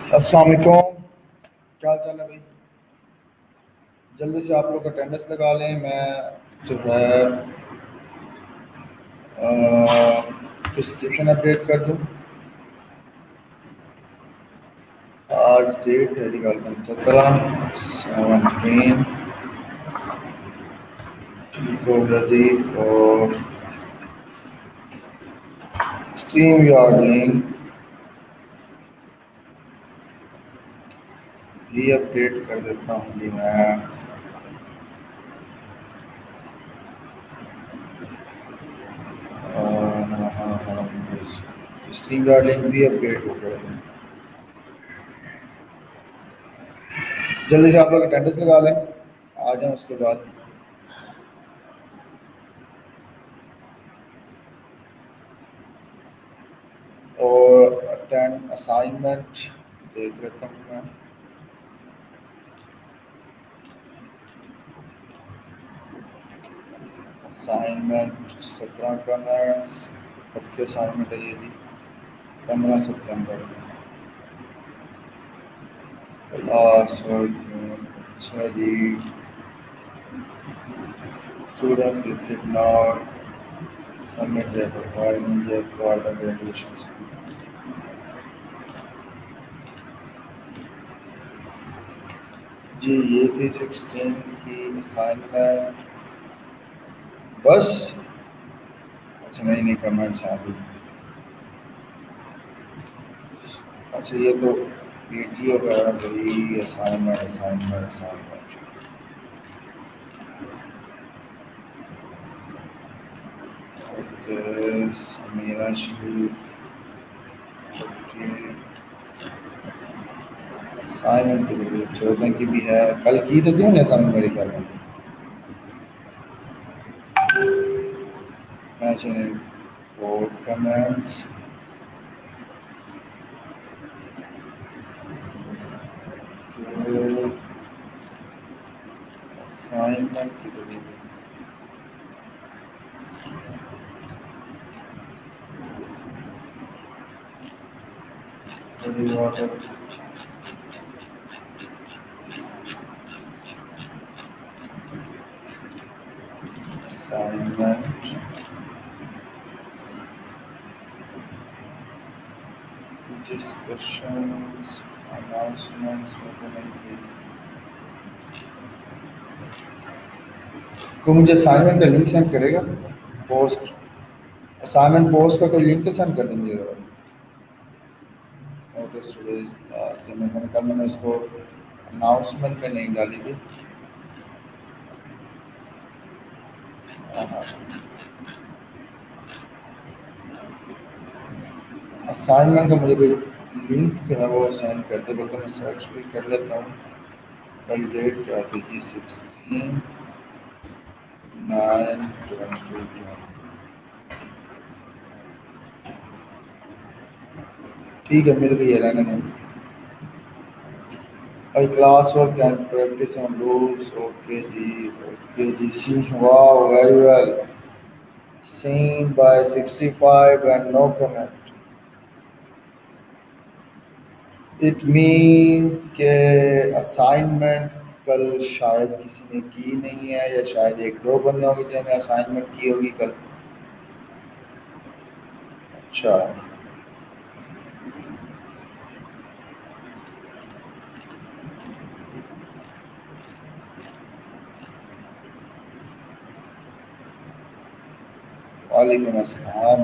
अस्सलाम वालेकुम। क्या हाल चाल है भाई? जल्दी से आप लोग अटेंडेंस लगा लें। मैं जो है प्रिस्क्रिप्शन अपडेट कर दूँ। आज डेट है जी गालबन 17/17। ठीक हो गया जी। और स्ट्रीम यार्ड लिंक भी अपडेट कर देता हूँ जी मैं। हाँ हाँ हाँ, स्ट्रीम यार्ड लिंक भी अपडेट हो गया। जल्दी से आप लोग अटेंडेंस लगा लें, आ जाएं उसके बाद। और अटेंड असाइनमेंट देख लेता हूँ मैं। असाइनमेंट 17 का मैथ्स। कब के असाइनमेंट है ये जी? 15 सितंबर। क्लास वर्क में अच्छा जी। Student did not submit their profile in their part of graduation. जी ये थी 16 की असाइनमेंट बस। अच्छा नहीं नहीं, कमेंट्स हैं अभी। अच्छा ये तो वीडियो है भाई। Assignment assignment assignment. Okay Samira Sharif. Okay assignment के लिए 14 की भी है। कल की तो थी उन्हें असाइनमेंट मेरे ख्याल में। Mention in board comments. Assignment की डिलीवरी। असाइनमेंट डिस्कशंस अनाउंसमेंट्स में तो नहीं थी। कोई मुझे असाइनमेंट का लिंक सेंड करेगा? पोस्ट असाइनमेंट पोस्ट का कोई लिंक तो सेंड कर दें मुझे। नोटिस टुडेज क्लास मैंने कल मैंने इसको अनाउंसमेंट में नहीं डाली थी। असाइनमेंट का मुझे कोई लिंक जो है वो सेंड कर दे, बल्कि मैं सर्च भी कर लेता हूँ। कल डेट क्या थी जी? 16/9/2021। ठीक है, मेरे को ये रहने दें भाई। Class work and practice on rules. Okay जी see wow very well. seen by 65 and no comment. It means के असाइनमेंट कल शायद किसी ने की नहीं है, या शायद एक दो बंदे होंगे जिन्होंने असाइनमेंट की होगी कल। अच्छा वालेकुम अस्सलाम।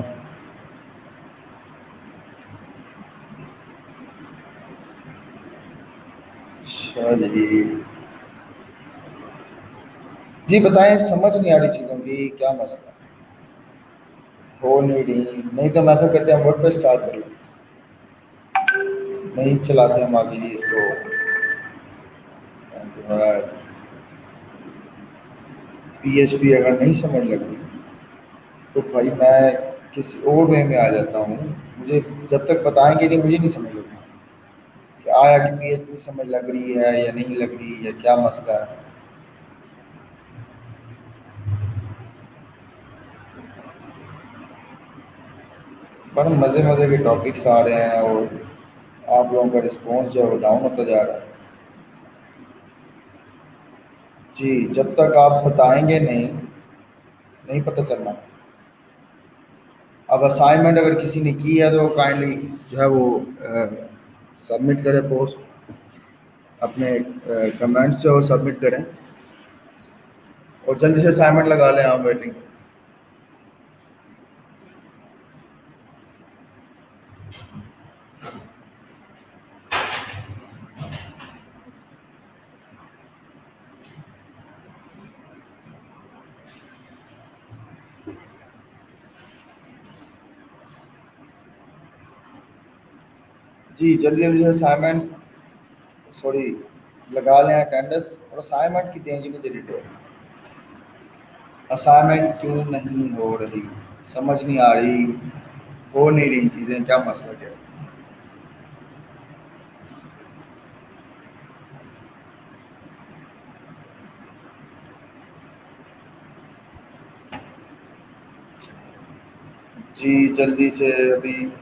अच्छा जी बताएं, समझ नहीं आ रही चीज़ों की, क्या मसला है? हो नहीं रही, नहीं तो हम ऐसा करते हैं, वर्ड पे स्टार्ट कर लो। नहीं चलाते हम आगे जी इसको। जो है PHP अगर नहीं समझ लगी तो भाई मैं किसी और वे में आ जाता हूँ। मुझे जब तक बताएंगे नहीं, मुझे नहीं समझ लगना कि आया कि PHP समझ लग रही है या नहीं लग रही, या क्या मसला है। बड़े मज़े मज़े के टॉपिक्स आ रहे हैं। और आप लोगों का रिस्पॉन्स जो है वो डाउन होता जा रहा है। जी, जब तक आप बताएंगे नहीं, नहीं पता चलना। अब असाइनमेंट अगर किसी ने की है तो काइंडली जो है वो सबमिट करें पोस्ट, अपने कमेंट्स जो है वो सबमिट करें, और जल्दी से असाइनमेंट लगा लें आप वेटिंग। जी, जल्दी जल्दी से असाइनमेंट, सॉरी, लगा लें अटेंडेंस, और असाइनमेंट की देंगे मुझे रिटर्न। असाइनमेंट क्यों नहीं हो रही, समझ नहीं आ रही, हो नहीं रही चीज़ें, क्या मसला क्या है? जी, जल्दी से अभी,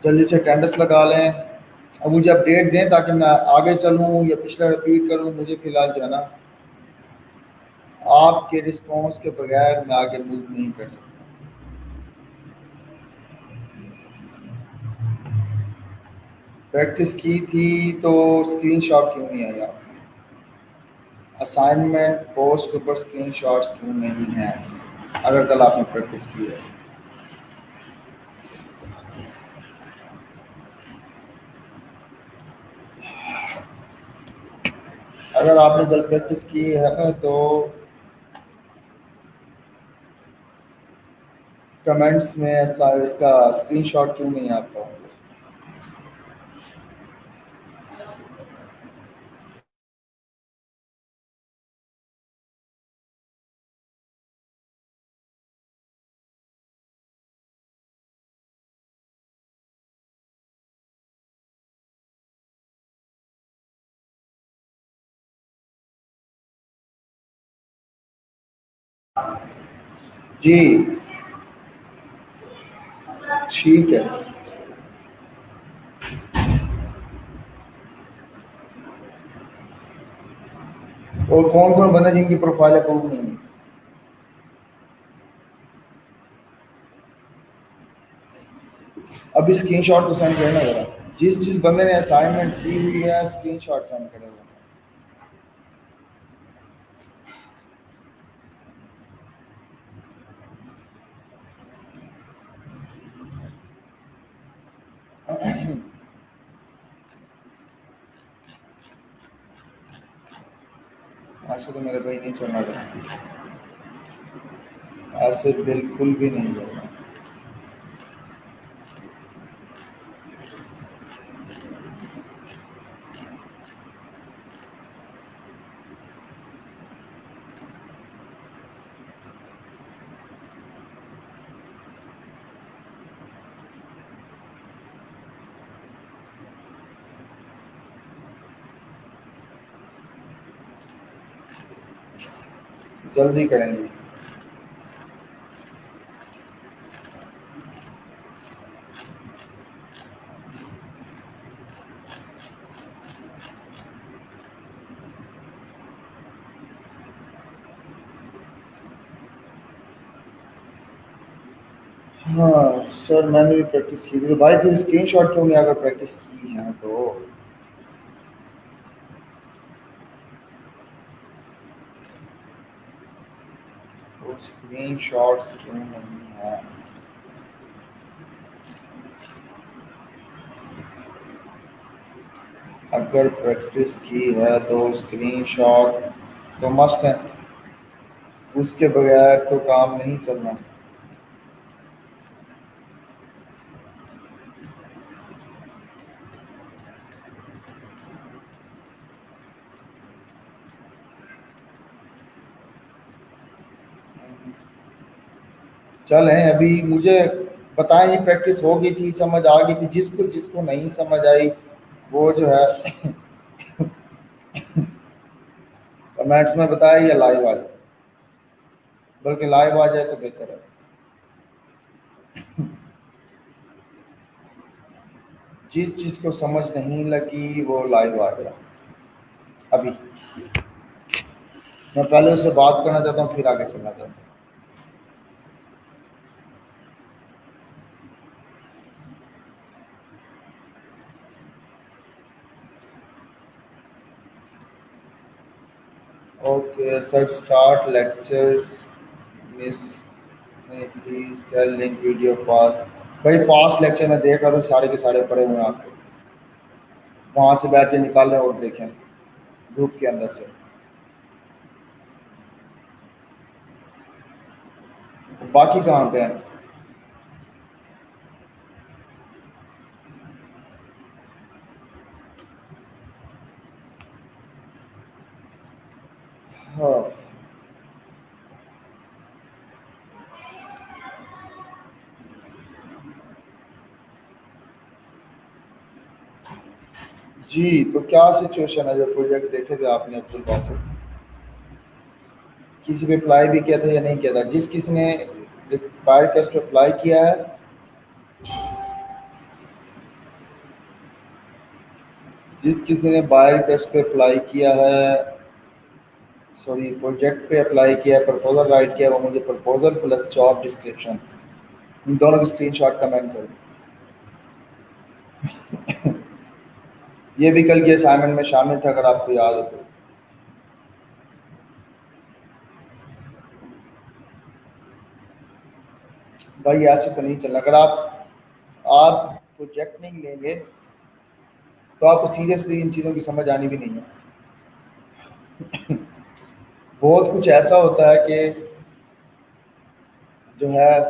जल्दी से अटेंडेंस लगा लें। अब मुझे अपडेट दें ताकि मैं आगे चलूँ या पिछला रिपीट करूँ। मुझे फ़िलहाल जो है ना, आपके रिस्पॉन्स के बगैर मैं आगे मूव नहीं कर सकता। प्रैक्टिस की थी तो स्क्रीनशॉट क्यों नहीं आई आपकी? असाइनमेंट पोस्ट के ऊपर स्क्रीनशॉट्स क्यों नहीं हैं, अगर कल आपने प्रैक्टिस की है? अगर आपने कल प्रैक्टिस की है तो कमेंट्स में इसका स्क्रीनशॉट क्यों नहीं आता? जी, ठीक है। और कौन कौन बंदा जिनकी प्रोफाइल अप्रूव नहीं है? अभी स्क्रीनशॉट तो सेंड करना जरा। जिस जिस बंदे ने असाइनमेंट की हुई है स्क्रीनशॉट सेंड करेगा। ऐसे तो मेरे भाई नहीं चलना था, ऐसे बिल्कुल भी नहीं चलना। जल्दी करेंगे। हाँ सर, मैंने भी प्रैक्टिस की थी तो भाई फिर स्क्रीनशॉट क्यों नहीं, अगर प्रैक्टिस की है तो? वो स्क्रीनशॉट्स क्यों नहीं है? अगर प्रैक्टिस की है तो स्क्रीनशॉट तो मस्ट है, उसके बगैर तो काम नहीं चलना। चलें अभी मुझे बताएं, ये प्रैक्टिस हो गई थी, समझ आ गई थी। जिसको जिसको नहीं समझ आई वो जो है कमेंट्स में बताए या लाइव आ जाए, बल्कि लाइव आ जाए तो बेहतर है। जिस चीज को समझ नहीं लगी वो लाइव आ गया। अभी मैं पहले उससे बात करना चाहता हूँ, फिर आगे चलना चाहता हूँ। Okay sir, start lectures miss please tell link video pass. भाई पास्ट लेक्चर में देख रहा था, सारे के सारे पड़े हुए हैं आपके, वहां से बैठ के निकालें और देखें ग्रुप के अंदर से। बाकी कहाँ पे हैं? हाँ जी, तो क्या सिचुएशन है? जो प्रोजेक्ट देखे थे आपने अब्दुल बासित, किसी पे अप्लाई भी किया था या नहीं किया था? जिस किसी ने फायर टेस्ट पे अप्लाई किया है, जिस किसी ने बायर टेस्ट पे अप्लाई किया है, सॉरी प्रोजेक्ट पे अप्लाई किया है, प्रपोजल राइट किया है, वो मुझे proposal plus job description in दोनों की स्क्रीनशॉट कमेंट करो। ये भी कल के असाइनमेंट में शामिल था, अगर आपको याद हो तो। भाई ऐसे तो नहीं चलना। अगर आप प्रोजेक्ट नहीं लेंगे तो आपको सीरियसली इन चीज़ों की समझ आनी भी नहीं है। बहुत कुछ ऐसा होता है कि जो है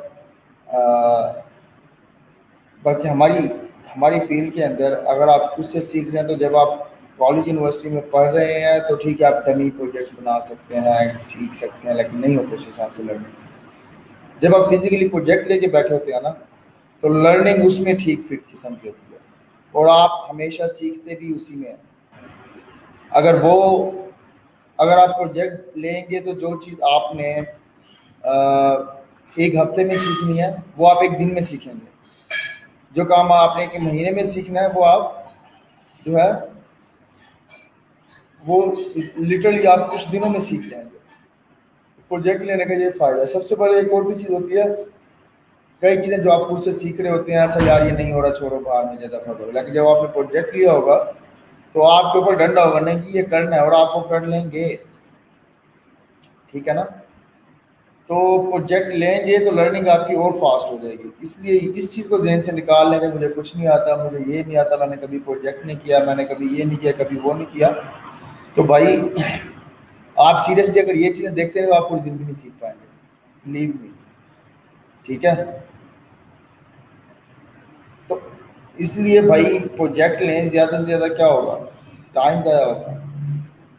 बल्कि हमारी हमारी फील्ड के अंदर अगर आप खुद से सीख रहे हैं, तो जब आप कॉलेज यूनिवर्सिटी में पढ़ रहे हैं तो ठीक है, आप डमी प्रोजेक्ट्स बना सकते हैं, सीख सकते हैं, लेकिन नहीं होता उस हिसाब से लर्निंग। जब आप फिजिकली प्रोजेक्ट लेके बैठे होते हैं ना, तो लर्निंग उसमें ठीक फिट किस्म की होती है, और आप हमेशा सीखते भी उसी में हैं। अगर वो अगर आप प्रोजेक्ट लेंगे तो जो चीज़ आपने एक हफ्ते में सीखनी है वो आप एक दिन में सीखेंगे। जो काम आपने एक महीने में सीखना है वो आप जो है वो लिटरली आप कुछ दिनों में सीख जाएंगे। प्रोजेक्ट लेने का ये फायदा है। सबसे बड़ी एक और भी चीज़ होती है, कई चीज़ें जो आप खुद से सीख रहे होते हैं, अच्छा यार ये नहीं हो रहा, छोड़ो बाहर में ज़्यादा फर्क होगा, लेकिन जब आपने प्रोजेक्ट लिया होगा तो आपके ऊपर डंडा होगा नहीं कि ये करना है, और आप वो कर लेंगे। ठीक है ना? तो प्रोजेक्ट लेंगे तो लर्निंग आपकी और फास्ट हो जाएगी। इसलिए इस चीज़ को जहन से निकाल लेंगे, मुझे कुछ नहीं आता, मुझे ये नहीं आता, मैंने कभी प्रोजेक्ट नहीं किया, मैंने कभी ये नहीं किया, कभी वो नहीं किया, तो भाई आप सीरियसली अगर ये चीज़ें देखते हैं तो आप पूरी ज़िंदगी नहीं सीख पाएंगे, लीव मी। ठीक है? तो इसलिए भाई प्रोजेक्ट लें, ज़्यादा से ज़्यादा क्या होगा, टाइम ज़्यादा होगा।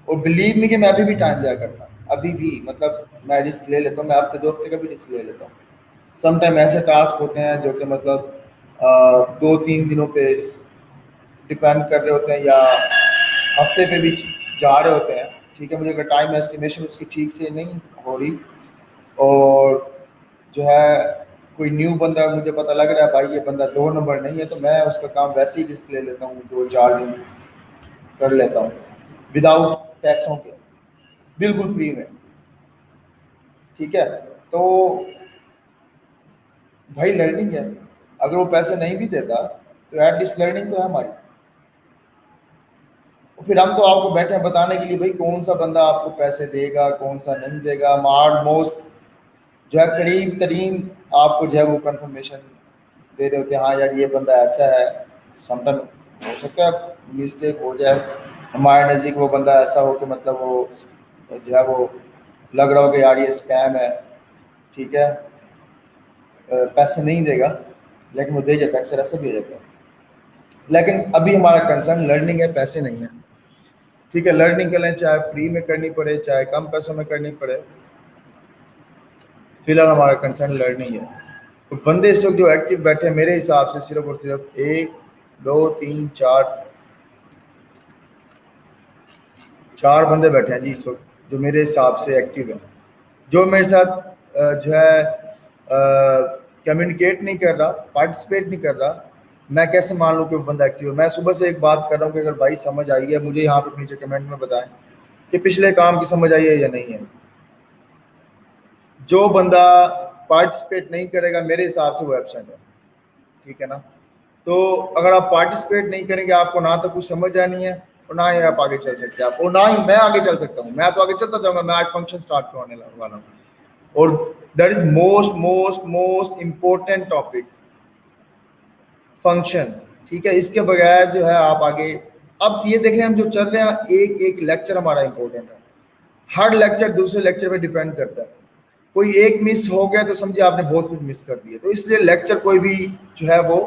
और बिलीव मी कि मैं अभी भी टाइम ज़ाया करता हूँ, अभी भी, मतलब मैं रिस्क ले लेता हूँ, मैं हफ्ते 2 हफ्ते का भी रिस्क ले लेता हूँ। सम टाइम ऐसे टास्क होते हैं जो कि मतलब 2-3 दिनों पे डिपेंड कर रहे होते हैं, या हफ्ते पे भी जा रहे होते हैं। ठीक है, मुझे अगर टाइम एस्टिमेशन उसकी ठीक से नहीं हो रही, और जो है कोई न्यू बंदा मुझे पता लग रहा है भाई ये बंदा 2 नंबर नहीं है, तो मैं उसका काम वैसे ही रिस्क ले लेता हूँ, 2-4 दिन कर लेता हूँ विदाउट पैसों के, बिल्कुल फ्री में। ठीक है? तो भाई लर्निंग है, अगर वो पैसे नहीं भी देता तो एटलीस्ट लर्निंग तो है हमारी। और फिर हम तो आपको बैठे हैं बताने के लिए भाई कौन सा बंदा आपको पैसे देगा, कौन सा नहीं देगा। हम ऑलमोस्ट जो है करीब तरीन आपको जो है वो कंफर्मेशन दे रहे होते हैं, हाँ यार ये बंदा ऐसा है। समटाइम हो सकता है मिस्टेक हो जाए, हमारे नज़दीक वो बंदा ऐसा हो कि मतलब वो जो है वो लग रहा हो कि यार ये स्पैम है। ठीक है? पैसे नहीं देगा लेकिन वो दे जाता है, अक्सर ऐसा भी हो जाता है। लेकिन अभी हमारा कंसर्न लर्निंग है, पैसे नहीं है। ठीक है? लर्निंग करें, चाहे फ्री में करनी पड़े, चाहे कम पैसों में करनी पड़े, फिलहाल हमारा कंसर्न लर्निंग है। तो बंदे इस वक्त जो एक्टिव बैठे हैं मेरे हिसाब से सिर्फ और सिर्फ 1 2 3 4 बंदे बैठे हैं जी इस वक्त जो मेरे हिसाब से एक्टिव हैं, जो मेरे साथ जो है कम्युनिकेट नहीं कर रहा, पार्टिसिपेट नहीं कर रहा। मैं कैसे मान लूँ कि वो बंदा एक्टिव है? मैं सुबह से एक बात कर रहा हूँ कि अगर भाई समझ आई है, मुझे यहाँ पे नीचे कमेंट में बताएं कि पिछले काम की समझ आई है या नहीं है। जो बंदा पार्टिसिपेट नहीं करेगा मेरे हिसाब से वो एब्सेंट है, ठीक है ना। तो अगर आप पार्टिसिपेट नहीं करेंगे, आपको ना तो कुछ समझ आनी है और ना ही आप आगे चल सकते हैं, आप और ना ही मैं आगे चल सकता हूँ। मैं तो आगे चलता जाऊंगा, मैं आज फंक्शन स्टार्ट करवाने वाला हूँ और that is most most most important topic, functions, ठीक है। इसके बगैर जो है आप आगे, अब ये देखें हम जो चल रहे हैं, एक एक लेक्चर हमारा इंपॉर्टेंट है, हर लेक्चर दूसरे लेक्चर पे डिपेंड करता है। कोई एक मिस हो गया तो समझिए आपने बहुत कुछ मिस कर दिया, तो इसलिए लेक्चर कोई भी जो है वो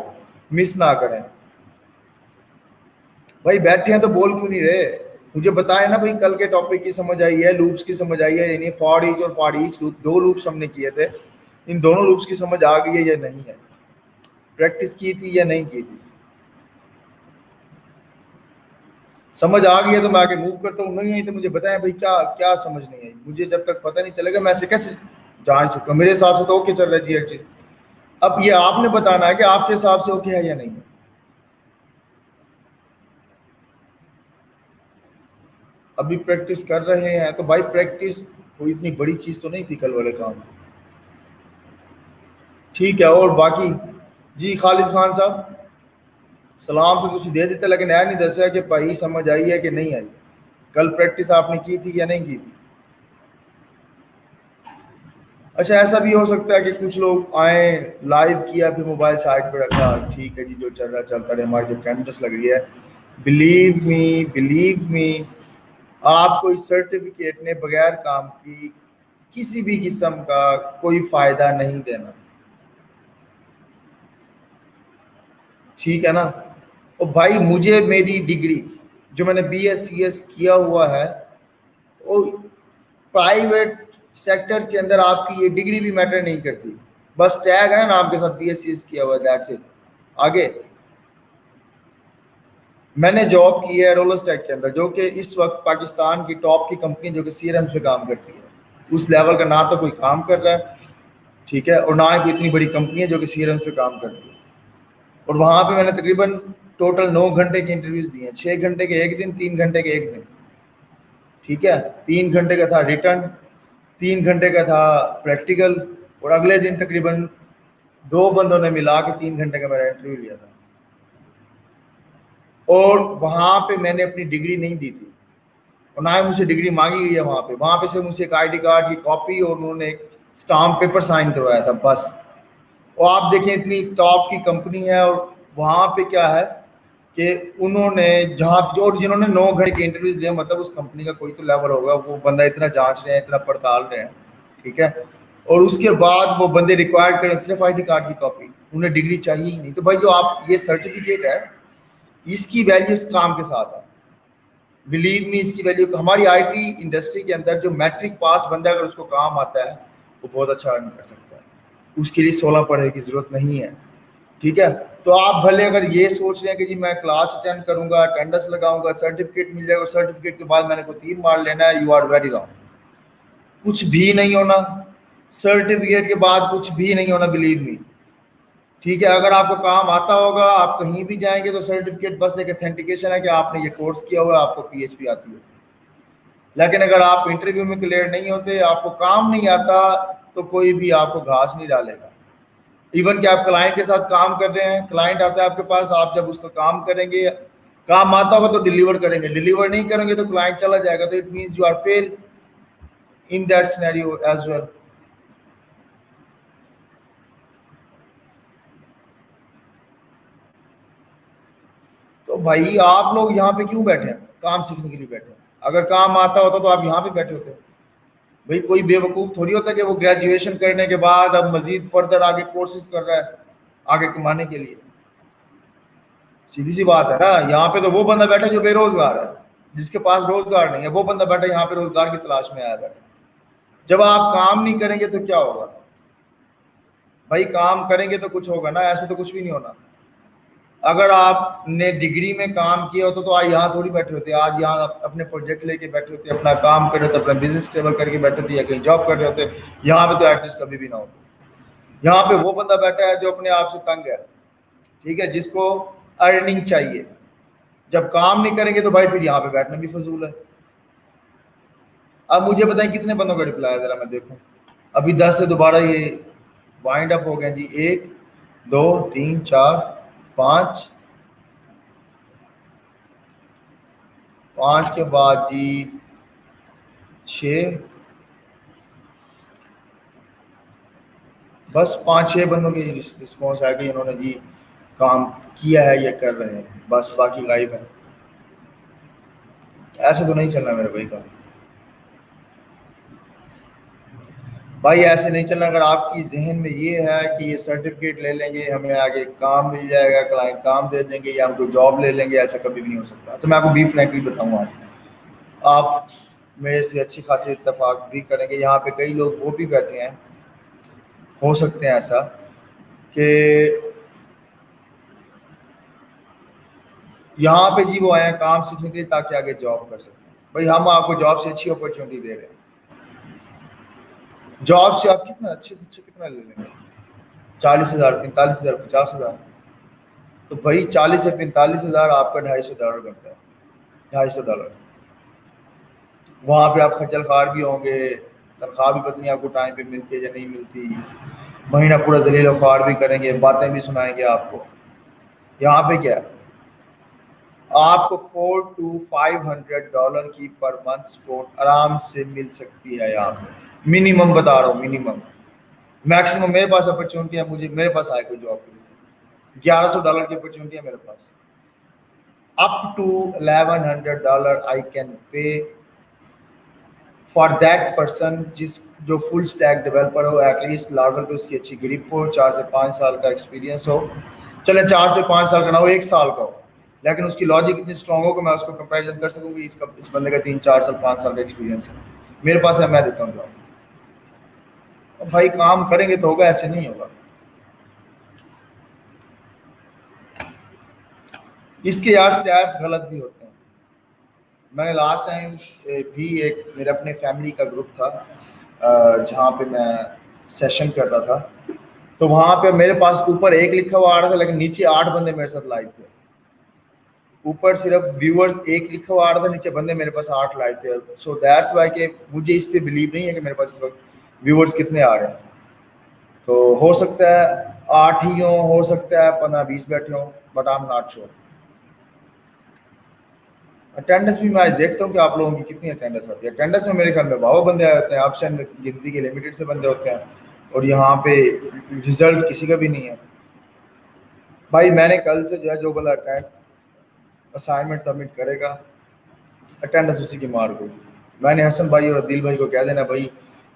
मिस ना करें। भाई बैठे हैं तो बोल क्यों नहीं रहे? मुझे बताएं ना भाई, कल के टॉपिक की समझ आई है, लूप्स की समझ आई है, यानी फॉर ईच और फॉर ईच लूप, 2 लूप्स हमने किए थे, इन दोनों लूप्स की समझ आ गई है या नहीं है, प्रैक्टिस की थी या नहीं की थी? समझ आ गई है तो मैं आगे मूव करता हूँ, नहीं आई तो मुझे बताएं भाई क्या क्या समझ नहीं आई। मुझे जब तक पता नहीं चलेगा मैं ऐसे कैसे जान सकता हूँ? मेरे हिसाब से तो ओके चल रहा है जी एक्चुअली। अब ये आपने बताना है कि आपके हिसाब से ओके है या नहीं है। अभी प्रैक्टिस कर रहे हैं तो भाई प्रैक्टिस कोई इतनी बड़ी चीज तो नहीं थी कल वाले काम, ठीक है। और बाकी जी खालिद खान साहब, सलाम तो तुम दे देते लेकिन ऐ नहीं दसिया कि भाई समझ आई है कि नहीं आई, कल प्रैक्टिस आपने की थी या नहीं की थी? अच्छा ऐसा भी हो सकता है कि कुछ लोग आए, लाइव किया, फिर मोबाइल साइड पर रखा, ठीक है जी जो चल रहा चलता रहे, हमारी जो अटेंडेंस लग रही है, बिलीव मी आपको इस सर्टिफिकेट ने बगैर काम की किसी भी किस्म का कोई फायदा नहीं देना, ठीक है ना। और भाई मुझे मेरी डिग्री जो मैंने BScs किया हुआ है, वो प्राइवेट सेक्टर्स के अंदर आपकी ये डिग्री भी मैटर नहीं करती, बस टैग है ना नाम के साथ BScs किया हुआ है, दैट्स इट। आगे मैंने जॉब की है रोलस्टेक के अंदर, जो कि इस वक्त पाकिस्तान की टॉप की कंपनी जो कि CRM पे काम करती है, उस लेवल का ना तो कोई काम कर रहा है, ठीक है, और ना ही कोई इतनी बड़ी कंपनी है जो कि CRM पे काम करती है। और वहां पे मैंने तकरीबन टोटल 9 घंटे की इंटरव्यूज दी हैं, 6 घंटे के एक दिन, 3 घंटे के एक दिन, ठीक है। 3 घंटे का था रिटर्न, 3 घंटे का था प्रैक्टिकल, और अगले दिन तकरीबन 2 बंदों ने मिला के 3 घंटे का मेरा इंटरव्यू लिया था। और वहां पे मैंने अपनी डिग्री नहीं दी थी और ना ही मुझसे डिग्री मांगी गई है वहां पे से मुझसे एक ID कार्ड की कॉपी और उन्होंने एक स्टाम्प पेपर साइन करवाया था बस। और आप देखें इतनी टॉप की कंपनी है, और वहां पे क्या है कि उन्होंने जहाँ जो जिन्होंने 9 घंटे के इंटरव्यू दिए, मतलब उस कंपनी का कोई तो लेवल होगा, वो बंदा इतना जांच रहे हैं, इतना पड़ताल रहे हैं, ठीक है। और उसके बाद वो बंदे रिक्वायर्ड करें सिर्फ ID कार्ड की कॉपी, उन्हें डिग्री चाहिए ही नहीं। तो भाई जो आप ये सर्टिफिकेट है, इसकी वैल्यू इस काम के साथ है, बिलीव मी, इसकी वैल्यू। हमारी IT इंडस्ट्री के अंदर जो मैट्रिक पास बंदा अगर उसको काम आता है वो बहुत अच्छा अर्न कर सकता है, उसके लिए 16 पढ़ने की जरूरत नहीं है, ठीक है। तो आप भले अगर ये सोच रहे हैं कि जी मैं क्लास अटेंड करूंगा, अटेंडेंस लगाऊंगा, सर्टिफिकेट मिल जाएगा, सर्टिफिकेट के बाद मैंने कोई तीर मार लेना है, यू आर वेरी रॉन्ग। कुछ भी नहीं होना, सर्टिफिकेट के बाद कुछ भी नहीं होना, बिलीव मी, ठीक है। अगर आपको काम आता होगा, आप कहीं भी जाएंगे तो सर्टिफिकेट बस एक ऑथेंटिकेशन है कि आपने ये कोर्स किया हुआ है, आपको PhD आती है। लेकिन अगर आप इंटरव्यू में क्लियर नहीं होते, आपको काम नहीं आता, तो कोई भी आपको घास नहीं डालेगा। इवन कि आप क्लाइंट के साथ काम कर रहे हैं, क्लाइंट आता है आपके पास, आप जब उसका काम करेंगे, काम आता होगा तो डिलीवर करेंगे, डिलीवर नहीं करेंगे तो क्लाइंट चला जाएगा, तो it means you are fail in that scenario as well. तो भाई आप लोग यहाँ पे क्यों बैठे हैं? काम सीखने के लिए बैठे हैं। अगर काम आता होता तो आप यहाँ पे बैठे होते। भाई कोई बेवकूफ थोड़ी होता कि वो ग्रेजुएशन करने के बाद अब मजीद फर्दर आगे कोर्सेज कर रहा है आगे कमाने के लिए। सीधी सी बात है ना, यहाँ पे तो वो बंदा बैठा जो बेरोजगार है, जिसके पास रोजगार नहीं है, वो बंदा बैठा यहाँ पे रोजगार की तलाश में आया बैठा। जब आप काम नहीं करेंगे तो क्या होगा? भाई काम करेंगे तो कुछ होगा ना, ऐसे तो कुछ भी नहीं होना। अगर आपने डिग्री में काम किया होता तो आज यहाँ थोड़ी बैठे होते, आज यहाँ अपने प्रोजेक्ट लेके बैठे होते, अपना काम कर रहे होते, अपना बिजनेस स्टेबल करके बैठे होते, या कहीं जॉब कर रहे होते। यहाँ पे तो एटलीस्ट कभी भी ना होता। यहाँ पे वो बंदा बैठा है जो अपने आप से तंग है, ठीक है, जिसको अर्निंग चाहिए। जब काम नहीं करेंगे तो भाई फिर यहाँ पे बैठना भी फजूल है। अब मुझे बताएं कितने बंदों का रिप्लाई है, जरा मैं देखूं। अभी 10 से दोबारा ये वाइंड अप हो गया जी। 1 2 3 4 5, 5 के बाद जी 6, बस 5-6 बंदों के रिस्पॉन्स आ गए, इन्होंने जी काम किया है या कर रहे हैं, बस बाकी गायब है। ऐसे तो नहीं चलना मेरे भाई का, भाई ऐसे नहीं चलना। अगर आपकी जहन में ये है कि ये सर्टिफिकेट ले लेंगे हमें आगे काम मिल जाएगा, क्लाइंट काम दे देंगे या हमको जॉब ले लेंगे, ऐसा कभी भी नहीं हो सकता। तो मैं आपको बी फ्रैंकली बताऊँ, आज आप मेरे से अच्छी खासी इत्तेफाक भी करेंगे। यहाँ पे कई लोग वो भी बैठे हैं, हो सकते हैं ऐसा कि यहाँ पे जी वो आए हैं काम सीखने के लिए ताकि आगे जॉब कर सकें। भाई हम आपको जॉब से अच्छी अपॉर्चुनिटी दे रहे हैं। जॉब से आप कितना अच्छे से अच्छे कितना ले लेंगे? 40,000, 45,000, 50,000। तो भाई 40 से 45,000 आपका $250 बनता है, $250। वहाँ पे आप खज्जल खार भी होंगे, तनख्वाह भी पता नहीं आपको टाइम पे मिलती है या नहीं मिलती, महीना पूरा जलील ख्वार भी करेंगे, बातें भी सुनाएंगे आपको। यहाँ पे क्या है, आपको $400 to $500 की पर मंथ सपोर्ट आराम से मिल सकती है। यहाँ पे मिनिमम बता रहा हूँ, मिनिमम। मैक्सिमम मेरे पास अपॉर्चुनिटी है, मुझे मेरे पास आए कोई जॉब के लिए $1,100 की अपॉर्चुनिटी है मेरे पास। Up to $1,100 I can pay for that person जो फुल स्टैक डेवलपर हो, एटलीस्ट लागल पे उसकी अच्छी ग्रिप हो, 4 से 5 साल का एक्सपीरियंस हो। चले 4 से 5 साल का ना हो, 1 साल का हो, लेकिन उसकी लॉजिक इतनी स्ट्रांग हो कि मैं उसको कंपैरिजन कर सकूँ कि इस बंदे का 3-4 साल 5 साल का एक्सपीरियंस है, मेरे पास है, मैं देता हूँ जॉब। भाई काम करेंगे तो होगा, ऐसे नहीं होगा। इसके यार स्टैट्स गलत भी होते हैं। मैंने लास्ट टाइम भी एक मेरे अपने फैमिली का ग्रुप था जहाँ पे मैं सेशन कर रहा था, तो वहाँ पे मेरे पास ऊपर 1 लिखा हुआ आ रहा था, लेकिन नीचे 8 बंदे मेरे साथ लाइव थे। ऊपर सिर्फ व्यूअर्स 1 लिखा हुआ आ रहा था, नीचे बंदे मेरे पास 8 लाइव थे। सो दैट्स वाई के मुझे इस पे बिलीव नहीं है कि मेरे पास इस वक्त व्यूअर्स कितने आ रहे हैं। तो हो सकता है 8 ही हो सकता है 15-20 बैठे हों, but I am not sure. Attendance भी मैं आज देखता हूँ कि आप लोगों की कितनी अटेंडेंस होती है। अटेंडेंस में मेरे ख्याल में बहुत बंदे आए होते हैं, ऑप्शन गिनती के लिमिटेड से बंदे होते हैं, और यहाँ पे रिजल्ट किसी का भी नहीं है। भाई मैंने कल से जो है, जो बंदा असाइनमेंट सबमिट करेगा, अटेंडेंस उसी की मार को। मैंने हसन भाई और दिल भाई को कह देना, भाई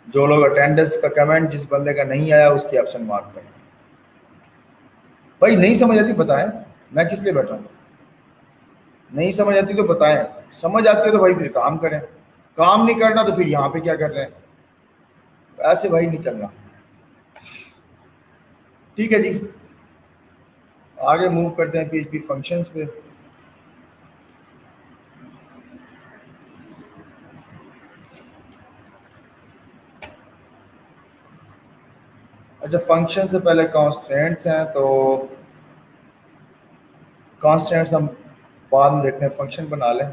जो लोग अटेंडेंस का कमेंट जिस बंदे का नहीं आया उसकी ऑप्शन मार्क करें। भाई नहीं समझ आती बताएं, मैं किस लिए बैठा हूँ? नहीं समझ आती तो बताएं, समझ आती है तो भाई फिर काम करें, काम नहीं करना तो फिर यहाँ पे क्या कर रहे हैं? ऐसे भाई नहीं करना। ठीक है जी, आगे मूव करते हैं पीएचपी फंक्शंस पे। अच्छा, फंक्शन से पहले कॉन्स्टेंट्स हैं, तो कॉन्स्टेंट्स हम बाद में देखते हैं, फंक्शन बना लें।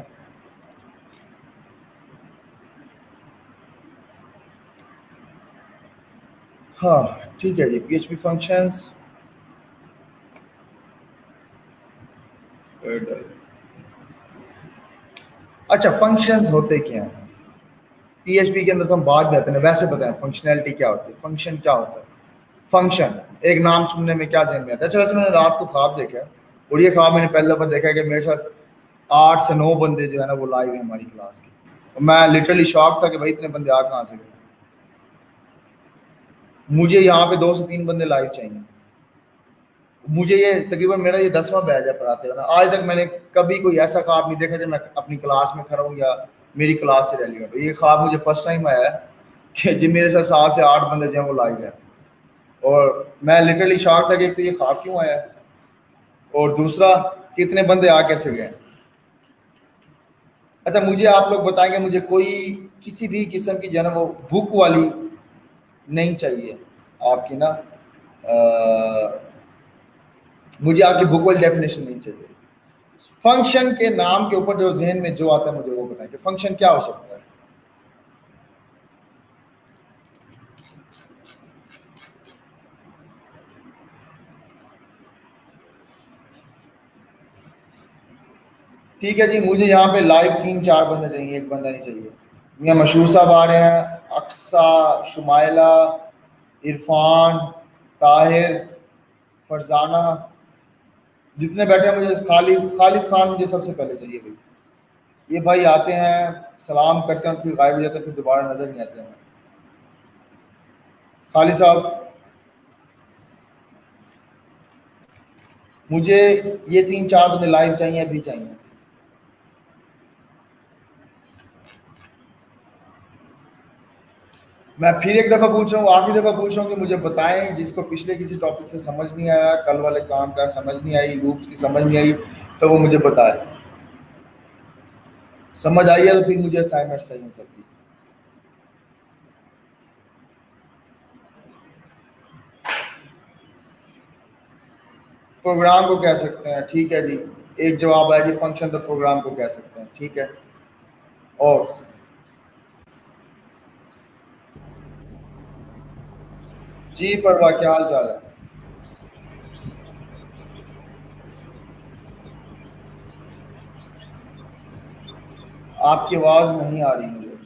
हाँ ठीक है जी, पीएचपी फंक्शंस। अच्छा, फंक्शंस होते क्या हैं पीएचपी के अंदर? तो हम बाद में आते हैं, वैसे बताएं फंक्शनैलिटी क्या होती है, फंक्शन क्या होता है। फंक्शन एक नाम सुनने में क्या ध्यान में आता है? अच्छा, वैसे मैंने रात को ख्वाब देखा, और ये ख्वाब मैंने पहले दफा देखा कि मेरे साथ 8 से 9 बंदे जो है ना वो लाइव है हमारी क्लास के, और मैं लिटरली शॉक था कि भाई इतने बंदे आ कहाँ से गए। मुझे यहाँ पे 2 से 3 बंदे लाइव चाहिए। मुझे ये तकरीबन मेरा ये 10वां बैच है पढ़ाते हुए ना, आज तक मैंने कभी कोई ऐसा ख्वाब नहीं देखा कि मैं अपनी क्लास में खड़ा हूँ या मेरी क्लास से रेलिवेंट। ये ख्वाब मुझे फर्स्ट टाइम आया है कि जी मेरे साथ 7 से 8 बंदे जो हैं वो लाइव हैं, और मैं लिटरली शॉक था कि तो ये ख्वाब क्यों आया है, और दूसरा कितने बंदे आ कैसे गए। अच्छा मुझे आप लोग बताएंगे, मुझे कोई किसी भी किस्म की जो है ना वो भूख वाली नहीं चाहिए आपकी ना, मुझे आपकी बुक वाली डेफिनेशन नहीं चाहिए। फंक्शन के नाम के ऊपर जो जहन में जो आता है मुझे वो बताएं कि फंक्शन क्या हो सकता है। ठीक है जी, मुझे यहाँ पे लाइव 3-4 बंदे चाहिए, एक बंदा नहीं चाहिए। मियाँ मशहूर साहब आ रहे हैं, अक्सा, शुमाइला, इरफान, ताहिर, फरजाना, जितने बैठे हैं मुझे खालिद खालिद खान मुझे सबसे पहले चाहिए भाई। ये भाई आते हैं, सलाम करते हैं, फिर गायब हो जाते हैं, फिर दोबारा नजर नहीं आते हैं। खालिद साहब, मुझे ये 3-4 बंदे लाइव चाहिए, अभी चाहिए। मैं फिर एक दफ़ा पूछ रहा हूँ, आखिरी दफ़ा पूछ रहा हूँ कि मुझे बताएं, जिसको पिछले किसी टॉपिक से समझ नहीं आया, कल वाले काम का समझ नहीं आई, लूप्स की समझ नहीं आई, तो वो मुझे बताए। समझ आई है तो फिर मुझे असाइनमेंट सही है सबकी। प्रोग्राम को कह सकते हैं, ठीक है जी। एक जवाब है जी, फंक्शन तो प्रोग्राम को कह सकते हैं, ठीक है। और जी परवा, क्या हाल चाल है? आपकी आवाज़ नहीं आ रही मुझे।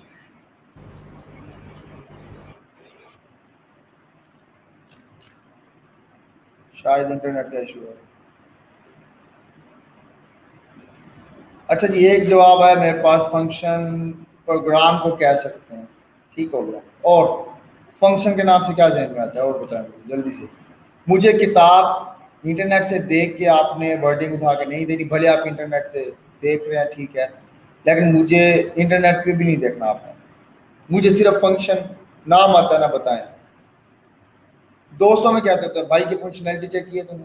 शायद इंटरनेट का इशू है। अच्छा जी, एक जवाब है मेरे पास, फंक्शन प्रोग्राम को कह सकते हैं, ठीक हो गया। और फंक्शन के नाम से क्या जहन में आता है, और बताएं मुझे जल्दी से। मुझे किताब इंटरनेट से देख के आपने वर्डिंग उठा के नहीं देनी, भले आप इंटरनेट से देख रहे हैं ठीक है, लेकिन मुझे इंटरनेट पे भी नहीं देखना आपने। मुझे सिर्फ फंक्शन नाम आता है ना, बताएं। दोस्तों में कहते थे भाई की फंक्शनैलिटी चेक की है तुमने?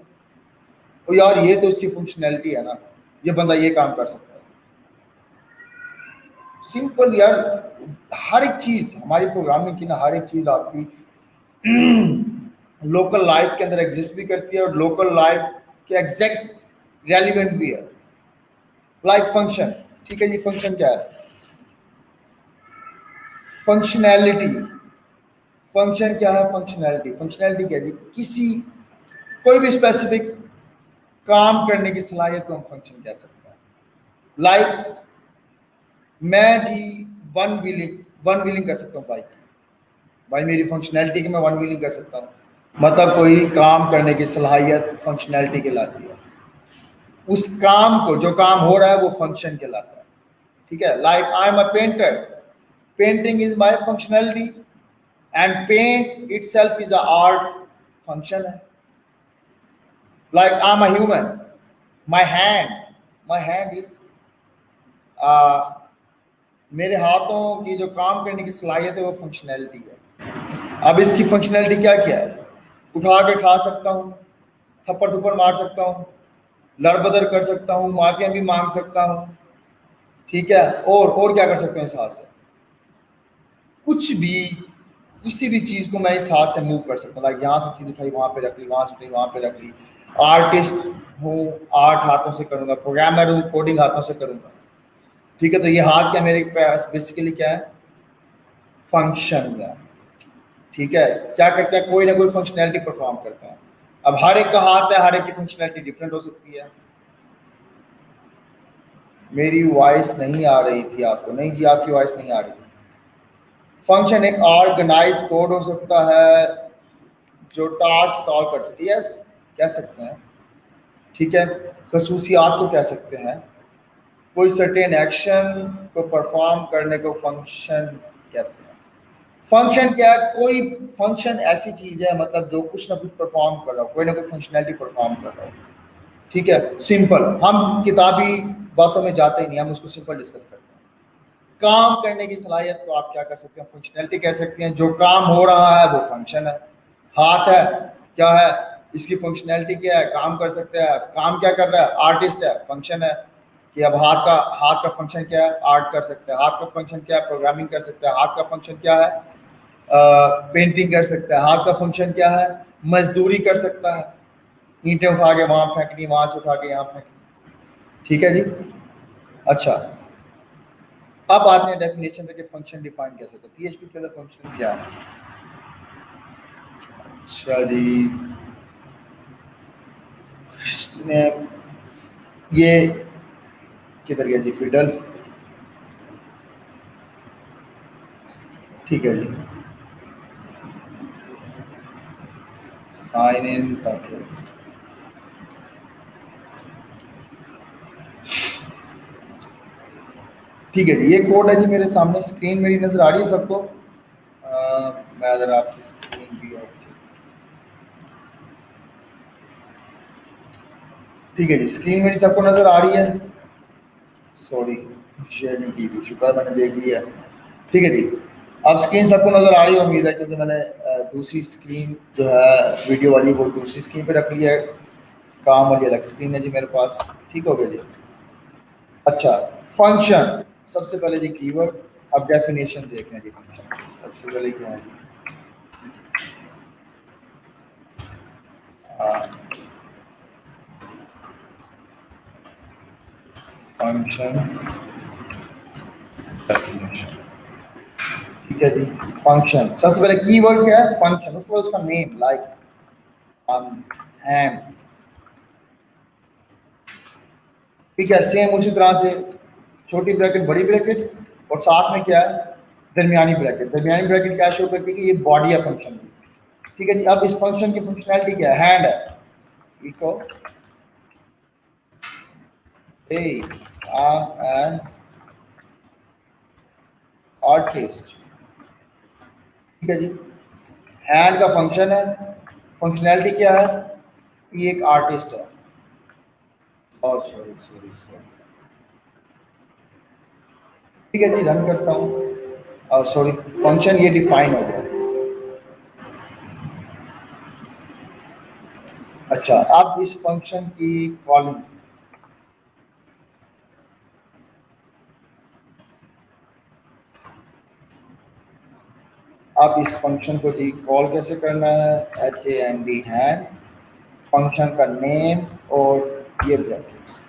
ओ यार ये तो इसकी फंक्शनैलिटी है ना, ये बंदा ये काम कर सकता है। सिंपल यार, हर एक चीज हमारी प्रोग्रामिंग की ना, हर एक चीज आपकी लोकल लाइफ के अंदर एग्जिस्ट भी करती है, और लोकल लाइफ के एग्जैक्ट रेलिवेंट भी है। लाइक फंक्शन, ठीक है जी। फंक्शन क्या है? फंक्शनैलिटी। फंक्शन क्या है? फंक्शनैलिटी। फंक्शनैलिटी क्या है जी? किसी कोई भी स्पेसिफिक काम करने की सलाहियत को हम फंक्शन कह सकते हैं। लाइक मैं जी वन व्हीलिंग कर सकता हूँ बाइक की, भाई मेरी फंक्शनैलिटी की मैं वन व्हीलिंग कर सकता हूँ। मतलब कोई काम करने की सलाहियत फंक्शनैलिटी कहलाती है। उस काम को, जो काम हो रहा है वो फंक्शन कहलाता है, ठीक है। Like I am a painter, painting is my functionality, and paint itself is a art, function है। Like I am a human, my hand, my hand is मेरे हाथों की जो काम करने की सलाहियत है वो फंक्शनैलिटी है। अब इसकी फंक्शनैलिटी क्या क्या है? उठा के खा सकता हूँ, थप्पड़ थप्पड़ मार सकता हूँ, लड़बदर कर सकता हूँ, माफिया भी मांग सकता हूँ, ठीक है। और क्या कर सकता हूँ इस हाथ से? कुछ भी, किसी भी चीज को मैं इस हाथ से मूव कर सकता हूँ। लाइक यहाँ से चीज उठाई वहां पे रख ली, वहां से उठाई वहां पे रख ली। आर्टिस्ट हूँ, आर्ट हाथों से करूंगा। प्रोग्रामर हूँ, कोडिंग हाथों से करूंगा, ठीक है। तो ये हाथ क्या मेरे पास बेसिकली क्या है? फंक्शन है, ठीक है। क्या करता है? कोई ना कोई फंक्शनैलिटी परफॉर्म करता है। अब हर एक का हाथ है, हर एक की फंक्शनैलिटी डिफरेंट हो सकती है। मेरी वॉइस नहीं आ रही थी आपको? नहीं जी, आपकी वॉइस नहीं आ रही। फंक्शन एक ऑर्गेनाइज्ड कोड हो सकता है जो टास्क सॉल्व कर सके, यस कह सकते हैं, ठीक है। खसूसियात को कह सकते हैं, कोई सर्टेन एक्शन को परफॉर्म करने को फंक्शन कहते हैं। फंक्शन क्या है? कोई फंक्शन ऐसी चीज है मतलब जो कुछ ना कुछ परफॉर्म कर रहा हो, कोई ना कोई फंक्शनैलिटी परफॉर्म कर रहा हो, ठीक है। सिंपल, हम किताबी बातों में जाते ही नहीं, हम उसको सिंपल डिस्कस करते हैं। काम करने की सलाहियत को आप क्या कर सकते हैं? फंक्शनैलिटी कह सकते हैं। जो काम हो रहा है वो फंक्शन है। हाथ है, क्या है, इसकी फंक्शनैलिटी क्या है, काम कर सकते हैं, काम क्या कर रहा है, आर्टिस्ट है, फंक्शन है कि अब हाथ का फंक्शन क्या है, आर्ट कर सकते हैं, हाथ का फंक्शन क्या है, प्रोग्रामिंग कर सकते हैं, हाथ का फंक्शन क्या है, पेंटिंग कर सकता है, हाथ का फंक्शन क्या है, मजदूरी कर सकता है, ईंटें उठा के वहां फेंकनी, वहां से उठा के यहाँ फेंकनी। ठीक है जी। अच्छा, अब आते हैं डेफिनेशन पे कि फंक्शन डिफाइन कैसे होता है, पीएचपी के अंदर फंक्शन क्या है। अच्छा जी, इसने ये किधर गया जी, फिडल, ठीक है जी, साइन इन ताकि, ठीक है जी, ये कोड है जी मेरे सामने, स्क्रीन मेरी नजर आ रही है सबको। मैं अगर आपकी स्क्रीन भी ऑफ, ठीक है जी, स्क्रीन मेरी सबको नजर आ रही है, सॉरी शेयर नहीं की थी, शुक्र मैंने देख लिया। ठीक है जी, अब स्क्रीन सबको नजर आ रही है उम्मीद है, क्योंकि मैंने दूसरी स्क्रीन जो है वीडियो वाली वो दूसरी स्क्रीन पे रख लिया है, काम वाली अलग स्क्रीन है जी मेरे पास। ठीक हो गया जी। अच्छा, फंक्शन, सबसे पहले जी कीवर्ड, अब डेफिनेशन देखना है जी फंक्शन की। सबसे पहले क्या है जी, फंक्शन डेफिनेशन, ठीक है जी। फंक्शन, सबसे पहले कीवर्ड क्या है, फंक्शन, उसके बाद उसका नेम, लाइक हैंड, ठीक है, सेम उसी तरह से छोटी ब्रैकेट बड़ी ब्रैकेट, और साथ में क्या है, दरमियानी ब्रैकेट। दरमियानी ब्रैकेट क्या शो करती है कि ये बॉडी है फंक्शन की। ठीक है जी, अब इस फंक्शन की फंक्शनैलिटी क्या है, हैंड है, echo a I an artist, ठीक है जी, हैंड का फंक्शन है, फंक्शनैलिटी क्या है, ये एक आर्टिस्ट है, और सॉरी सॉरी सॉरी, ठीक है जी, रन करता हूँ, और सॉरी, फंक्शन ये डिफाइन हो गया। अच्छा, अब इस फंक्शन की कॉलिंग, अब इस फंक्शन को जी कॉल कैसे करना है, HAND हैंड, फंक्शन का नेम और ये ब्रैकेट्स,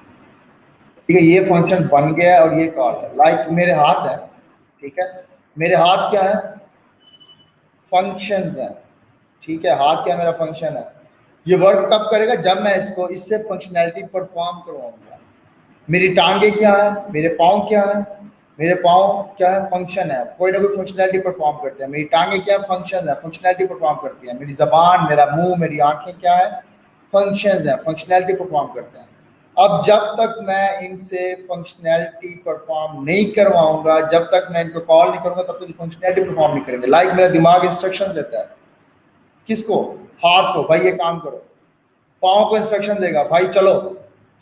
ठीक है, ये फंक्शन बन गया और ये कॉल है, लाइक मेरे हाथ है, ठीक है, मेरे हाथ क्या है, फंक्शंस है, ठीक है, हाथ क्या मेरा फंक्शन है, ये वर्क कब करेगा, जब मैं इसको इससे फंक्शनैलिटी परफॉर्म करवाऊंगा। मेरी टांगे क्या है, मेरे पाँव क्या है, मेरे पाँव क्या है, फंक्शन है, कोई ना कोई फंक्शनैलिटी परफॉर्म करते हैं। मेरी टांगे क्या है, फंक्शन है, फंक्शनैलिटी परफॉर्म करती है। मेरी जबान, मेरा मुंह, मेरी आंखें क्या है, फंक्शंस है, फंक्शनैलिटी परफॉर्म करते हैं। अब जब तक मैं इनसे फंक्शनैलिटी परफॉर्म नहीं करवाऊंगा, जब तक मैं इनको कॉल नहीं करूंगा, तब तक फंक्शनैलिटी परफॉर्म नहीं करेंगे। लाइक मेरा दिमाग इंस्ट्रक्शन देता है, किसको, हाथ को, भाई ये काम करो, पाँव को इंस्ट्रक्शन देगा, भाई चलो,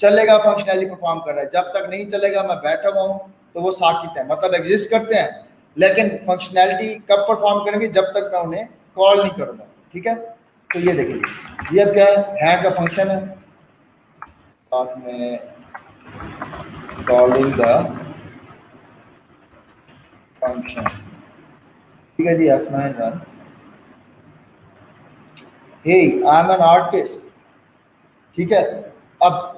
चलेगा, फंक्शनैलिटी परफॉर्म कर रहा है। जब तक नहीं चलेगा, मैं बैठा हुआ हूँ, तो वो साकित है, मतलब एग्जिस्ट करते हैं, लेकिन फंक्शनैलिटी कब परफॉर्म करेंगे, जब तक मैं उन्हें कॉल नहीं करूंगा। ठीक है, तो ये देखिए, ये अब क्या है, हैंड का फंक्शन है, साथ में कॉलिंग द फंक्शन, ठीक है जी, F9 run, hey I am an artist, ठीक है। अब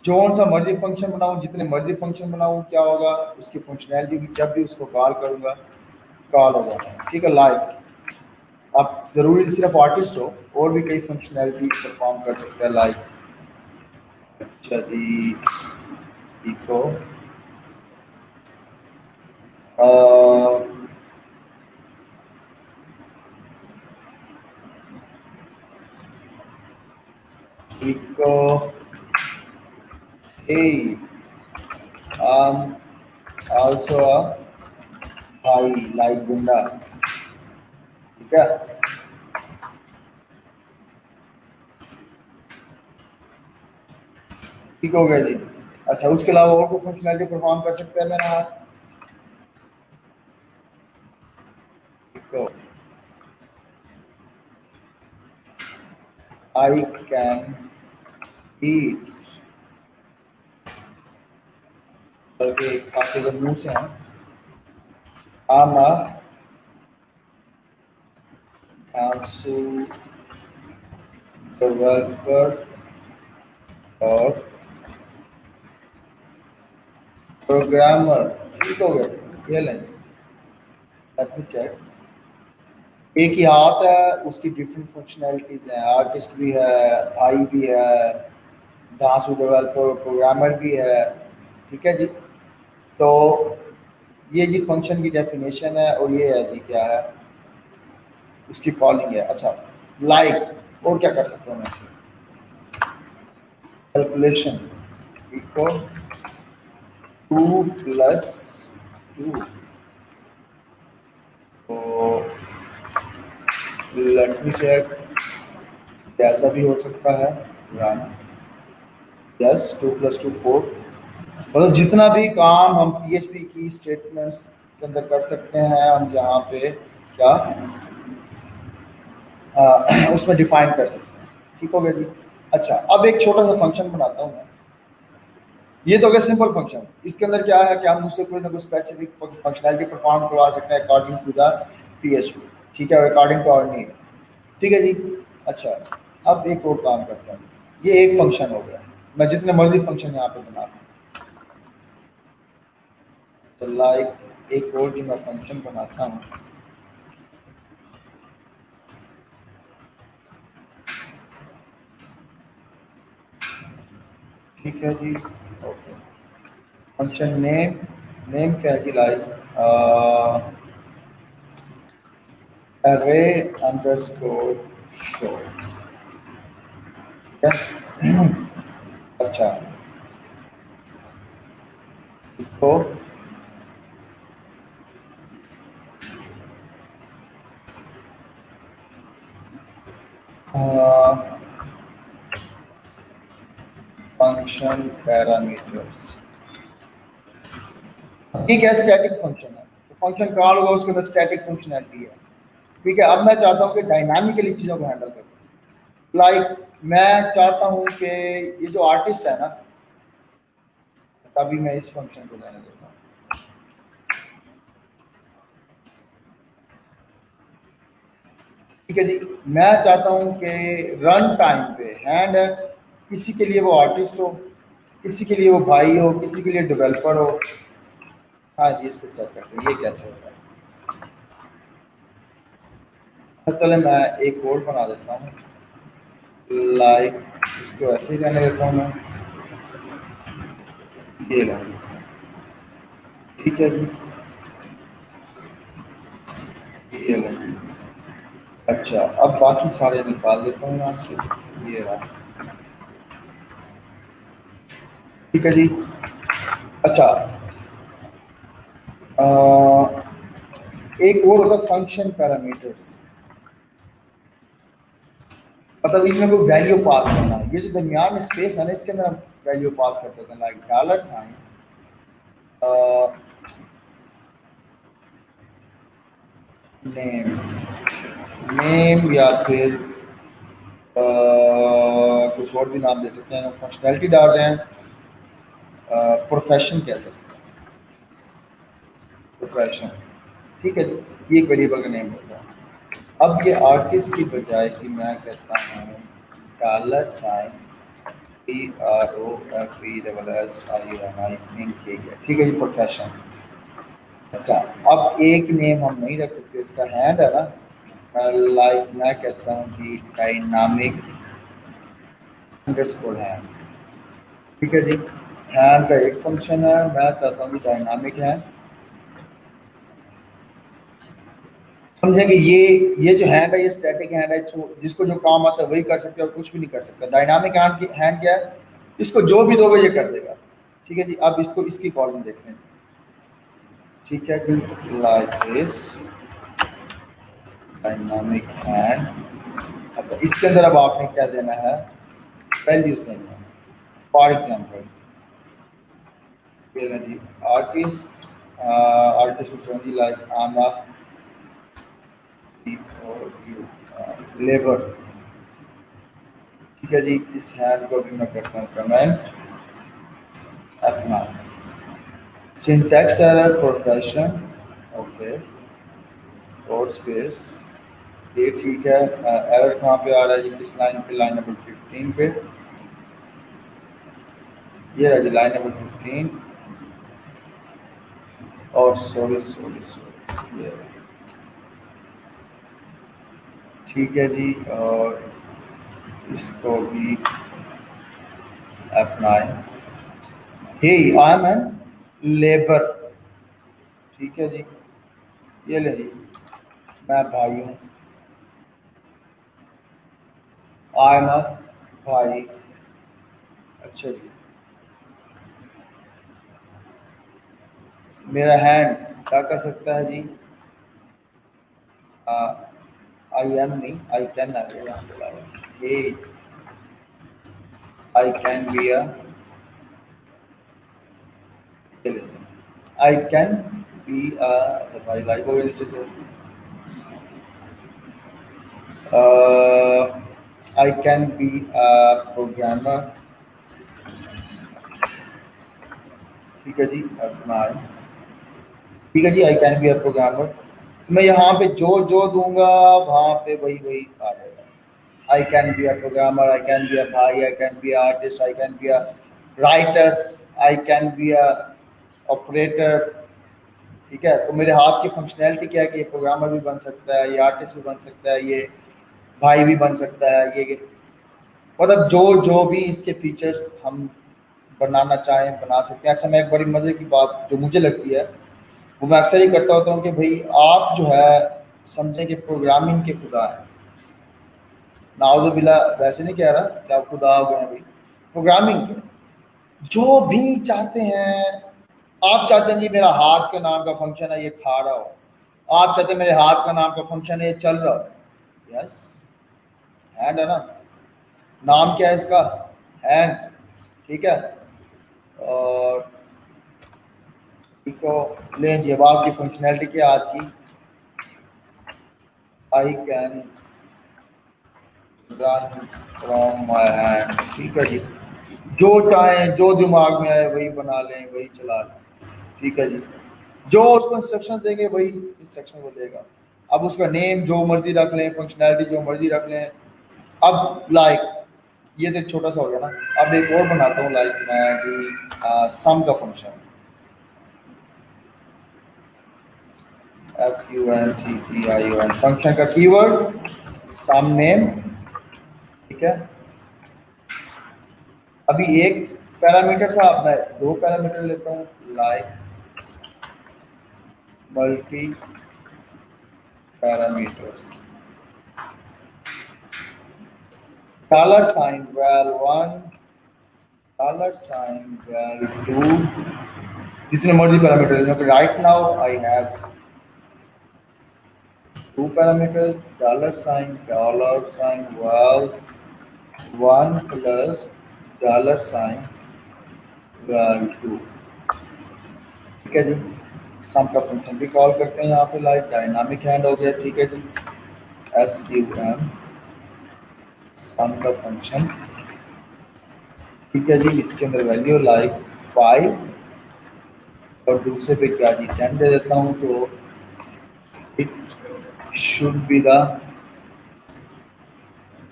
जौन सा मर्जी फंक्शन बनाऊं, जितने मर्जी फंक्शन बनाऊं, क्या होगा, उसकी फंक्शनैलिटी की जब भी उसको कॉल करूंगा, कॉल हो जाता है। ठीक है, लाइक अब जरूरी सिर्फ आर्टिस्ट हो, और भी कई फंक्शनैलिटी परफॉर्म कर सकता है, लाइक, अच्छा जी, echo echo hey also a hi like गुंडा, ठीक है, ठीक हो गया जी। अच्छा, उसके अलावा और कोई फंक्शनैलिटी परफॉर्म कर सकते हैं मेरा हाथ, तो I can eat, बल्कि खाते तो मुंह से हैं, I'm a council developer और प्रोग्रामर। ठीक हो गया, ये लें। Let me check. एक ही हाथ है, उसकी डिफरेंट फंक्शनैलिटीज हैं, आर्टिस्ट भी है, आई भी है, डांस डेवलपर प्रोग्रामर भी है। ठीक है जी। तो ये जी फंक्शन की डेफिनेशन है, और ये है जी क्या है, उसकी कॉलिंग है। अच्छा, लाइक और क्या कर सकते हैं मैं इससे, कैलकुलेशन इक्वल 2+2। तो लेट मी चेक, कैसा भी हो सकता है रन। यस, 2+2 4। मतलब जितना भी काम हम PHP की स्टेटमेंट्स के अंदर कर सकते हैं, हम यहाँ पे क्या उसमें डिफाइन कर सकते हैं। ठीक हो गया जी। अच्छा, अब एक छोटा सा फंक्शन बनाता हूँ मैं। ये तो हो गया सिंपल फंक्शन। इसके अंदर क्या है कि हम उससे कोई ना कोई स्पेसिफिक फंक्शनैलिटी परफॉर्म करवा सकते हैं अकॉर्डिंग टू द PHP। ठीक है, अकॉर्डिंग टू आवर नीड। ठीक है जी। अच्छा, अब एक और काम करता हूँ। ये एक फंक्शन हो गया, मैं जितने मर्जी फंक्शन यहाँ पे बना दूँ। तो लाइक एक और भी मैं फंक्शन बनाता हूँ। ठीक है जी। ओके, फंक्शन नेम, नेम क्या है जी, लाइक array underscore show। अच्छा, तो फंक्शन पैरामीटर्स, ठीक है, स्टैटिक फंक्शन है। तो फंक्शन कॉल होगा, उसके अंदर स्टैटिक फंक्शनैलिटी है। ठीक है, अब मैं चाहता हूँ कि डायनामिकली चीज़ों को हैंडल करूँ। लाइक मैं चाहता हूँ कि ये जो आर्टिस्ट है ना, तभी मैं इस फंक्शन को लेने देता हूँ। ठीक है जी। मैं चाहता हूँ कि रन टाइम पे हैंड है, किसी के लिए वो आर्टिस्ट हो, किसी के लिए वो भाई हो, किसी के लिए डेवलपर हो। हाँ जी, इसको चेक करते हैं ये कैसे होता है। चले मैं एक कोड बना देता हूँ, लाइक इसको ऐसे ही रहने देता हूँ मैं, ये रहा। ठीक है जी, ये रहा। अच्छा, अब बाकी सारे निकाल देता हूँ यहाँ से, ये रहा। ठीक है जी। अच्छा, एक और होता है फंक्शन पैरामीटर्स, मतलब इसमें कोई वैल्यू पास करना है। ये जो दरमियान में स्पेस है ना, इसके अंदर हम वैल्यू पास करते थे, like dollar sign name, name या फिर कुछ और भी नाम दे सकते हैं। फंक्शनैलिटी डाल रहे हैं, प्रोफेशन कह सकते हैं, प्रोफेशन। ठीक है जी, ये एक वेरिएबल का नेम होता है। अब ये आर्टिस्ट की बजाय कि मैं कहता हूँ डॉलर साइन PROFESSIONI, ठीक है जी, प्रोफेशन। अच्छा, अब एक नेम हम नहीं रख सकते, इसका हैंड है ना, लाइक मैं कहता हूँ कि डायनामिक अंडरस्कोर हैंड। ठीक है जी। हैंड का एक फंक्शन है, मैं चाहता हूँ कि डायनामिक है। समझे कि ये जो हैंड है, ये स्टैटिक हैंड है, जिसको जो काम आता है वही कर सकते हैं और कुछ भी नहीं कर सकता। डायनामिक हैंड की हैंड क्या है, इसको जो भी दोगे ये कर देगा। ठीक है जी। अब इसको इसकी कॉलम देखते हैं। ठीक है जी, लाइक दिस डायनामिक हैंड। अच्छा, इसके अंदर अब आपने क्या देना है, वैल्यूज देना है। फॉर एग्जाम्पल जी, आर्टिस्ट, आर्टिस्ट जी, लाइक आमा लेबर। ठीक है जी, इस हैंड को भी मैं करता हूँ कमेंट अपना syntax error profession okay code space ये ठीक है। एरर कहाँ पे आ रहा है जी, किस लाइन पे, लाइन नंबर 15 पे, ये रहा जी लाइन नंबर 15 और सॉरी सॉरी सॉरी ये ठीक है जी। और इसको भी F9 hey I am an labour ठीक है जी, ये ले जी मैं भाई हूँ, आई एम अ भाई। अच्छा जी, मेरा हैंड क्या कर सकता है जी, आई एम नहीं आई कैन आ गया यहाँ पे लाया, hey I can be a I can be a अच्छा भाई भाई को भी नीचे से I can be a programmer ठीक है जी अपना ठीक है जी, I can be a programmer. मैं यहाँ पे जो दूंगा वहाँ पे वही वही आ जाएगा। I can be a programmer, I can be a भाई, I can be a artist, I can be a writer, I can be a operator. ठीक है, तो मेरे हाथ की फंक्शनैलिटी क्या है कि ये प्रोग्रामर भी बन सकता है, ये आर्टिस्ट भी बन सकता है, ये भाई भी बन सकता है, ये मतलब जो जो भी इसके फीचर्स हम बनाना चाहें बना सकते हैं। अच्छा, मैं एक बड़ी मजे की बात जो मुझे लगती है वो मैं अक्सर ही करता होता हूँ कि भाई आप जो है समझें कि प्रोग्रामिंग के खुदा है, नाउजुबिल्ला वैसे नहीं कह रहा कि आप खुदा हो गए हैं भाई, प्रोग्रामिंग के जो भी चाहते हैं। आप चाहते हैं जी मेरा हाथ के नाम का फंक्शन है ये खा रहा हो, आप चाहते हैं मेरे हाथ का नाम का फंक्शन है ये चल रहा हो, यस हैंड है ना, नाम क्या है इसका, हैंड। ठीक है, और इसको लें जी, अब आपकी फंक्शनैलिटी क्या है आज की, I can run from my hand. ठीक है जी, जो चाहें जो दिमाग में आए वही बना लें वही चला लें। ठीक है जी, जो उसको इंस्ट्रक्शन देंगे वही इंस्ट्रक्शन को देगा। अब उसका नेम जो मर्जी रख लें, फंक्शनैलिटी जो मर्जी रख लें। अब लाइक ये तो एक छोटा सा हो गया ना, अब एक और बनाता हूँ लाइक मैं जी सम का फंक्शन, FUNCTION फंक्शन का कीवर्ड सम नेम। ठीक है, अभी एक पैरामीटर था, अब मैं दो पैरामीटर लेता हूँ like multi parameters, dollar sign val1 dollar sign val2, जितने मर्जी parameter. Right now I have two parameters, $sign val1 plus $sign val2। ठीक है जी, सम का फंक्शन भी कॉल करते हैं यहाँ पे, लाइक डायनामिक हैंड हो गया। ठीक है जी, SUM सम का फंक्शन। ठीक है जी, इसके अंदर वैल्यू लाइक 5 और दूसरे पे क्या जी 10 दे देता हूँ, तो it should be the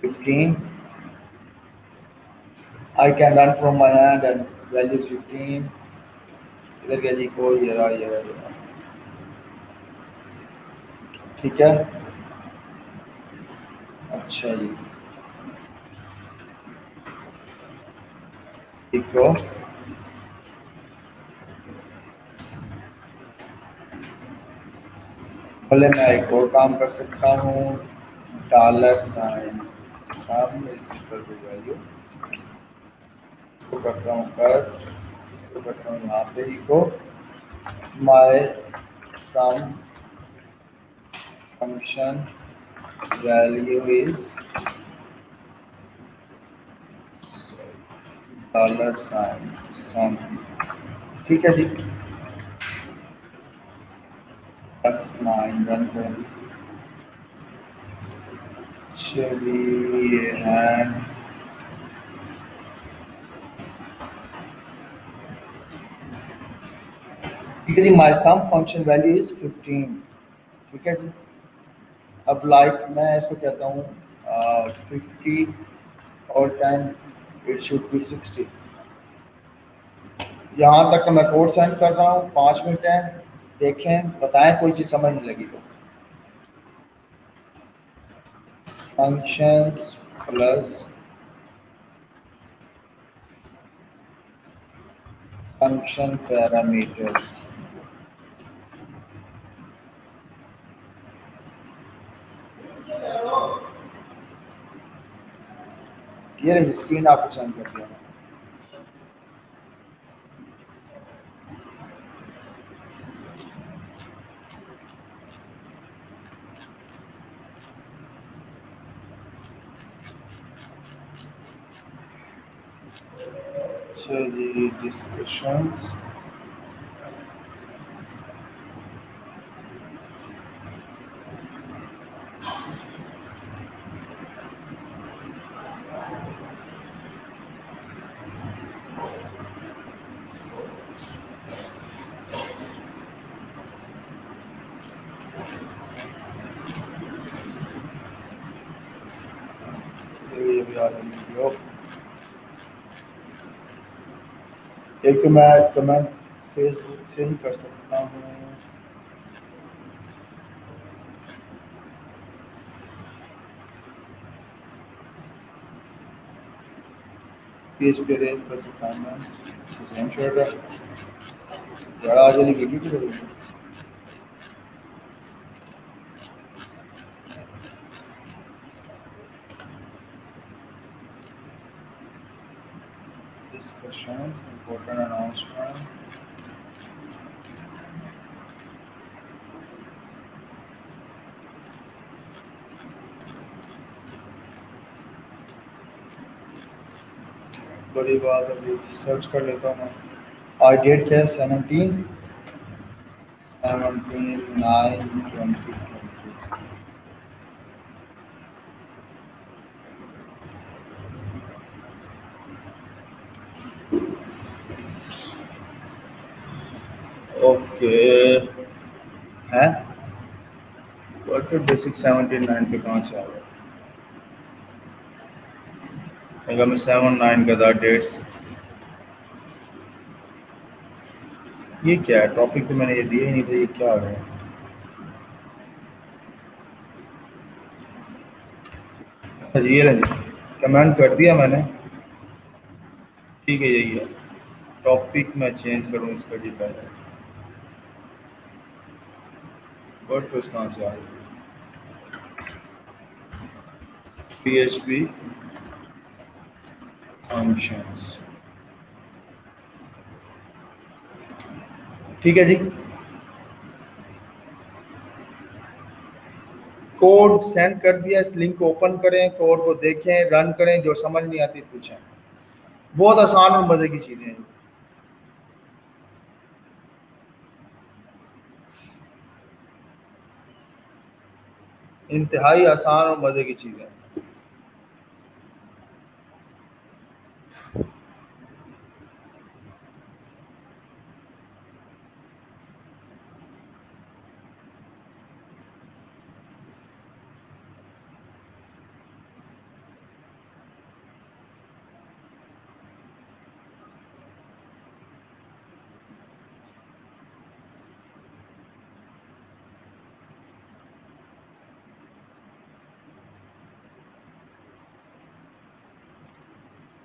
15। I can run from my hand and value is 15। इधर क्या जी को ये रहा ये रहा ये रहा। ठीक है, अच्छा जी, इको पहले मैं एक और काम कर सकता हूँ, dollar sign sum is equal to value, इसको करता हूँ कट, इसको करता हूँ यहाँ पे echo my sum function value is dollar sign sum. ठीक है जी, F9 रन करें, चलिए हैंड ठीक है जी, माई सम फंक्शन वैल्यू इज 15। ठीक है जी। अब लाइक मैं इसको कहता हूँ 50 और 10 इट शुड बी 60। यहाँ तक मैं कोड सेंड कर रहा हूँ, 5 मिनट है, देखें बताएं कोई चीज़ समझ नहीं लगी तो। Functions plus function parameters. ये रही स्क्रीन आपको सेंड कर दिया। चलिए डिस्कशंस। ये भी आ जाएगी वीडियो। एक तो मैं कमेंट फेसबुक से ही कर सकता हूँ। PHP arrange plus assignment, same shirt है यार, आज वाली वीडियो की करूँगी। Discussions, important announcement। बड़ी बात अभी सर्च कर लेता हूँ मैं। आज डेट क्या है? 17/9/2020। ओके है वर्टर बेसिक 17/9 पे कहाँ से आ गया? अगर मैं 7/9 का था डेट्स, ये क्या है? टॉपिक तो मैंने ये दिया ही नहीं था, ये क्या आ गया? अच्छा ये रहे, कमेंट कर दिया मैंने। ठीक है यही है टॉपिक, मैं चेंज करूँ इसका जी पहले। वर्डप्रेस कहाँ से आ गया? PHP functions. ठीक है जी, कोड सेंड कर दिया, इस लिंक को ओपन करें, कोड को देखें, रन करें, जो समझ नहीं आती पूछें। बहुत आसान और मजे की चीजें हैं। इंतहाई आसान और मजे की चीजें।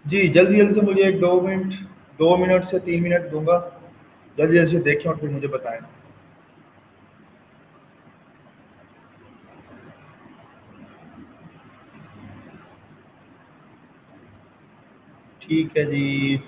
जी जल्दी जल्दी से मुझे एक 2 मिनट, 2 मिनट से 3 मिनट दूंगा, जल्दी जल्दी से देखें और फिर मुझे बताएं। ठीक है जी।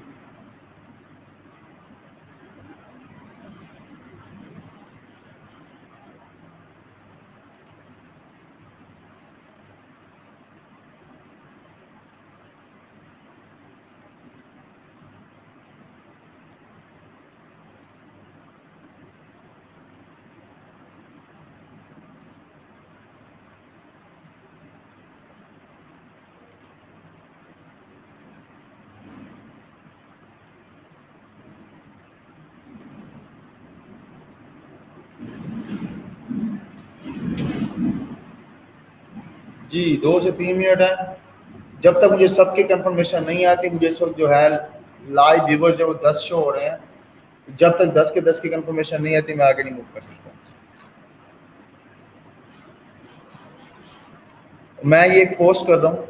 जी 2 से 3 मिनट है। जब तक मुझे सबकी कंफर्मेशन नहीं आती, मुझे इस वक्त जो है लाइव व्यूवर जो 10 शो हो रहे हैं, जब तक 10 के 10 की कंफर्मेशन नहीं आती मैं आगे नहीं मूव कर सकता। मैं ये पोस्ट कर रहा हूँ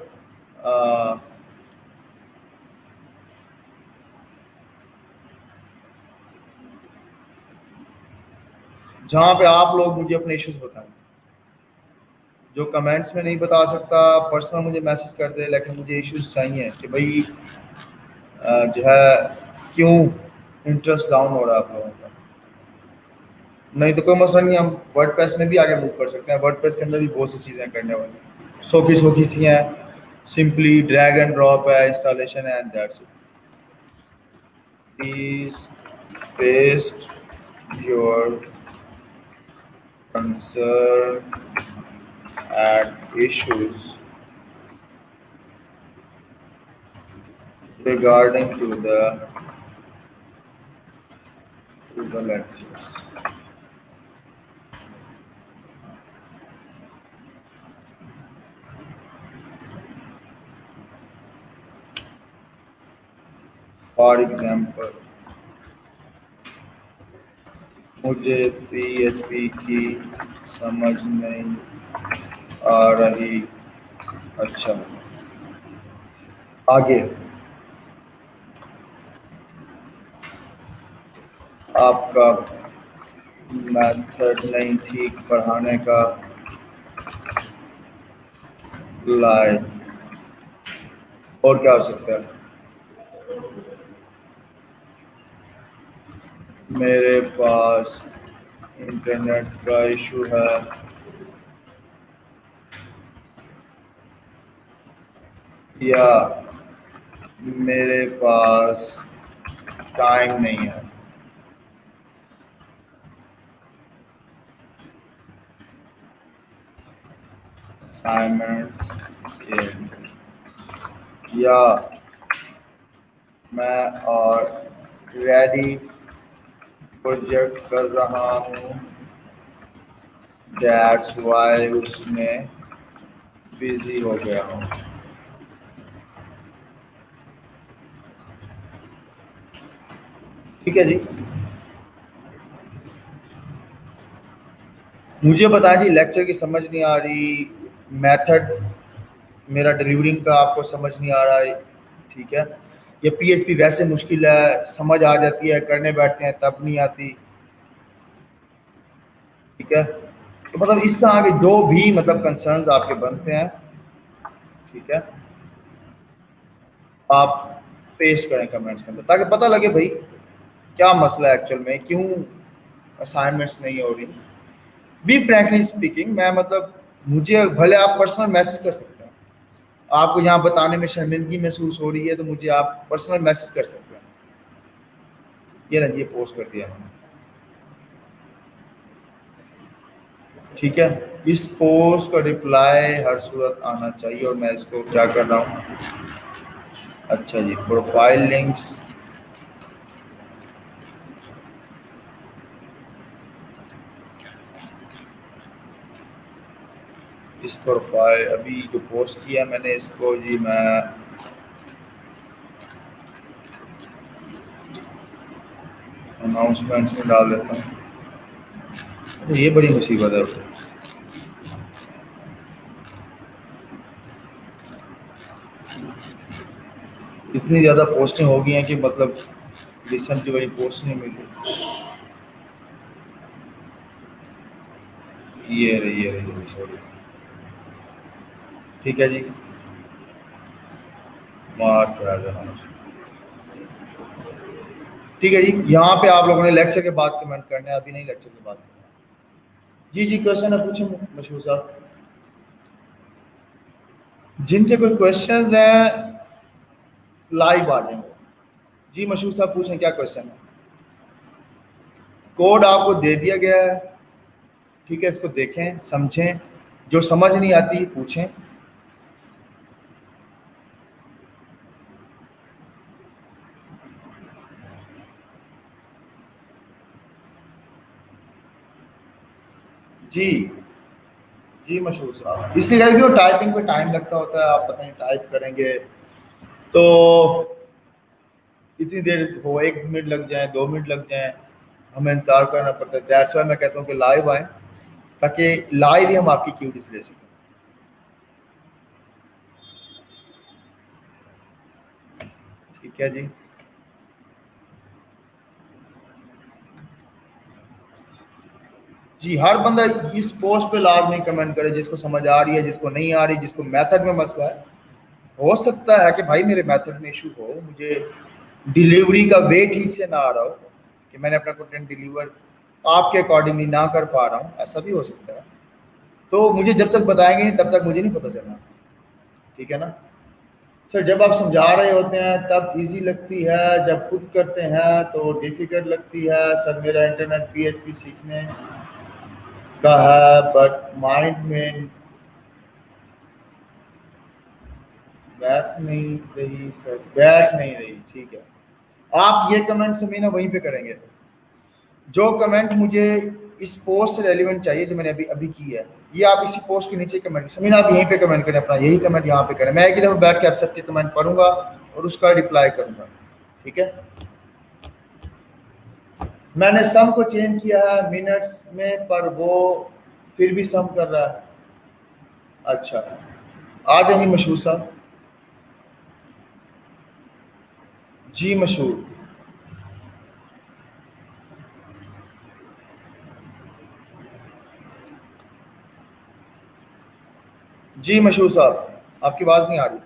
जहाँ पे आप लोग मुझे अपने इश्यूज बताएं। जो कमेंट्स में नहीं बता सकता पर्सनल मुझे मैसेज कर दे, लेकिन मुझे इश्यूज चाहिए कि भाई जो है क्यों इंटरेस्ट डाउन हो रहा है आप लोगों का। नहीं तो कोई मसला नहीं, हम वर्डप्रेस में भी आगे मूव कर सकते हैं। वर्डप्रेस के अंदर भी बहुत सी चीज़ें करने वाली सोखी सी हैं। सिंपली ड्रैग एंड ड्रॉप है, इंस्टॉलेशन है, and that's it. Please paste your concern and issues regarding to the lectures. For example, मुझे PHP की समझ नहीं आ रही। अच्छा, आगे आपका मेथड नहीं ठीक पढ़ाने का लाए। और क्या हो सकता है? मेरे पास इंटरनेट का इशू है या मेरे पास टाइम नहीं है। असाइनमेंट्स के या मैं और रेडी प्रोजेक्ट कर रहा हूँ, दैट्स वाई उसमें बिजी हो गया हूँ। ठीक है जी, मुझे बता जी लेक्चर की समझ नहीं आ रही, मेथड मेरा डिलीवरिंग का आपको समझ नहीं आ रहा है, ठीक है, ये PHP वैसे मुश्किल है, समझ आ जाती है, करने बैठते हैं तब नहीं आती। ठीक है, तो मतलब इस तरह के जो भी मतलब कंसर्न्स आपके बनते हैं, ठीक है, आप पेस्ट करें कमेंट्स के अंदर ताकि पता लगे भाई क्या मसला है एक्चुअल में, क्यों असाइनमेंट्स नहीं हो रही। बी फ्रैंकली स्पीकिंग, मैं मतलब मुझे भले आप पर्सनल मैसेज कर सकते हैं, आपको यहाँ बताने में शर्मिंदगी महसूस हो रही है तो मुझे आप पर्सनल मैसेज कर सकते हैं। ये ना, ये पोस्ट कर दिया मैंने, ठीक है। इस पोस्ट का रिप्लाई हर सूरत आना चाहिए और मैं इसको क्या कर रहा हूँ। अच्छा जी, प्रोफाइल लिंक्स, इस प्रोफाइल अभी जो पोस्ट किया मैंने इसको जी मैं अनाउंसमेंट्स में डाल देता हूँ। तो ये बड़ी मुसीबत है। इतनी ज़्यादा पोस्टिंग हो गई हैं कि मतलब रिसेंटली बड़ी पोस्ट नहीं मिल रही। ये रही सॉरी। ठीक है जी, मार्क करा देना। ठीक है जी, यहाँ पे आप लोगों ने लेक्चर के बाद कमेंट करना है, अभी नहीं लेक्चर के बाद। जी जी, क्वेश्चन है, पूछें मशहूर साहब। जिनके कोई क्वेश्चंस हैं लाइव आ जाएंगे। जी मशहूर साहब पूछें, क्या क्वेश्चन है? कोड आपको दे दिया गया है, ठीक है, इसको देखें समझें, जो समझ नहीं आती पूछें। जी जी मशहूर साहब, इसलिए कि वो टाइपिंग पे टाइम लगता होता है, आप पता नहीं टाइप करेंगे तो इतनी देर हो, 1 मिनट लग जाए, 2 मिनट लग जाए, हमें इंतजार करना पड़ता है। दैट्स वाई मैं कहता हूँ कि लाइव आए, ताकि लाइव ही हम आपकी क्यूरीज ले सकें। ठीक है जी। जी हर बंदा इस पोस्ट पे लाजमी कमेंट करे, जिसको समझ आ रही है, जिसको नहीं आ रही, जिसको मेथड में मसला है। हो सकता है कि भाई मेरे मेथड में इशू हो, मुझे डिलीवरी का वे ठीक से ना आ रहा हो, कि मैंने अपना कंटेंट डिलीवर आपके अकॉर्डिंगली ना कर पा रहा हूँ, ऐसा भी हो सकता है। तो मुझे जब तक बताएंगे नहीं तब तक मुझे नहीं पता चलना। ठीक है ना सर? जब आप समझा रहे होते हैं तब इजी लगती है, जब खुद करते हैं तो डिफिकल्ट लगती है। सर मेरा इंटरनेट पीएचपी सीखने का है, बट माइंड में बैठ नहीं रही सर, बैठ नहीं रही। ठीक है, आप ये कमेंट समीना वहीं पे करेंगे। जो कमेंट मुझे इस पोस्ट से रेलिवेंट चाहिए, जो मैंने अभी अभी की है, ये आप इसी पोस्ट के नीचे कमेंट, समीना आप यहीं पे कमेंट करें, अपना यही कमेंट यहाँ पे करें। मैं एक ही दफा बैठ के आप सबके कमेंट पढ़ूंगा और उसका रिप्लाई करूंगा। ठीक है, मैंने सम को चेंज किया है मिनट्स में, पर वो फिर भी सम कर रहा है। अच्छा, आ जाइए मशहूर साहब। जी मशहूर, जी मशहूर साहब, आपकी आवाज नहीं आ रही।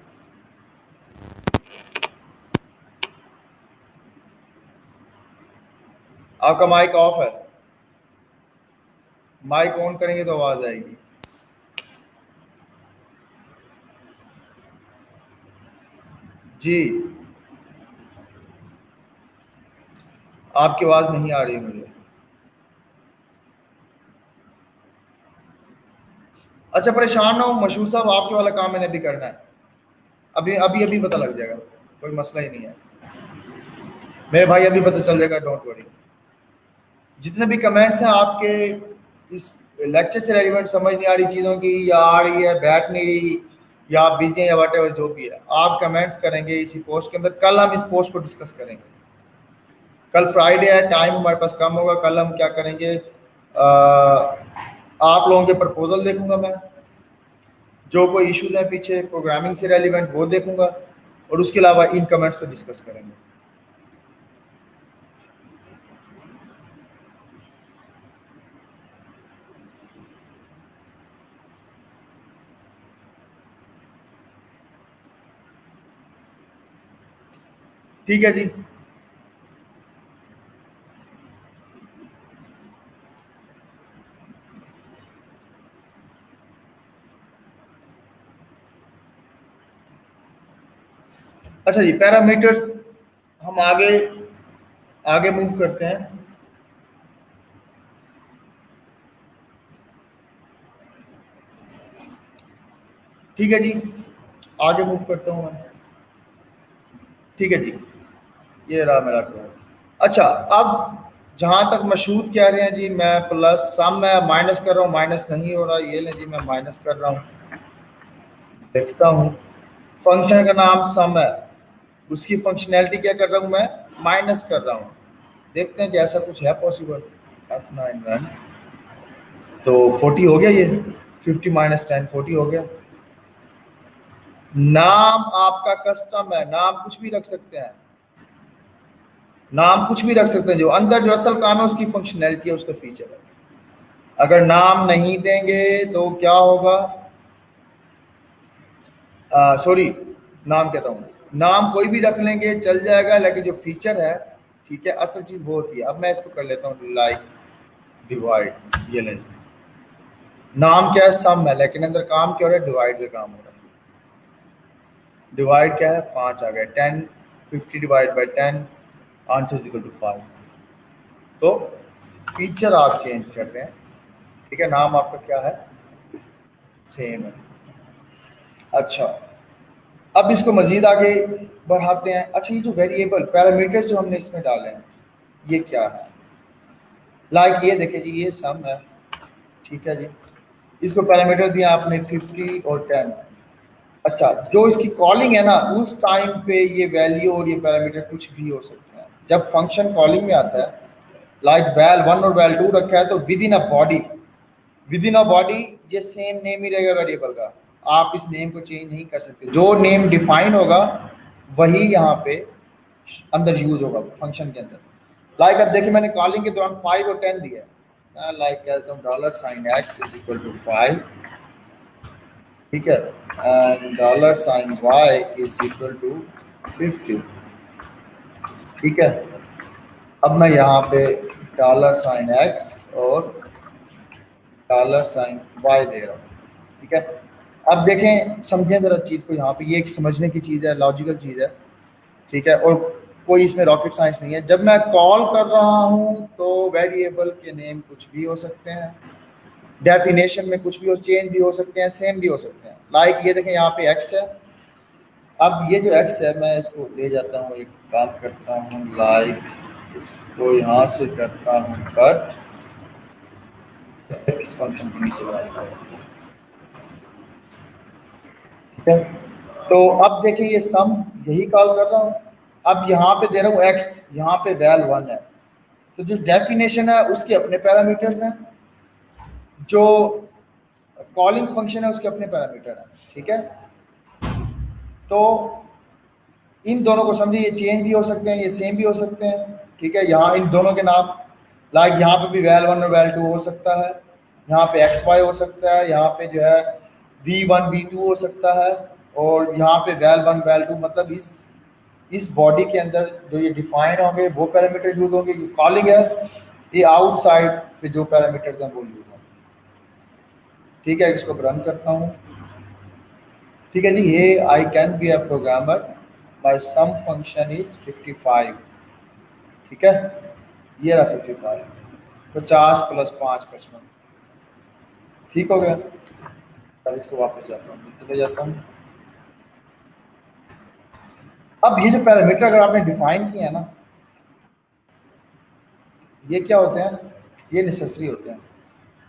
आपका माइक ऑफ है, माइक ऑन करेंगे तो आवाज आएगी। जी, आपकी आवाज नहीं आ रही मुझे। अच्छा परेशान ना हो मशहूर साहब, आपके वाला काम मैंने अभी करना है, अभी अभी अभी पता लग जाएगा, कोई मसला ही नहीं है मेरे भाई, अभी पता चल जाएगा, डोंट वरी। जितने भी कमेंट्स हैं आपके इस लेक्चर से रेलिवेंट, समझ नहीं आ रही चीज़ों की, या आ रही है बैठ नहीं रही, या आप बिजी हैं, या वट जो भी है, आप कमेंट्स करेंगे इसी पोस्ट के अंदर। कल हम इस पोस्ट को डिस्कस करेंगे, कल फ्राइडे है, टाइम हमारे पास कम होगा। कल हम क्या करेंगे, आप लोगों के प्रपोजल देखूंगा मैं, जो कोई इश्यूज हैं पीछे प्रोग्रामिंग से रेलिवेंट वो देखूंगा, और उसके अलावा इन कमेंट्स पर डिस्कस करेंगे। ठीक है जी। अच्छा जी, पैरामीटर्स हम आगे आगे मूव करते हैं। ठीक है जी, आगे मूव करता हूँ मैं। ठीक है जी, ये रहा मेरा कोड। अच्छा, अब जहाँ तक मशहूद कह रहे हैं जी, मैं प्लस सम मैं माइनस कर रहा हूँ, माइनस नहीं हो रहा, ये लें जी मैं माइनस कर रहा हूँ, देखता हूँ। फंक्शन का नाम सम है, उसकी फंक्शनैलिटी क्या कर रहा हूँ मैं, माइनस कर रहा हूँ। देखते हैं कि ऐसा कुछ है पॉसिबल। F9 रन, तो 40 हो गया, ये 50 माइनस 10 40 हो गया। नाम आपका कस्टम है, नाम कुछ भी रख सकते हैं, नाम कुछ भी रख सकते हैं, जो अंदर जो असल काम है उसकी फंक्शनैलिटी है, उसका फीचर है। अगर नाम नहीं देंगे तो क्या होगा, सॉरी नाम कहता हूँ, नाम कोई भी रख लेंगे चल जाएगा, लेकिन जो फीचर है, ठीक है, असल चीज वो होती है। अब मैं इसको कर लेता हूँ लाइक डिवाइड, ये लें, नाम क्या है, सम है, लेकिन अंदर काम क्या हो रहा है, डिवाइड का काम हो रहा है। डिवाइड क्या है, 5 आ गया, 10 50 divide by 10, answer equal to 5। तो फीचर आप चेंज कर रहे हैं, ठीक है, नाम आपका क्या है, सेम है। अच्छा, अब इसको मजीद आगे बढ़ाते हैं। अच्छा, ये जो वेरिएबल पैरामीटर जो हमने इसमें डाले हैं, ये क्या है, लाइक ये देखिए जी, ये सम है, ठीक है जी, इसको पैरामीटर दिया आपने 50 और 10। अच्छा, जो इसकी कॉलिंग है ना, उस टाइम पे ये वैल्यू और ये पैरामीटर कुछ भी हो सकते हैं। जब फंक्शन कॉलिंग में आता है, लाइक val1 और val2 रखा है, तो विद इन अ बॉडी ये सेम नेम ही रहेगा वेरिएबल का। आप इस नेम को चेंज नहीं कर सकते। जो नेम डिफाइन होगा वही यहाँ पे अंदर यूज होगा फंक्शन के अंदर। लाइक अब देखिए, मैंने कॉलिंग के दौरान 5 और 10 दिया है। लाइक कहता हूँ $x इज इक्वल टू 5, ठीक है, and $y is equal to 50, ठीक है। अब मैं यहाँ पे $x और $y दे रहा हूँ, ठीक है। अब देखें, समझें जरा चीज़ को। यहाँ पे ये एक समझने की चीज़ है, लॉजिकल चीज़ है, ठीक है, और कोई इसमें रॉकेट साइंस नहीं है। जब मैं कॉल कर रहा हूँ तो वेरिएबल के नेम कुछ भी हो सकते हैं, डेफिनेशन में कुछ भी हो, चेंज भी हो सकते हैं, सेम भी हो सकते हैं। लाइक ये देखें, यहाँ पे x है। अब ये जो x है, मैं इसको ले जाता हूँ, एक काम करता हूँ, लाइक इसको यहाँ से करता हूँ कट, इस फंक्शन के नीचे लाऊंगा, ठीक है। तो अब देखिए, ये सम यही कॉल कर रहा हूँ। अब यहाँ पे दे रहा हूँ x, यहाँ पे val1 है, तो जो डेफिनेशन है उसके अपने पैरामीटर्स हैं, जो कॉलिंग फंक्शन है उसके अपने पैरामीटर हैं, ठीक है। तो इन दोनों को समझिए, ये चेंज भी हो सकते हैं, ये सेम भी हो सकते हैं, ठीक है। यहाँ इन दोनों के नाम, लाइक यहाँ पे भी val1 और val2 हो सकता है, यहाँ पे xy हो सकता है, यहाँ पे जो है v1 v2 हो सकता है, और यहाँ पे val1 val2, मतलब इस बॉडी के अंदर जो ये डिफाइन होंगे वो पैरामीटर यूज होंगे। ये कॉलिंग है, ये आउटसाइड पे जो पैरामीटर्स हैं वो यूज होंगे, ठीक है। इसको रन करता हूँ, ठीक है जी। ये I can be a programmer, my sum function is 55, ठीक है। ये रहा 55, 50 + 5 55, ठीक हो गया। अब इसको वापस जाता हूँ, चले जाता हूँ। अब ये जो पैरामीटर अगर आपने डिफाइन किया है ना, ये क्या होते हैं, ये नेसेसरी होते हैं।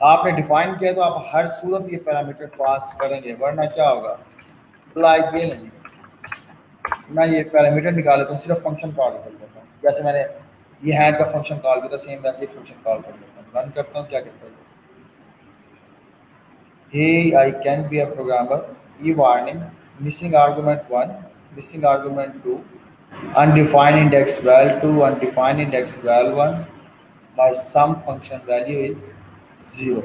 आपने डिफाइन किया तो आप हर सूरत ये पैरामीटर पास करेंगे, वरना क्या होगा, लाइक ये नहीं, मैं ये पैरामीटर निकाल लेता हूँ, सिर्फ फंक्शन कॉल कर लेता हूँ। जैसे मैंने ये हैंड का फंक्शन कॉल किया था, सेम वैसे ही फंक्शन कॉल कर लेता हूँ, रन करता हूँ। क्या कहता है, hey I can be a programmer, e warning, missing argument 1, missing argument 2, undefined index val2, undefined index val1, my sum function value is 0।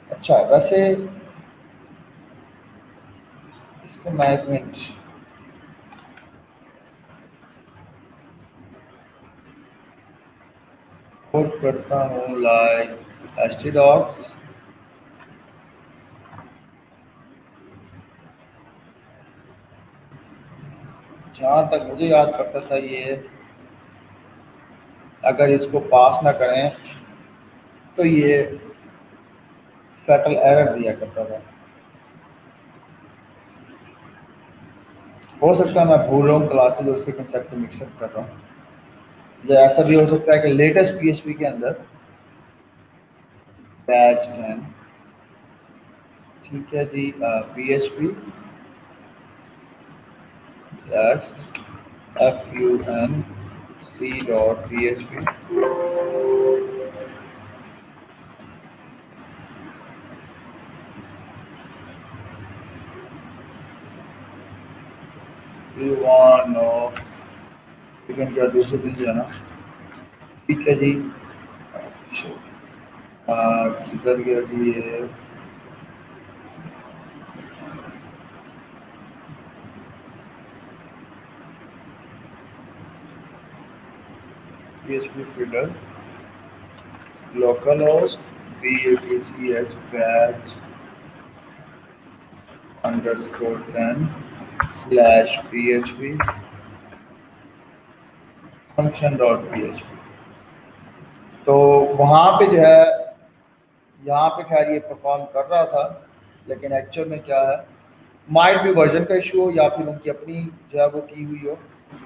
अच्छा, वैसे इसको मैं एक मिनट कोड करता हूँ, लाइक stdocs जहाँ तक मुझे याद करता था, ये अगर इसको पास ना करें तो ये फैटल एरर दिया करता था। हो सकता है मैं भूल रहा हूँ, क्लासेज और उसके कंसेप्ट को मिक्सअप कर रहा हूँ, या ऐसा भी हो सकता है कि लेटेस्ट PHP के अंदर बैच 10, ठीक है जी, PHP func.php, दूसरे दिन जो है ना, ठीक है जी। किधर गया जी ये, PHP filter localhost batch batch _10/php function.php। तो वहाँ पे जो है, यहाँ पे खैर ये परफॉर्म कर रहा था, लेकिन एक्चुअल में क्या है, माइट भी वर्जन का इशू हो या फिर उनकी अपनी जो है वो की हुई हो,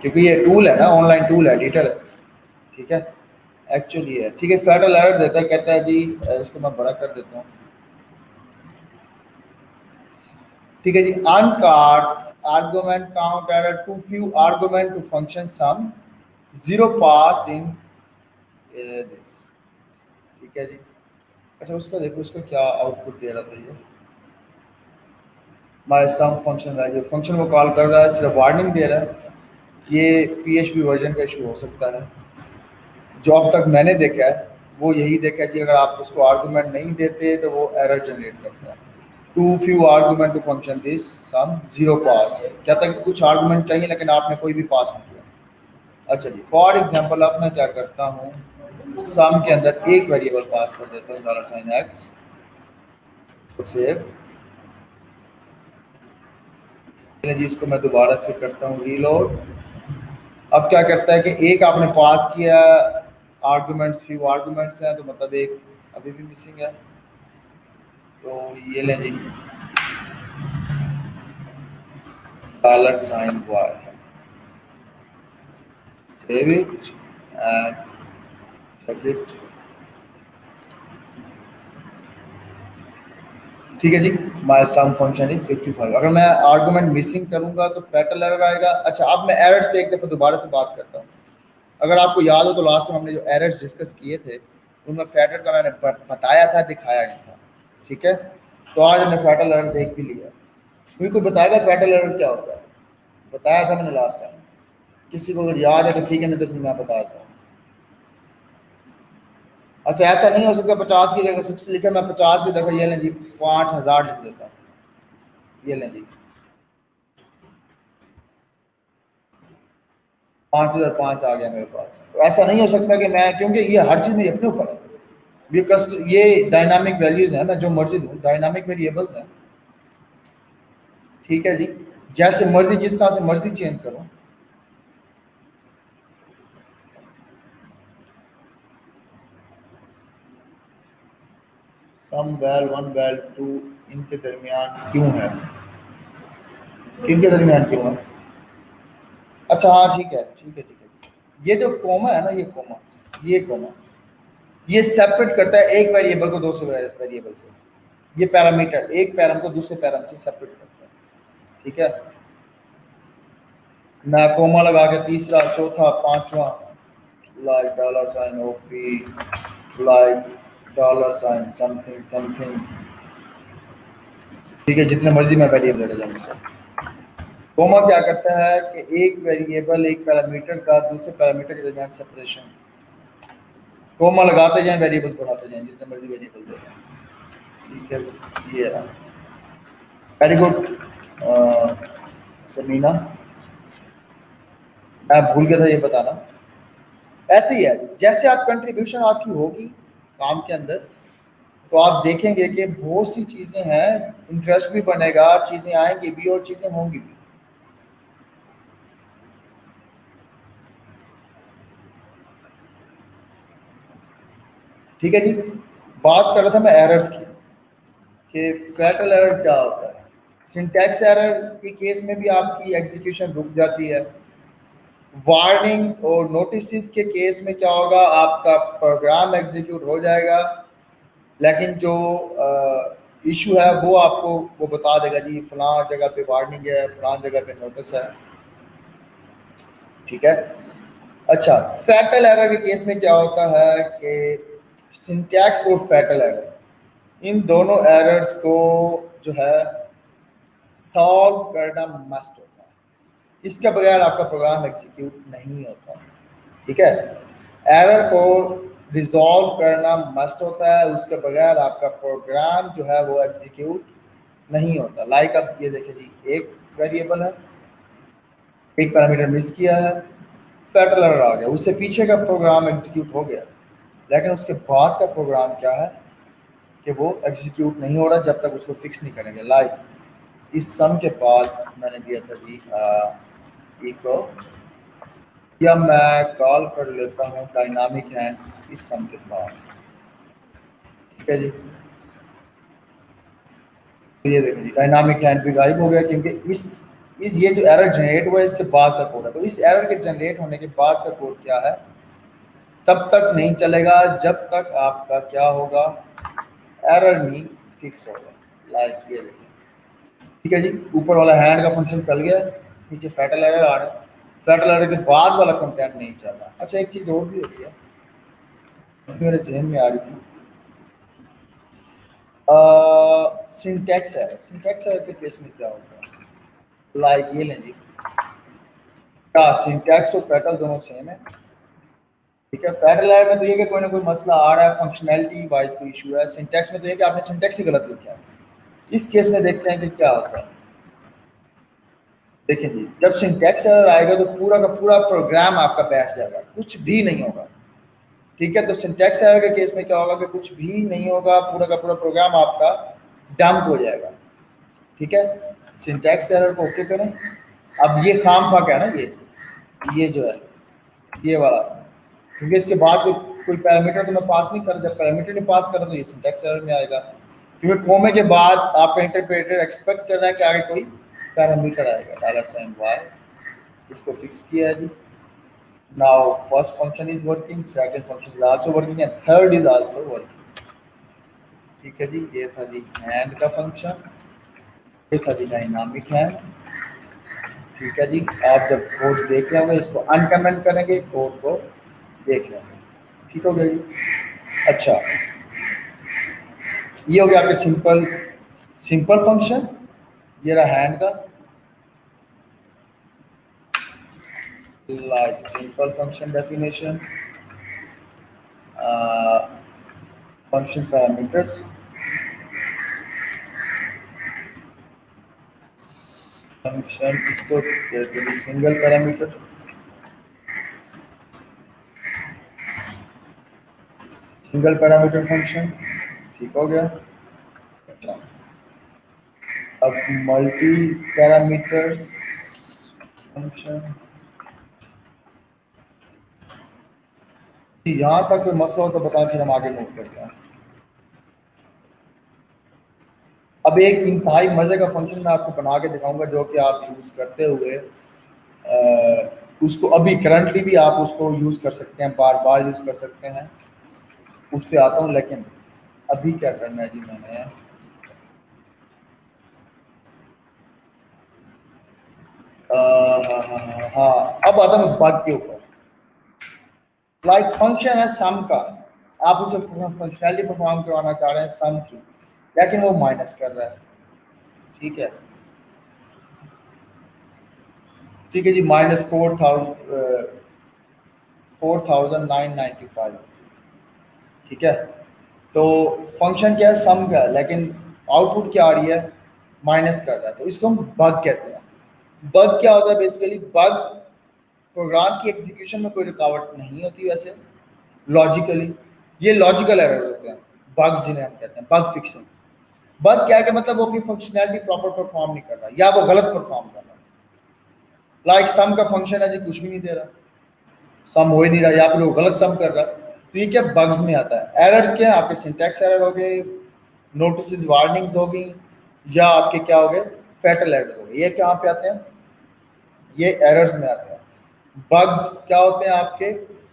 क्योंकि ये टूल है ना, ऑनलाइन टूल है, एडिटर है, ठीक है। एक्चुअली है, ठीक है, फेडरल एरर देता है, कहता है जी इसको मैं बड़ा कर देता हूँ, ठीक है जी, uncaught argument count error too few argument to function sum zero passed in this, ठीक है जी। अच्छा उसका देखो, उसका क्या आउटपुट दे रहा था ये, my sum function value, function को कॉल कर रहा है, सिर्फ वार्निंग दे रहा है। ये पीएचपी वर्जन का इशू हो सकता है। जो अब तक मैंने देखा है वो यही देखा है कि अगर आप उसको आर्गुमेंट नहीं देते तो वो एरर जनरेट करता है। Too few argument to function this sum zero pass, कहता है कि कुछ आर्गुमेंट चाहिए लेकिन आपने कोई भी पास नहीं किया। अच्छा जी, फॉर एग्जांपल अब मैं क्या करता हूँ, सम के अंदर एक वेरिएबल पास कर देता हूँ, $x, सेव जी, इसको मैं दोबारा से करता हूँ रीलोड। अब क्या करता है कि एक आपने पास किया, आर्गुमेंट्स फ्यू आर्गुमेंट्स हैं तो मतलब एक अभी भी मिसिंग है, तो ये लें जी $y, save it and check it, ठीक है जी, माय सम फंक्शन इज 55। अगर मैं आर्गुमेंट मिसिंग करूंगा तो फैटल एरर आएगा। अच्छा अब मैं एरर्स पे एक दफ़ा दोबारा से बात करता हूँ। अगर आपको याद हो तो लास्ट में हमने जो एरर्स डिस्कस किए थे उनमें फैटल का मैंने बताया था, दिखाया नहीं था, ठीक है। तो आज हमने फैटल एरर देख भी लिया। कोई कोई बताएगा फैटल एरर क्या होता है? बताया था मैंने लास्ट टाइम, किसी को अगर याद है तो ठीक है, नहीं तो फिर मैं बताता हूँ। अच्छा ऐसा नहीं हो सकता 50 की जगह 60 लिखे, मैं 50 की दफ़ा ये लें जी 5000 लिख देता हूँ, ये लें जी 5005 आ गया मेरे पास। तो ऐसा नहीं हो सकता कि मैं, क्योंकि ये हर चीज़ मेरी अपने ऊपर है, ये डायनामिक वैल्यूज हैं, मैं जो मर्जी दूँ, डायनामिक वेरिएबल्स हैं, ठीक है जी, जैसे मर्जी जिस तरह से मर्जी चेंज करो। सम वैल 1 वैल 2 इनके दरमियान क्यों है, इनके दरमियान क्यों है? अच्छा हाँ ठीक है ठीक है ठीक है, ये जो कोमा है ना, ये कोमा, ये कोमा, ये सेपरेट करता है एक वेरिएबल को दूसरे वेरिएबल से। ये पैरामीटर एक पैराम को दूसरे पैराम से सेपरेट करता है, ठीक है। मैं कोमा लगा के तीसरा चौथा पांचवा, like $, OP, like $, something something, ठीक है, जितने मर्जी मैं वेरिएबल दे जाऊँ। कोमा क्या करता है कि एक वेरिएबल एक पैरामीटर का दूसरे पैरामीटर के दरमियान सेपरेशन, कोमा लगाते जाएं, वेरिएबल्स बढ़ाते जाएं, जितने मर्जी वेरिएबल दे, ठीक है। ये रहा, वेरी गुड समीना, मैं भूल गया था ये बताना। ऐसे ही है, जैसे आप कंट्रीब्यूशन आपकी होगी काम के अंदर तो आप देखेंगे कि बहुत सी चीज़ें हैं, इंटरेस्ट भी बनेगा, चीज़ें आएंगी भी और चीज़ें होंगी भी। ठीक है जी, बात कर रहा था मैं एरर्स की कि फैटल एरर क्या होता है। सिंटैक्स एरर के केस में भी आपकी एग्जीक्यूशन रुक जाती है। वार्निंग्स और नोटिस के केस में क्या होगा, आपका प्रोग्राम एग्जीक्यूट हो जाएगा, लेकिन जो इशू है वो आपको वो बता देगा जी फलां जगह पे वार्निंग है, फलां जगह पे नोटिस है, ठीक है। अच्छा फैटल एरर के केस में क्या होता है कि सिंटैक्स और फैटल एरर इन दोनों एरर्स को जो है सॉल्व करना मस्ट होता है, इसके बगैर आपका प्रोग्राम एग्जीक्यूट नहीं होता, ठीक है। एरर को रिजॉल्व करना मस्ट होता है, उसके बगैर आपका प्रोग्राम जो है वो एग्जीक्यूट नहीं होता। लाइक अब ये देखिए जी, एक वेरिएबल है, एक पैरामीटर मिस किया है, फैटल एरर आ गया, उससे पीछे का प्रोग्राम एग्जीक्यूट हो गया, लेकिन उसके बाद का प्रोग्राम क्या है कि वो एग्जीक्यूट नहीं हो रहा जब तक उसको फिक्स नहीं करेंगे। लाइक इस सम के बाद मैंने दिया था जी इको, या मैं कॉल कर लेता हूँ डायनामिक हैंड इस सम के बाद, ठीक है जी। तो ये देखिए जी डायनामिक हैंड भी गायब हो गया, क्योंकि इस ये जो एरर जनरेट हुआ है इसके बाद का कोड है। तो इस एरर के जनरेट होने के बाद का कोड क्या है, तब तक नहीं चलेगा जब तक आपका क्या होगा, एरर नहीं फिक्स होगा। लाइक ये देखिए, ठीक है जी, ऊपर वाला हैंड का फंक्शन चल गया, नीचे फैटल एरर आ रहा है, फैटल एरर के बाद वाला कंटेंट नहीं चल रहा। अच्छा एक चीज़ और भी होती है मेरे जहन में आ रही थी, सिंटैक्स एरर। सिंटैक्स एरर के केस में क्या होता है, लाइक ये लें जी, क्या सिंटैक्स और फैटल दोनों सेम है, ठीक है। फैटल एरर में तो ये कि कोई ना कोई मसला आ रहा है, फंक्शनैलिटी वाइज कोई इशू है। सिंटैक्स में तो ये कि आपने सिंटैक्स ही गलत लिखा है। इस केस में देखते हैं कि क्या होता है। देखिए जी, जब सिंटैक्स एरर आएगा तो पूरा का पूरा प्रोग्राम आपका बैठ जाएगा, कुछ भी नहीं होगा, ठीक है। तो सिंटैक्स एरर के केस में क्या होगा कि कुछ भी नहीं होगा, पूरा का पूरा प्रोग्राम आपका डंप हो जाएगा, ठीक है। सिंटैक्स एरर को ओके करें। अब ये खाम खा क्या है ना, ये जो है ये वाला, क्योंकि इसके बाद कोई पैरामीटर तो मैं पास नहीं कर, जब पैरामीटर नहीं पास करा तो ये सिंटैक्स एरर में आएगा, क्योंकि कोमे के बाद आपका इंटरप्रेटर एक्सपेक्ट कर रहा है कि आगे कोई पैरामीटर आएगा, $y। इसको फिक्स किया है जी। Now first function is working, second function is also working and third is also working, ठीक है जी। ये था जी हैंड का फंक्शन, ये था जी डायनामिक हैंड, ठीक है जी। आप जब कोड देख रहे होंगे इसको अनकमेंट करेंगे, कोड को देख लेंगे, ठीक हो गया जी। अच्छा, ये हो गया आपके सिंपल सिंपल फंक्शन। ये रहा हैंड का, like simple function definition, function parameters, function इसको कहते हैं single parameter, single parameter function, ठीक हो गया। अच्छा, अब मल्टी पैरामीटर्स फंक्शन, यहाँ तक कोई मसला हो तो बताएं, फिर हम आगे मूव करते हैं। अब एक इंतहाई मज़े का फंक्शन मैं आपको बना के दिखाऊंगा जो कि आप यूज़ करते हुए उसको अभी करंटली भी आप उसको यूज़ कर सकते हैं, बार बार यूज़ कर सकते हैं। उस पर आता हूँ, लेकिन अभी क्या करना है जी, मैंने हाँ, अब आता हूँ बग के ऊपर। लाइक फंक्शन है सम का, आप उसे फंक्शनैलिटी परफॉर्म करवाना चाह रहे हैं सम की, लेकिन वो माइनस कर रहा है, ठीक है। ठीक है जी, -4995, ठीक है। तो फंक्शन क्या है, सम का है, लेकिन आउटपुट क्या आ रही है, माइनस कर रहा है, तो इसको हम बग कहते हैं। बग क्या होता है, बेसिकली बग प्रोग्राम की एग्जीक्यूशन में कोई रुकावट नहीं होती वैसे लॉजिकली, ये लॉजिकल एरर्स होते हैं बग्स, जिन्हें हम कहते हैं बग फिक्सिंग। बग क्या है कि मतलब वो अपनी फंक्शनैलिटी प्रॉपर परफॉर्म नहीं कर रहा या वो गलत परफॉर्म कर रहा है। लाइक सम का फंक्शन है जी, कुछ भी नहीं दे रहा, सम हो ही नहीं रहा, या फिर वो गलत सम कर रहा है, तो ये क्या बग्स में आता है। एरर्स क्या है, आपके सिंटैक्स एरर हो गए, नोटिस वार्निंग्स हो गई, या आपके क्या हो गए, फैटल एरर्स हो गए। ये कहाँ पे आते हैं, ये एरर्स में आते हैं। बग्स क्या होते हैं, आपके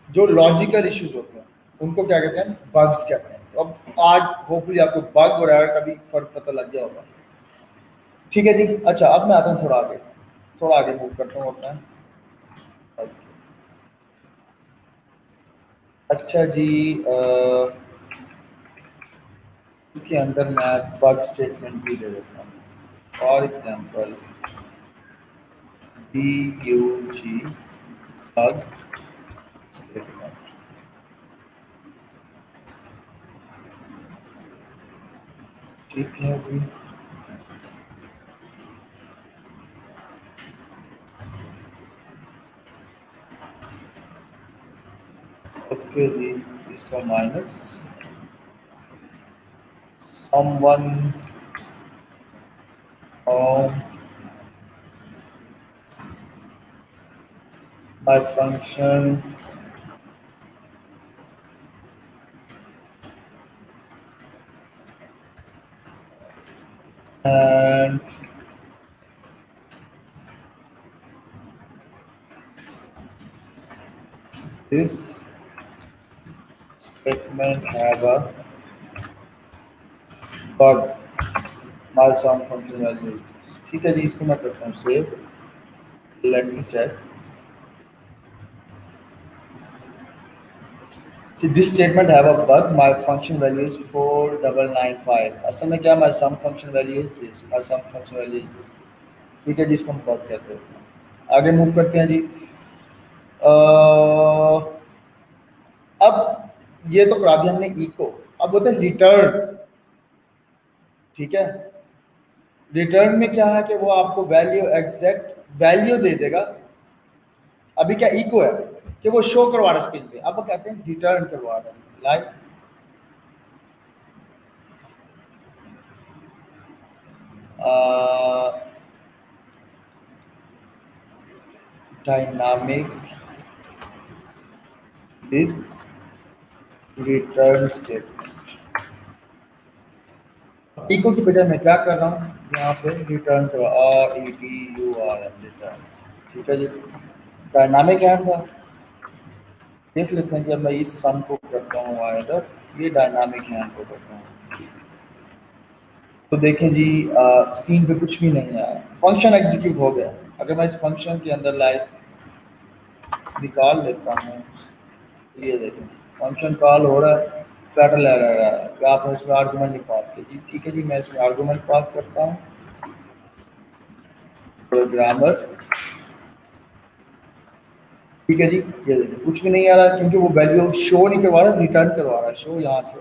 जो लॉजिकल इश्यूज होते हैं उनको क्या कहते हैं, बग्स कहते हैं। तो अब आज होपफुली आपको बग और एरर का भी फर्क पता लग गया होगा, ठीक है जी। अच्छा, अब मैं आता हूँ थोड़ा आगे मूव करता हूँ अपना। अच्छा जी, इसके अंदर मैं बग स्टेटमेंट भी दे देता हूँ, for example bug bug statement, ठीक है जी। ओके जी, इसका minus someone on my function and this statement have a bug, my sum function value is this. ठीक है जी, इसको मैं करता हूँ सेव, लेट मी चेक कि this statement have a bug, my function value is 4995। असल में क्या, my sum function value is this, my sum function value is this. ठीक है जी, इसको हम बग कहते हैं। आगे मूव करते हैं जी। अब ये तो करा दिया हमने इको, अब बोलते हैं रिटर्न। ठीक है, रिटर्न में क्या है कि वो आपको वैल्यू, एग्जैक्ट वैल्यू दे देगा। अभी क्या इको है कि वो शो करवा रहा है स्क्रीन पे, अब वो कहते हैं रिटर्न करवा रहा है, like dynamic with return statement. Echo की बजाय मैं क्या कर रहा हूँ, यहाँ पे रिटर्न कर, RETURN रिटर्न। ठीक है जी, डायनामिक हैंड था, देख लेते हैं जब मैं इस सम को करता हूँ आइडर, ये डायनामिक हैंड को करता हूँ तो देखें जी, स्क्रीन पे कुछ भी नहीं आया, फंक्शन एग्जीक्यूट हो गया। अगर मैं इस फंक्शन के अंदर लाइक निकाल लेता हूँ, ये देखें फंक्शन कॉल हो रहा है, पैटर्न एरर आ रहा है कि आपने इसमें आर्गूमेंट नहीं पास किया जी। ठीक है जी, मैं इसमें आर्गूमेंट पास करता हूँ, प्रोग्रामर। ठीक है जी, ये देखिए कुछ भी नहीं आ रहा क्योंकि वो वैल्यू शो नहीं करवा रहा, रिटर्न करवा रहा है, शो यहाँ से।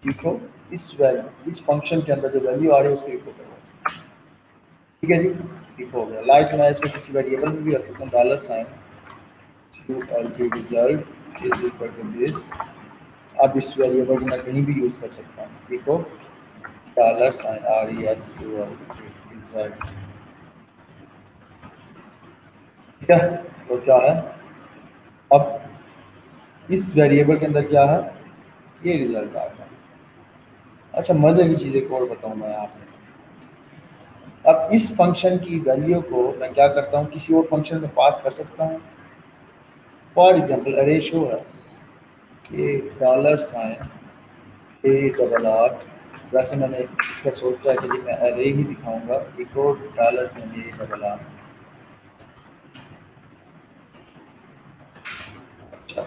देखो इस वैल्यू, इस फंक्शन के अंदर जो वैल्यू आ रही है उसको इको करवा। ठीक है जी, इको हो गया। लाइक मैं इसको किसी वेरिएबल में भी रख सकता हूँ, dollar sign QLP result is equal to this. अब इस वेरिएबल को मैं कहीं भी यूज कर सकता हूँ, echo dollar sign RESULT result. ठीक है, तो क्या है, अब इस वेरिएबल के अंदर क्या है, ये रिजल्ट आ गया। अच्छा, मजे की चीज़ एक और बताऊँ मैं आपको। अब इस फंक्शन की वैल्यू को मैं क्या करता हूँ, किसी और फंक्शन में पास कर सकता हूँ। फॉर एग्जाम्पल अरे शो है कि डॉलर साइन A RR, वैसे मैंने इसका सोचा है कि जी मैं अरे ही दिखाऊंगा, echo dollar sign A RR। अच्छा,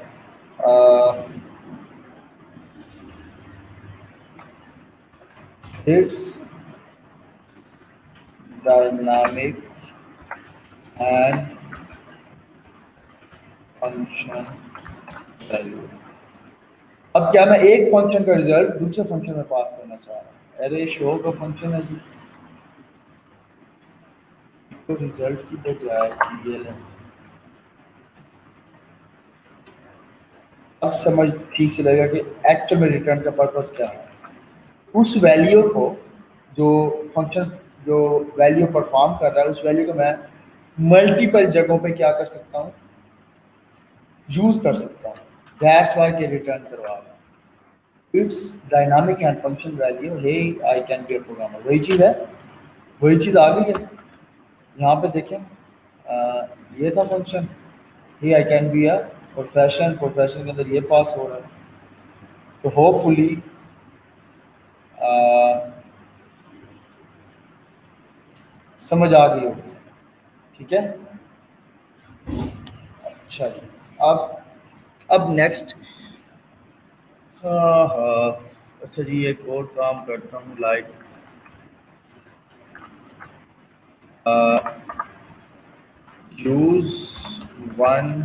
it's dynamic and function value. अब क्या मैं एक फंक्शन का रिजल्ट दूसरे फंक्शन में पास करना चाह रहा हूँ, अरे शो का फंक्शन है जी, तो रिजल्ट की बजाय ये है। अब समझ ठीक से लगेगा कि एक्चुअल में रिटर्न का पर्पस क्या है। उस वैल्यू को, जो फंक्शन जो वैल्यू परफॉर्म कर रहा है, उस वैल्यू को मैं मल्टीपल जगहों पे क्या कर सकता हूँ, यूज कर सकता हूँ। दैट्स व्हाई के रिटर्न करवा रहा हूँ। It's dynamic and function value, hey I can be a programmer, वही चीज़ है, वही चीज़ आ गई है। यहाँ पे देखें, ये था function, hey I can be a profession, profession के अंदर ये पास हो रहा है। तो होपफुली समझ आ गई होगी। ठीक है, अच्छा जी। अब नेक्स्ट, हाँ हाँ, अच्छा जी एक और काम करता हूँ, like use one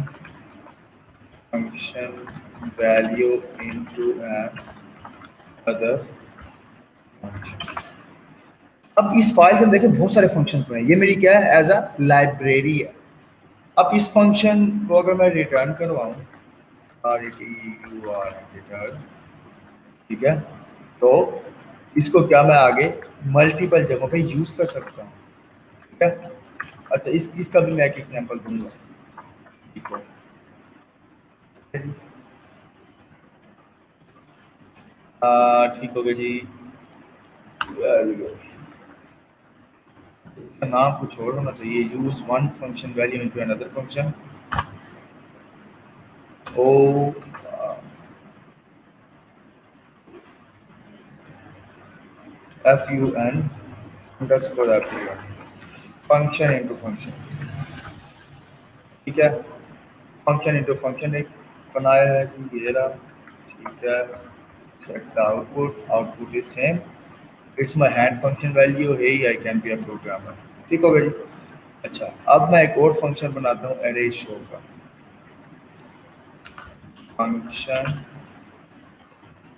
function value into another function. अब इस फाइल में देखें बहुत सारे फंक्शन पड़े हैं, ये मेरी क्या है, एज अ लाइब्रेरी है। अब इस फंक्शन को अगर मैं रिटर्न करवाऊँ, रिटर्न, ठीक है, तो इसको क्या मैं आगे मल्टीपल जगहों पे यूज कर सकता हूँ। ठीक है, अच्छा इसका भी मैं एक एग्जांपल दूंगा। ठीक है, ठीक हो गया जी, वेरी गुड। इसका नाम कुछ और होना चाहिए, use one function value into another function. Oh fun underscore fun function into function, ठीक है। फंक्शन इनटू फंक्शन एक बनाया है जी, ये रहा, ठीक है। check the output is same, it's my hand function value, hey I can be a programmer, ठीक हो गया जी। अच्छा, अब मैं एक और फंक्शन बनाता हूँ array show का, फंक्शन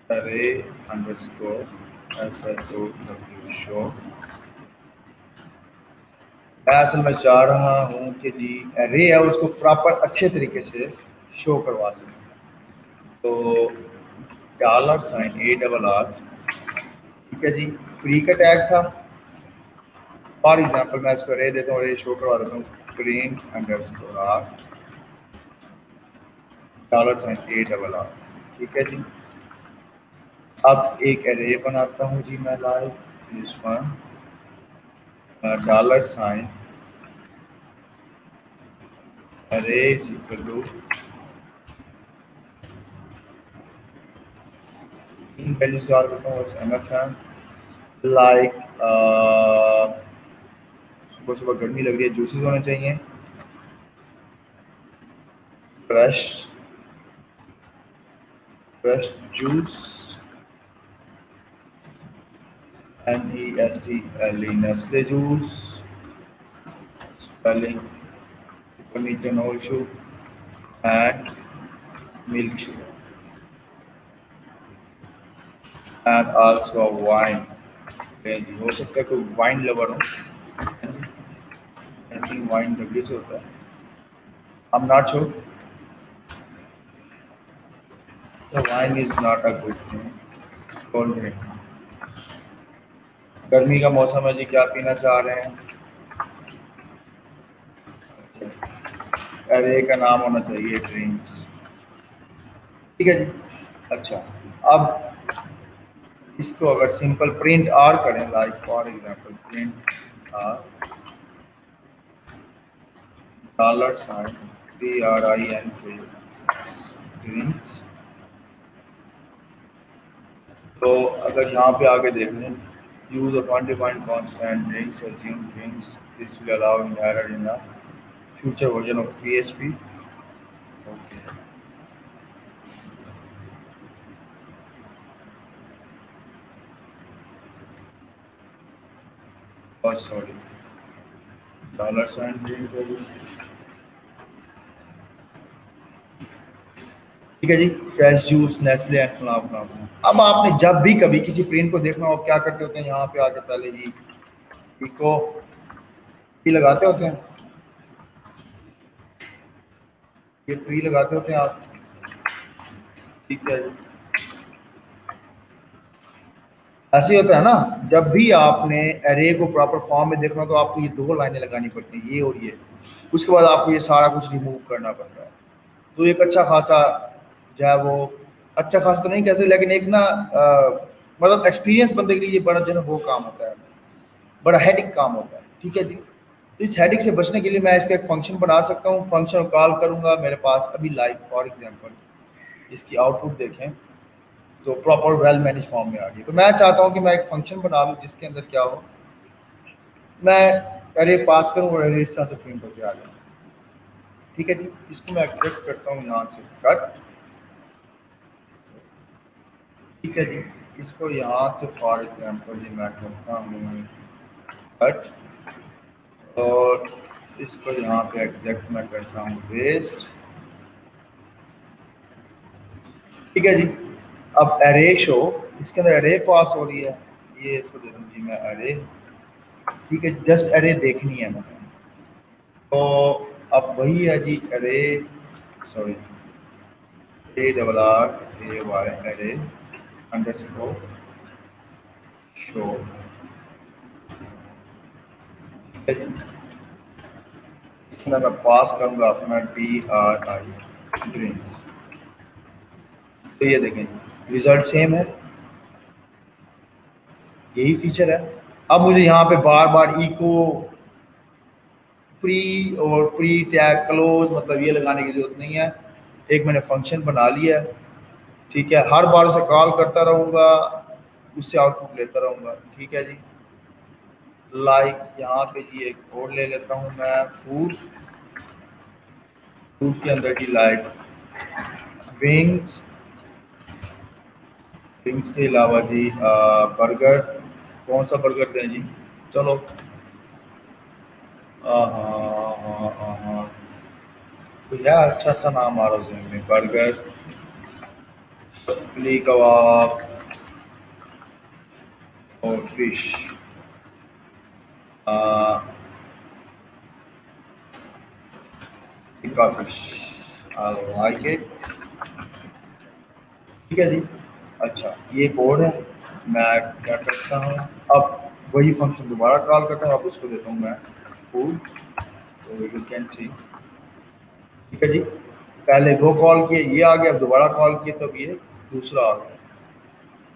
array underscore show। मैं असल में चाह रहा हूँ कि जी array है उसको प्रॉपर अच्छे तरीके से शो करवा सकें, तो $A ठीक है जी, प्री का टैग था। फॉर एग्जांपल मैं इसको array देता हूँ, array शो करवा देता हूँ, प्रिंट अंडरस्कोर r $A, ठीक है जी। अब एक array बनाता हूँ जी मैं, like this one, $, array is equal to in values डाल देता हूँ, mfm लाइक सुबह सुबह गर्मी लग रही है, जूसेस होने चाहिए, fresh juice, NESTLE Nestle juice, spelling नीचे no issue, and milk shake and also wine. हो सकता है कोई वाइन लवर हो, आई थिंक वाइन डब्ल्यू से होता है, I am not sure, the wine is not a good thing, cold drink. गर्मी का मौसम है जी, क्या पीना चाह रहे हैं, अरे का नाम होना चाहिए ड्रिंक्स, ठीक है जी। अच्छा, अब इसको अगर सिंपल प्रिंट आर करें, like for example print r $PRINK drinks, तो अगर यहाँ पे आके देख लें, use of undefined constant drinks assume drinks, this will allow inherent in a future version of PHP, okay। और सॉरी $ड्रिंक है जी, ठीक है जी, फ्रेश जूस नेस्ले एंड फलाम। अब आपने जब भी कभी किसी प्रिंट को देखना हो, क्या करते होते हैं, यहाँ पे आके पहले जी इको प्री लगाते होते हैं, ये प्री लगाते होते हैं आप, ठीक है जी। ऐसे ही होता है ना, जब भी आपने एरे को प्रॉपर फॉर्म में देखना तो आपको ये दो लाइनें लगानी पड़ती हैं, ये और ये, उसके बाद आपको ये सारा कुछ रिमूव करना पड़ता है। तो एक अच्छा खासा जो है वो, अच्छा खासा तो नहीं कहते, लेकिन एक ना मतलब एक्सपीरियंस बंदे के लिए ये बड़ा जो है वो काम होता है, बड़ा हेडिक काम होता है, ठीक है जी। तो इस हेडिक से बचने के लिए मैं इसका एक फंक्शन बना सकता हूँ, फंक्शन कॉल करूँगा, मेरे पास अभी लाइक फॉर एग्जाम्पल इसकी आउटपुट देखें तो प्रॉपर वेल मैनेज फॉर्म में आ गई। तो मैं चाहता हूँ कि मैं एक फंक्शन बना लूँ जिसके अंदर क्या हो, मैं अरे पास करूँ और अरे इस तरह से प्रिंट होकर आ जाए, ठीक है जी। इसको मैं एग्जैक्ट करता हूँ यहाँ से कट, ठीक है जी। इसको यहाँ से फॉर एग्जाम्पल जी मैं करता हूँ कट, और इसको यहाँ पे एग्जैक्ट मैं करता हूँ पेस्ट, ठीक है जी। अब एरे शो, इसके अंदर एरे पास हो रही है, ये इसको दे दूँ जी मैं एरे, ठीक है, जस्ट एरे देखनी है मैंने। तो अब वही है जी array, sorry ARRAY array underscore show, इसके अंदर मैं पास करूँगा अपना DRI ड्रिंक्स, तो ये देखें रिजल्ट सेम है, यही फीचर है। अब मुझे यहाँ पे बार बार इको प्री और प्री टैग क्लोज मतलब ये लगाने की जरूरत नहीं है, एक मैंने फंक्शन बना लिया है, ठीक है। हर बार उसे कॉल करता रहूँगा, उससे आउटपुट लेता रहूँगा। ठीक है जी। लाइक यहाँ पे जी एक और ले लेता हूँ मैं, फूड। फूड के अंदर जी लाइक विंग्स। विंग्स के अलावा जी बर्गर। कौन सा बर्गर दें जी? चलो हाँ हाँ हाँ हाँ, तो यार अच्छा अच्छा नाम आ रहा है ज़हन में, बर्गर, चिली कबाब और fish. Tikka fish, I like it. ठीक है जी। अच्छा ये कोड है, मैं क्या करता हूँ अब, वही फंक्शन दोबारा कॉल करता हूँ, अब उसको देता हूँ मैं फूड, तो यू कैन सी। ठीक है जी, पहले वो कॉल किए, ये आ गया, अब दोबारा कॉल किए तब ये दूसरा आ गया।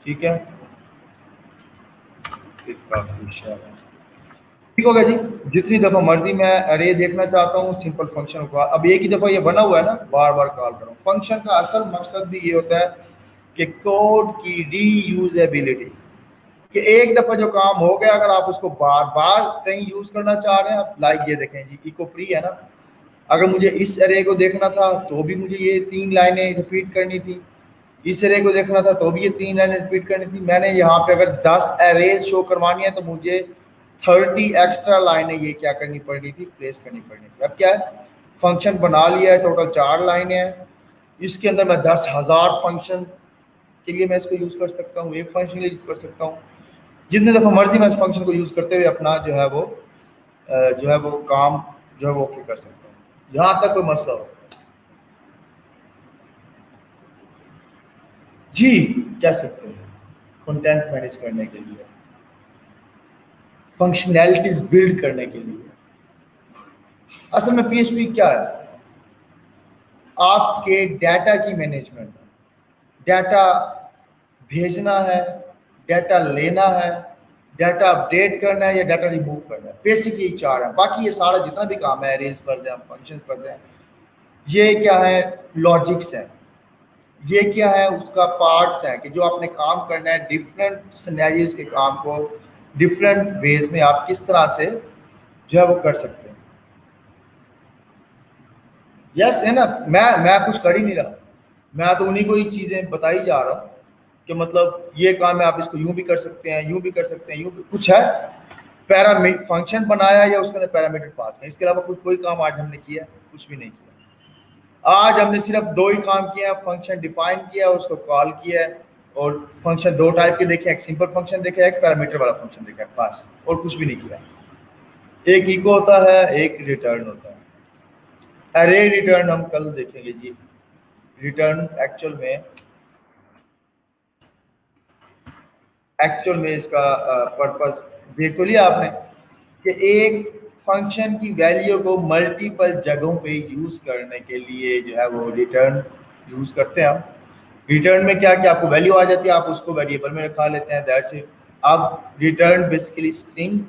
ठीक है, टिक्का फिश है। ठीक हो गया जी। जितनी दफ़ा मर्जी मैं अरे देखना चाहता हूँ सिंपल फंक्शन को, अब एक ही दफ़ा ये बना हुआ है ना, बार बार कॉल करूँ। फंक्शन का असल मकसद भी ये होता है कि कोड की रीयूजेबिलिटी, कि एक दफ़ा जो काम हो गया अगर आप उसको बार बार कहीं यूज़ करना चाह रहे हैं, लाइक ये देखें जी, इको प्री है ना, अगर मुझे इस अरे को देखना था तो भी मुझे ये 3 लाइनें रिपीट करनी थी, इस अरे को देखना था तो भी ये 3 लाइनें रिपीट करनी थी। मैंने यहाँ पे अगर 10 अरेज शो करवानी है तो मुझे 30 एक्स्ट्रा लाइनें ये क्या करनी पड़नी थी, प्लेस करनी पड़नी थी। अब क्या है, फंक्शन बना लिया है, टोटल 4 लाइनें हैं, इसके अंदर मैं 10,000 फंक्शन के लिए मैं इसको यूज़ कर सकता हूँ, एक फंक्शन के लिए यूज़ कर सकता हूँ, जितने दफ़ा मर्जी मैं इस फंक्शन को यूज़ करते हुए अपना जो है वो काम जो है वो ओके कर सकता हूँ, यहाँ तक कोई मसला हो जी, कह सकते हैं कंटेंट मैनेज करने के लिए, फंक्शनैलिटीज बिल्ड करने के लिए। असल में पीएचपी क्या है, आपके डाटा की मैनेजमेंट, डाटा भेजना है, डाटा लेना है, डाटा अपडेट करना है या डाटा रिमूव करना है, बेसिक यही 4 है। बाकी ये सारा जितना भी काम है, अरेज पढ़ रहे हैं, फंक्शन पढ़ रहे हैं, ये क्या है, लॉजिक्स है, ये क्या है, उसका पार्ट्स है कि जो आपने काम करना है, डिफरेंट सिनेरियोज के काम को डिफरेंट वेज में आप किस तरह से जो है वो कर सकते हैं। यस है ना, मैं कुछ कर ही नहीं रहा, मैं तो उन्हीं को ही चीज़ें बताई जा रहा हूँ कि मतलब ये काम है, आप इसको यूं भी कर सकते हैं, यूं भी कर सकते हैं, यूं भी कुछ है, पैरामीटर फंक्शन बनाया या उसके अंदर पैरामीटर पास है, इसके अलावा कुछ कोई काम आज हमने किया, कुछ भी नहीं किया। आज हमने सिर्फ 2 ही काम किया, फंक्शन डिफाइन किया, उसको कॉल किया है, और फंक्शन 2 टाइप के देखे, एक सिंपल फंक्शन देखा, एक पैरामीटर वाला फंक्शन देखा, पास, और कुछ भी नहीं किया। एक इको होता है, एक रिटर्न होता है। अरे रिटर्न हम कल देखेंगे जी। रिटर्न एक्चुअल में इसका पर्पस देख तो लिया आपने कि एक फंक्शन की वैल्यू को मल्टीपल जगहों पे यूज करने के लिए जो है वो रिटर्न यूज करते हैं हम। रिटर्न में क्या क्या आपको वैल्यू आ जाती है, आप उसको वेरिएबल में रखा लेते हैं, दैट्स इट। अब रिटर्न बेसिकली स्ट्रिंग,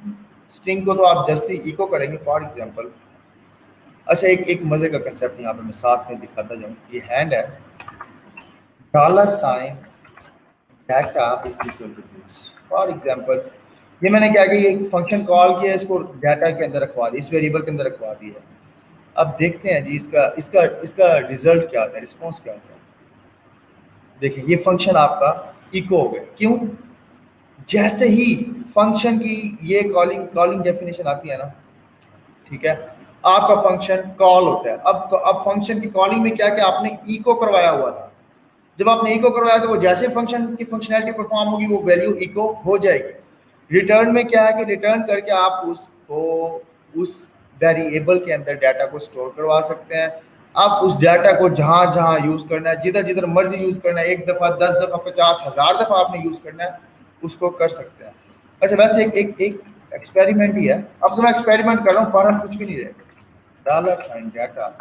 स्ट्रिंग को तो आप जस्ट ही इको करेंगे फॉर एग्जांपल। अच्छा एक एक मजे का कंसेप्ट यहाँ पे मैं साथ में दिखाता जाऊँ, ये हैंड है, dollar sign data is equal to this, for example ये मैंने क्या किया, एक फंक्शन कॉल किया, इसको डाटा के अंदर रखवा दिया, इस वेरिएबल के अंदर रखवा दिया। अब देखते हैं जी इसका इसका इसका रिजल्ट क्या आता है, रिस्पॉन्स क्या आता है। देखिए ये फंक्शन आपका इको हो गया, क्यों, जैसे ही फंक्शन की ये कॉलिंग कॉलिंग डेफिनेशन आती है ना, ठीक है, आपका फंक्शन कॉल होता है। अब फंक्शन की कॉलिंग में क्या क्या आपने इको करवाया हुआ था, जब आपने इको करवाया तो वो जैसे फंक्शन की फंक्शनैलिटी परफॉर्म होगी वो वैल्यू इको हो जाएगी। रिटर्न में क्या है कि रिटर्न करके आप उसको उस वेरिएबल के अंदर डाटा को स्टोर करवा सकते हैं। आप उस डाटा को जहां जहां यूज करना है, जिधर जिधर मर्जी यूज करना है, 1 दफा 10 दफा 50,000 दफा आपने यूज करना है, उसको कर सकते हैं। अच्छा वैसे एक एक एक एक्सपेरिमेंट ही है, अब तो मैं एक्सपेरिमेंट कर रहा हूँ, बाहर हम कुछ भी नहीं रहे, डॉलर साइन डाटा,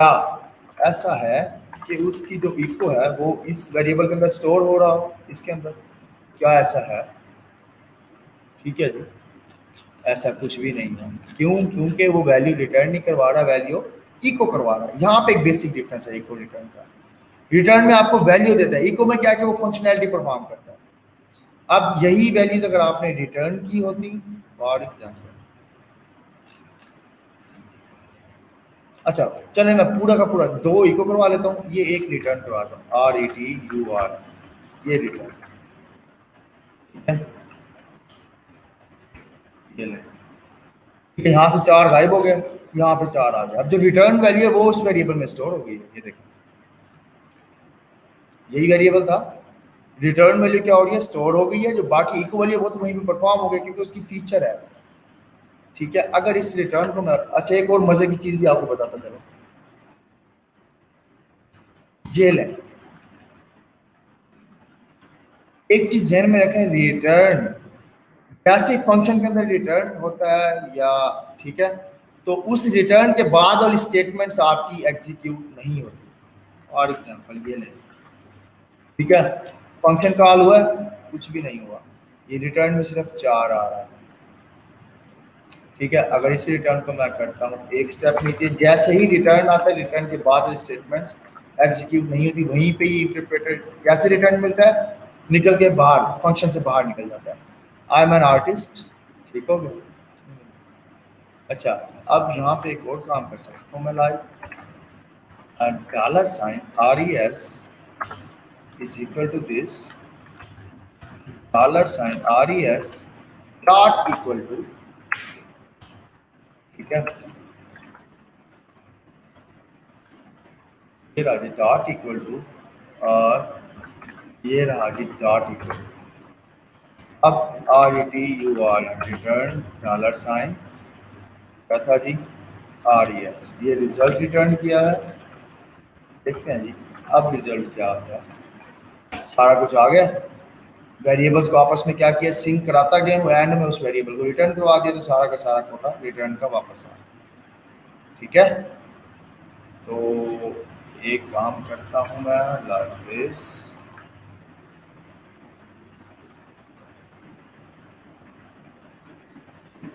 हाँ ऐसा है कि उसकी जो इको है वो इस वेरिएबल के अंदर स्टोर हो रहा हो, इसके अंदर, क्या ऐसा है? ठीक है जी, ऐसा कुछ भी नहीं है, क्यों, क्योंकि वो वैल्यू रिटर्न नहीं करवा रहा, वैल्यू इको करवा रहा है। यहाँ पे एक बेसिक डिफरेंस है इको रिटर्न का। रिटर्न में आपको वैल्यू देता है, इको में क्या कि वो फंक्शनैलिटी परफॉर्म करता है। अब यही वैल्यूज अगर आपने रिटर्न की होती, फॉर एग्जाम्पल, अच्छा चले मैं पूरा का पूरा 2 इको करवा लेता हूँ, ये एक रिटर्न करवाता हूँ, RETUR, ये रिटर्न, ठीक है, ये ले, ठीक है, यहाँ से 4 गायब हो गए, यहाँ पे 4 आ गए। अब जो रिटर्न वैल्यू है वो उस वेरिएबल में स्टोर हो गई है, ये देखो यही वेरिएबल था, रिटर्न वैल्यू क्या हो रही है, स्टोर हो गई है, जो बाकी इको वैल्यू है वो तो वहीं पे परफॉर्म हो गया क्योंकि उसकी फीचर है, ठीक है। अगर इस रिटर्न को मैं, अच्छा एक और मजे की चीज भी आपको बताता चलो, ये लें, एक चीज ध्यान में रखें, रिटर्न जैसे फंक्शन के अंदर रिटर्न होता है या, ठीक है, तो उस रिटर्न के बाद वाली स्टेटमेंट्स आपकी एग्जीक्यूट नहीं होती। फॉर एग्जांपल ये लें, ठीक है, फंक्शन कॉल हुआ है, कुछ भी नहीं हुआ, ये रिटर्न में सिर्फ 4 आ रहा है, ठीक है। अगर इस रिटर्न को मैं करता हूँ, एक स्टेप नीचे, जैसे ही रिटर्न आता है, रिटर्न के बाद स्टेटमेंट्स एग्जीक्यूट नहीं होती, वहीं पे ही इंटरप्रेटर कैसे रिटर्न मिलता है, निकल के बाहर, फंक्शन से बाहर निकल जाता है, आई एम एन आर्टिस्ट, ठीक हो गया। अच्छा अब यहाँ पे एक और काम कर सकता हूँ मैं, like dollar sign RES is equal to this, dollar sign RES dot equal to, ठीक है, ये रहा जी डॉट इक्वल टू, और ये रहा जी डॉट इक्वल टू, अब RETUR रिटर्न डॉलर साइन क्या था जी, RES, ये रिजल्ट रिटर्न किया है, देखते हैं जी अब रिजल्ट क्या आता है, सारा कुछ आ गया, वेरिएबल्स को आपस में क्या किया, सिंक कराता गया, एंड में उस वेरिएबल को रिटर्न करवा दिया, तो सारा का सारा कोटा रिटर्न का वापस आ गया, ठीक है। तो एक काम करता हूं मैं, लाइक दिस,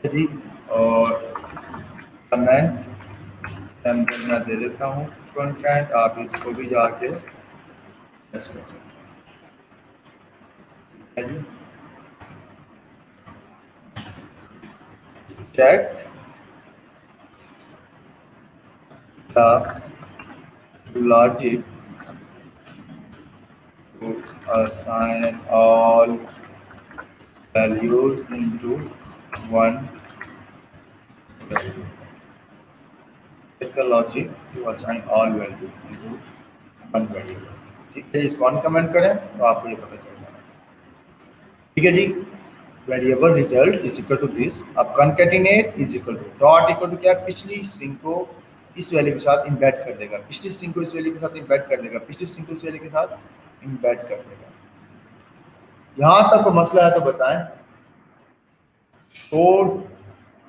जी, और कमेंट टेम्पलेट मैं दे देता हूँ, कंटेंट आप इसको भी जाके टेस्ट कर सकते हैं जी, check the logic to assign all values into one value. Check the logic to assign all values into one value. ठीक है, इसको अनकमेंट करें तो आपको ये पता चल जाएगा, ठीक है जी। Variable result is equal to this, अब concatenate is equal to dot equal to क्या, पिछली स्ट्रिंग को इस वैल्यू के साथ इंबेड कर देगा, पिछली स्ट्रिंग को इस वैल्यू के साथ इंबेड कर देगा, पिछली स्ट्रिंग को इस वैल्यू के साथ इंबेड कर देगा। यहाँ तक तो मसला है तो बताएं, तो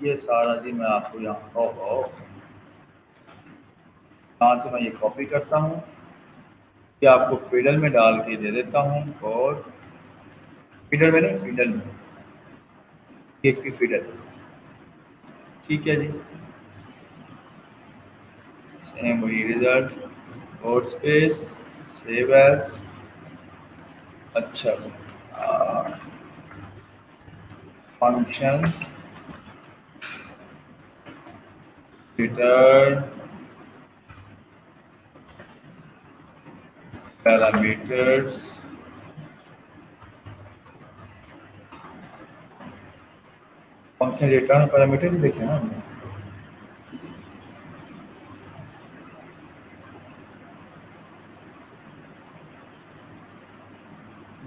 ये सारा जी मैं आपको यहाँ से मैं ये कॉपी करता हूँ, ये आपको फीडर में डाल के दे देता हूँ, और फीडर में नहीं, फीडर में, PHP फीडर, ठीक है जी, सेम वही रिजल्ट, और स्पेस, सेव एज, अच्छा functions return parameters, function return parameters देखे ना हमने,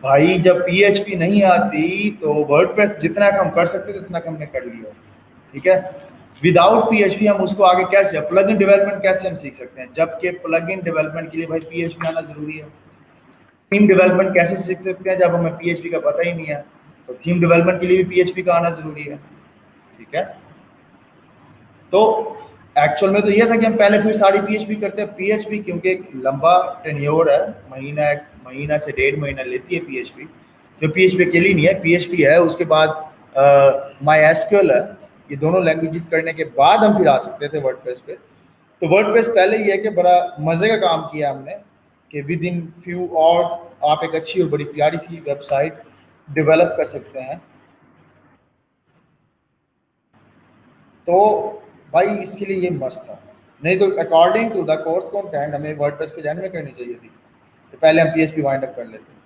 भाई जब PHP नहीं आती तो वर्डप्रेस जितना हम कर सकते थे उतना हमने कर लिया, ठीक है। विदाउट PHP हम उसको आगे कैसे, प्लगइन डेवलपमेंट कैसे हम सीख सकते हैं, जबकि प्लगइन डेवलपमेंट के लिए भाई PHP आना जरूरी है। थीम डेवलपमेंट कैसे सीख सकते हैं जब हमें PHP का पता ही नहीं है, तो थीम डेवलपमेंट के लिए भी PHP का आना जरूरी है, ठीक है। तो एक्चुअल में तो यह था कि हम पहले फिर सारी PHP करते हैं, PHP क्योंकि एक लंबा टेन्योर है, महीना से 1.5 महीना लेती है PHP, जो PHP अकेली नहीं है, PHP है, उसके बाद MySQL है, ये दोनों लैंग्वेजेस करने के बाद हम फिर आ सकते थे वर्डप्रेस पे। तो वर्डप्रेस पहले ये है कि बड़ा मजे का काम किया हमने कि विद इन फ्यू आवर्स आप एक अच्छी और बड़ी प्यारी सी वेबसाइट डेवलप कर सकते हैं। तो भाई इसके लिए ये मस्त था। नहीं तो according to the course content हमें वर्डप्रेस पे जॉइन में करनी चाहिए थी, तो पहले हम पीएचपी वाइंड अप कर लेते।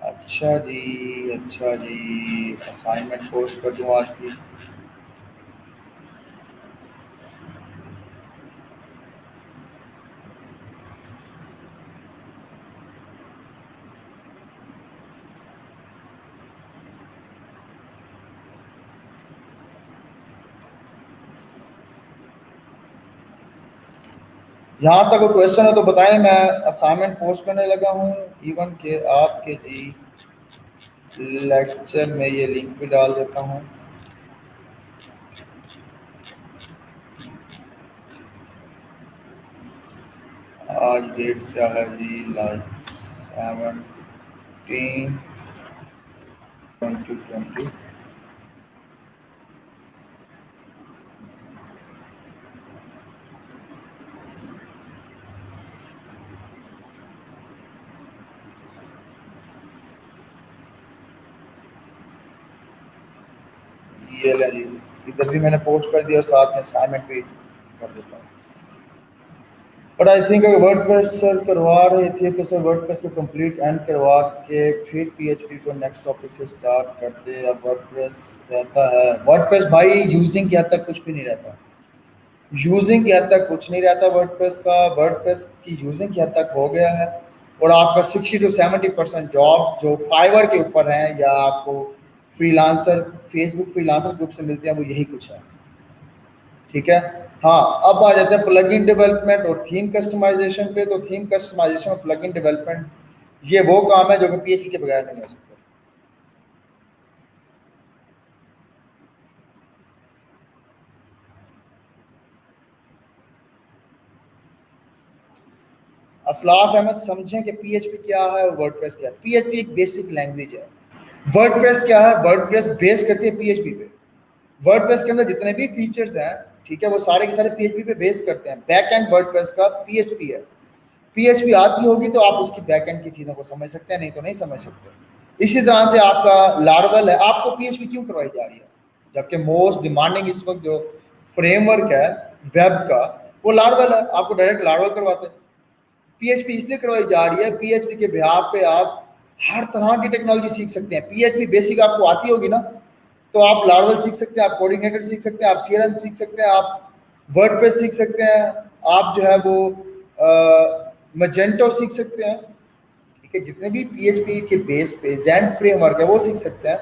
अच्छा जी, अच्छा जी, असाइनमेंट पोस्ट कर दूं आज की। यहाँ तक कोई क्वेश्चन है तो बताएं, मैं असाइनमेंट पोस्ट करने लगा हूँ। इवन के आपके जी लेक्चर में ये लिंक भी डाल देता हूँ। आज डेट क्या है जी, लाइक 17/20/20। ये ले जी, इधर भी मैंने पोस्ट कर दिया और साथ में असाइनमेंट भी कर देता हूँ। बट आई थिंक अगर वर्डप्रेस सर करवा रहे थे तो सर वर्डप्रेस को कंप्लीट एंड करवा के फिर पीएचपी को नेक्स्ट टॉपिक से स्टार्ट करते। अब वर्डप्रेस रहता है, वर्डप्रेस भाई यूजिंग की हद तक कुछ भी नहीं रहता। यूजिंग की हद तक कुछ नहीं रहता वर्डप्रेस का। वर्डप्रेस की यूजिंग की हद तक हो गया है। और आपका 60 to 70% जॉब्स जो फाइवर के ऊपर हैं या आपको फ्रीलांसर फेसबुक फ्रीलांसर ग्रुप से मिलते हैं वो यही कुछ है। ठीक है। हाँ, अब आ जाते हैं प्लगइन डेवलपमेंट और थीम कस्टमाइजेशन पे। तो थीम कस्टमाइजेशन और प्लगइन डेवलपमेंट ये वो काम है जो कि पीएचपी के बगैर नहीं हो सकता। असलाफ अहमद समझें कि पीएचपी क्या है और वर्डप्रेस क्या है। पीएचपी एक बेसिक लैंग्वेज है। वर्डप्रेस क्या है, वर्डप्रेस बेस करती है पीएचपी पे। वर्डप्रेस के अंदर जितने भी फीचर्स हैं, ठीक है, वो सारे के सारे पीएचपी पे बेस करते हैं। बैक एंड वर्डप्रेस का पीएचपी है। पीएचपी आती होगी तो आप उसकी बैक एंड की चीज़ों को समझ सकते हैं, नहीं तो नहीं समझ सकते। इसी तरह से आपका लार्वल है, आपको पीएचपी क्यों करवाई जा रही है, जबकि मोस्ट डिमांडिंग इस वक्त जो फ्रेमवर्क है वेब का वो लार्वल है। आपको डायरेक्ट लार्वल करवाते हैं। पीएचपी इसलिए करवाई जा रही है, पीएचपी के बिहाफ पे आप हर तरह की टेक्नोलॉजी सीख सकते हैं। पीएचपी बेसिक आपको आती होगी ना, तो आप लार्वल सीख सकते हैं, आप कोऑर्डिनेटर सीख सकते हैं, आप सीआरएम सीख सकते हैं, आप वर्डप्रेस सीख सकते हैं, आप जो है वो मजेंटो सीख सकते हैं। ठीक है, जितने भी पीएचपी के बेस पे ज़ेन फ्रेमवर्क है वो सीख सकते हैं।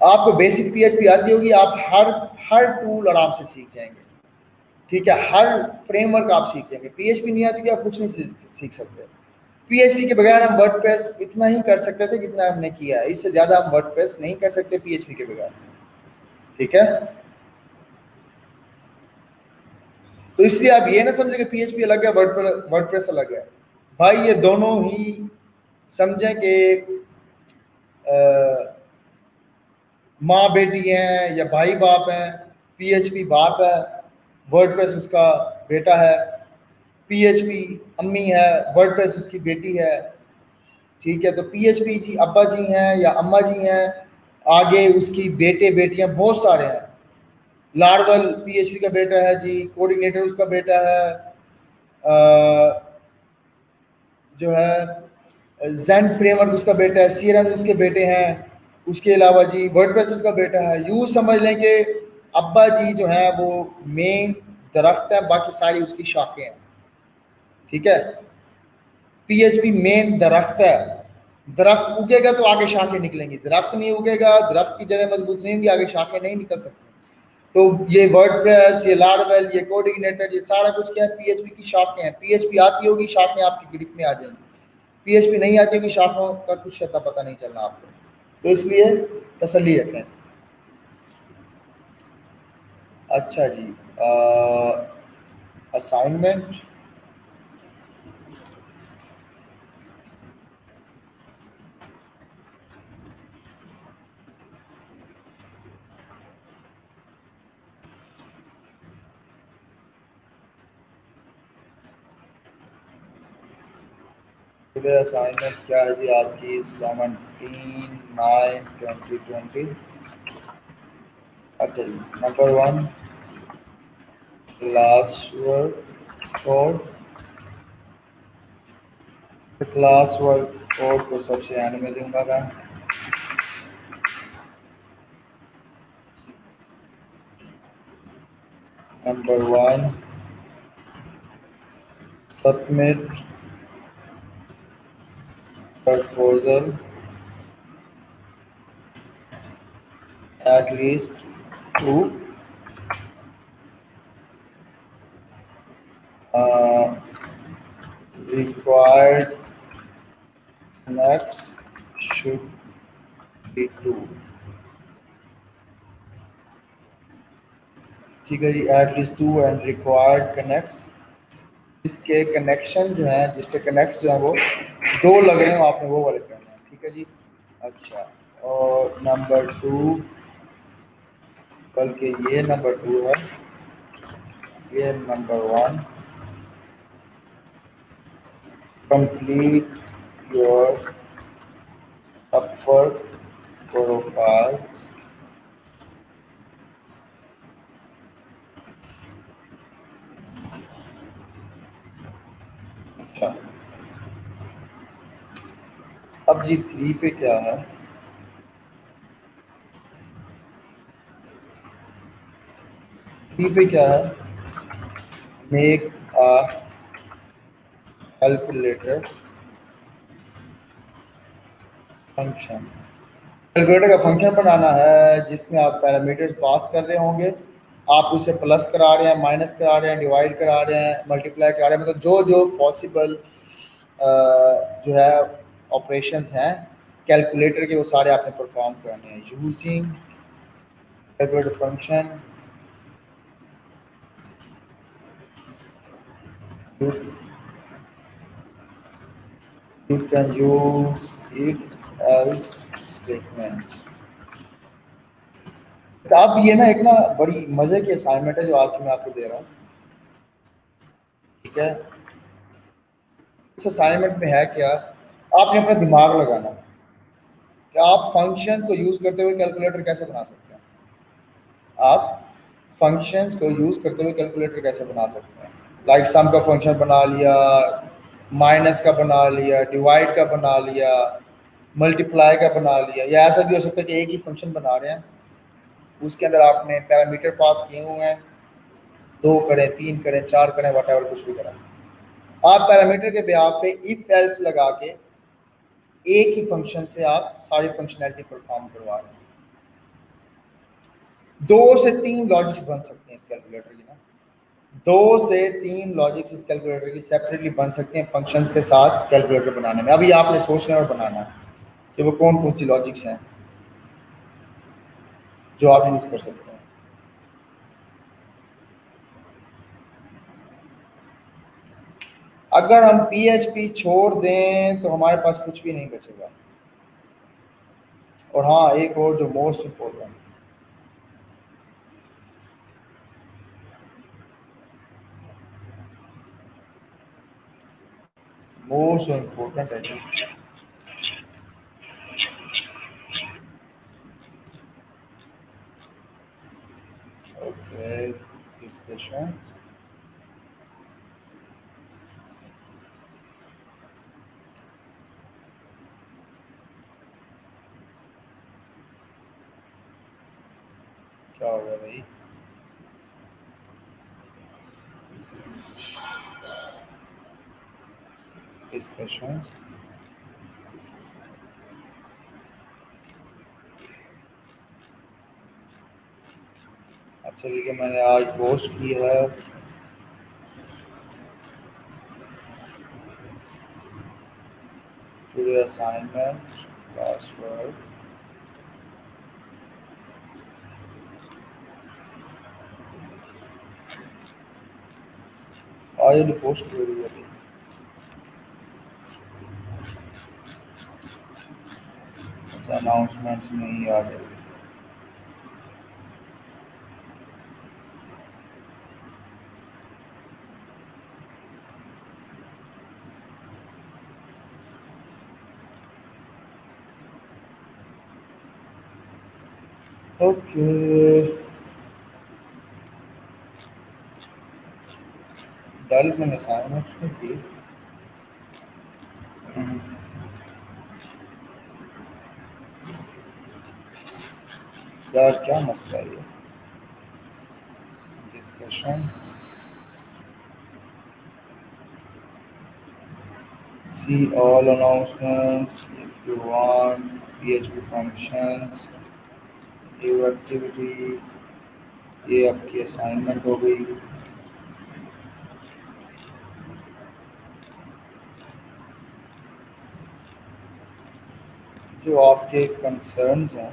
आपको बेसिक पीएचपी आती होगी, आप हर हर टूल आराम से सीख जाएंगे। ठीक है, हर फ्रेमवर्क आप सीख जाएंगे। पीएचपी नहीं आती कि आप कुछ नहीं सीख सकते। पीएचपी के बगैर हम वर्डप्रेस इतना ही कर सकते थे जितना हमने किया है, इससे ज़्यादा हम वर्डप्रेस नहीं कर सकते पीएचपी के बगैर। ठीक है, तो इसलिए आप ये ना समझे कि पीएचपी अलग है वर्डप्रेस अलग है। भाई ये दोनों ही समझें कि माँ बेटी हैं या भाई बाप हैं। पीएचपी बाप है, वर्डप्रेस उसका बेटा है। पीएचपी अम्मी है, वर्डप्रेस उसकी बेटी है। ठीक है, तो पीएचपी जी अब्बा जी हैं या अम्मा जी हैं, आगे उसकी बेटे बेटियां बहुत सारे हैं। लार्वल पीएचपी का बेटा है जी, कोऑर्डिनेटर उसका बेटा है, जो है ज़ेन फ्रेमवर्क उसका बेटा है, सीआरएम उसके बेटे हैं, उसके अलावा जी वर्डप्रेस उसका बेटा है। यूँ समझ लें कि अब्बा जी जो है वो मेन दरख्त है, बाकी सारी उसकी शाखें हैं। ठीक है, पीएचपी मेन दरख्त है। दरख्त उगेगा तो आगे शाखें निकलेंगी, दरख्त नहीं उगेगा, दरख्त की जड़ें मजबूत नहीं होंगी, आगे शाखें नहीं निकल सकती। तो ये वर्डप्रेस, ये लार्वल, ये कोऑर्डिनेटर, ये सारा कुछ क्या है, पीएचपी की शाखें हैं। पीएचपी आती होगी, शाखें आपकी ग्रिप में आ जाएंगी। पीएचपी नहीं आती होगी, शाखों का कुछ अता पता नहीं चलना आपको। तो इसलिए तसल्ली रखें। अच्छा जी, असाइनमेंट टुडे असाइनमेंट क्या है जी आज की? 17/9/2020। अच्छा जी, number 1 class work code. Class work code को सबसे एंड में दूंगा मैं। Number 1 submit proposal at least 2 required connects should be 2। ठीक है जी, at least 2 and required connects, जिसके कनेक्शन जो हैं, जिसके कनेक्ट्स जो हैं वो 2 लग रहे हो, आपने वो वाले करना है। ठीक है जी। अच्छा, और नंबर 2, बल्कि ये नंबर 2 है, ये number 1 complete your upward profiles अच्छा, अब जी 3 पे क्या है? 3 पे क्या है? Make a calculator function. Calculator का फंक्शन बनाना है जिसमें आप पैरामीटर्स पास कर रहे होंगे, आप उसे प्लस करा रहे हैं, माइनस करा रहे हैं, डिवाइड करा रहे हैं, मल्टीप्लाई करा रहे हैं, मतलब जो जो पॉसिबल जो है ऑपरेशंस हैं कैलकुलेटर के, वो सारे आपने परफॉर्म करने हैं using calculator function. You can use if else statements। तो अब ये ना एक ना बड़ी मजे की असाइनमेंट है जो आज की मैं आपको दे रहा हूँ। ठीक है, इस असाइनमेंट में है क्या, आपने अपना दिमाग लगाना कि आप फंक्शंस को यूज करते हुए कैलकुलेटर कैसे बना सकते हैं। आप फंक्शंस को यूज करते हुए कैलकुलेटर कैसे बना सकते हैं। लाइक सम का फंक्शन बना लिया, माइनस का बना लिया, डिवाइड का बना लिया, मल्टीप्लाई का बना लिया, या ऐसा भी हो सकता है कि एक ही फंक्शन बना रहे हैं, उसके अंदर आपने पैरामीटर पास किए हुए हैं, 2 करें, 3 करें, 4 करें, वट कुछ भी करें, आप पैरामीटर के ब्याह पे इफ एल्स लगा के एक ही फंक्शन से आप सारी फंक्शनैलिटी परफॉर्म करवा रहे हैं। 2 से 3 लॉजिक्स बन सकते हैं इस कैलकुलेटर की ना, 2 से 3 लॉजिक्स इस कैलकुलेटर की सेपरेटली बन सकते हैं फंक्शंस के साथ कैलकुलेटर बनाने में। अभी आपने सोचना और बनाना है कि वो कौन कौन सी लॉजिक्स हैं जो आप यूज कर सकते हैं। अगर हम PHP छोड़ दें तो हमारे पास कुछ भी नहीं बचेगा। और हाँ, एक और जो मोस्ट इम्पोर्टेंट, मोस्ट इम्पोर्टेंट है जी, ओके डिस्कशन। क्या हो गया भाई? डिस्कशन, अच्छा ठीक है, मैंने आज पोस्ट की है टुडे असाइनमेंट क्लास वर्क। आज पोस्ट की हुई है अभी। अच्छा, अनाउंसमेंट्स में ही आ गई। ओके, डल मैंने असाइनमेंट में थी। हम्म, यार क्या मसला है ये discussion. See all announcements if you want PHP functions, new activity. ये आपकी असाइनमेंट हो गई। जो आपके कंसर्न्स हैं,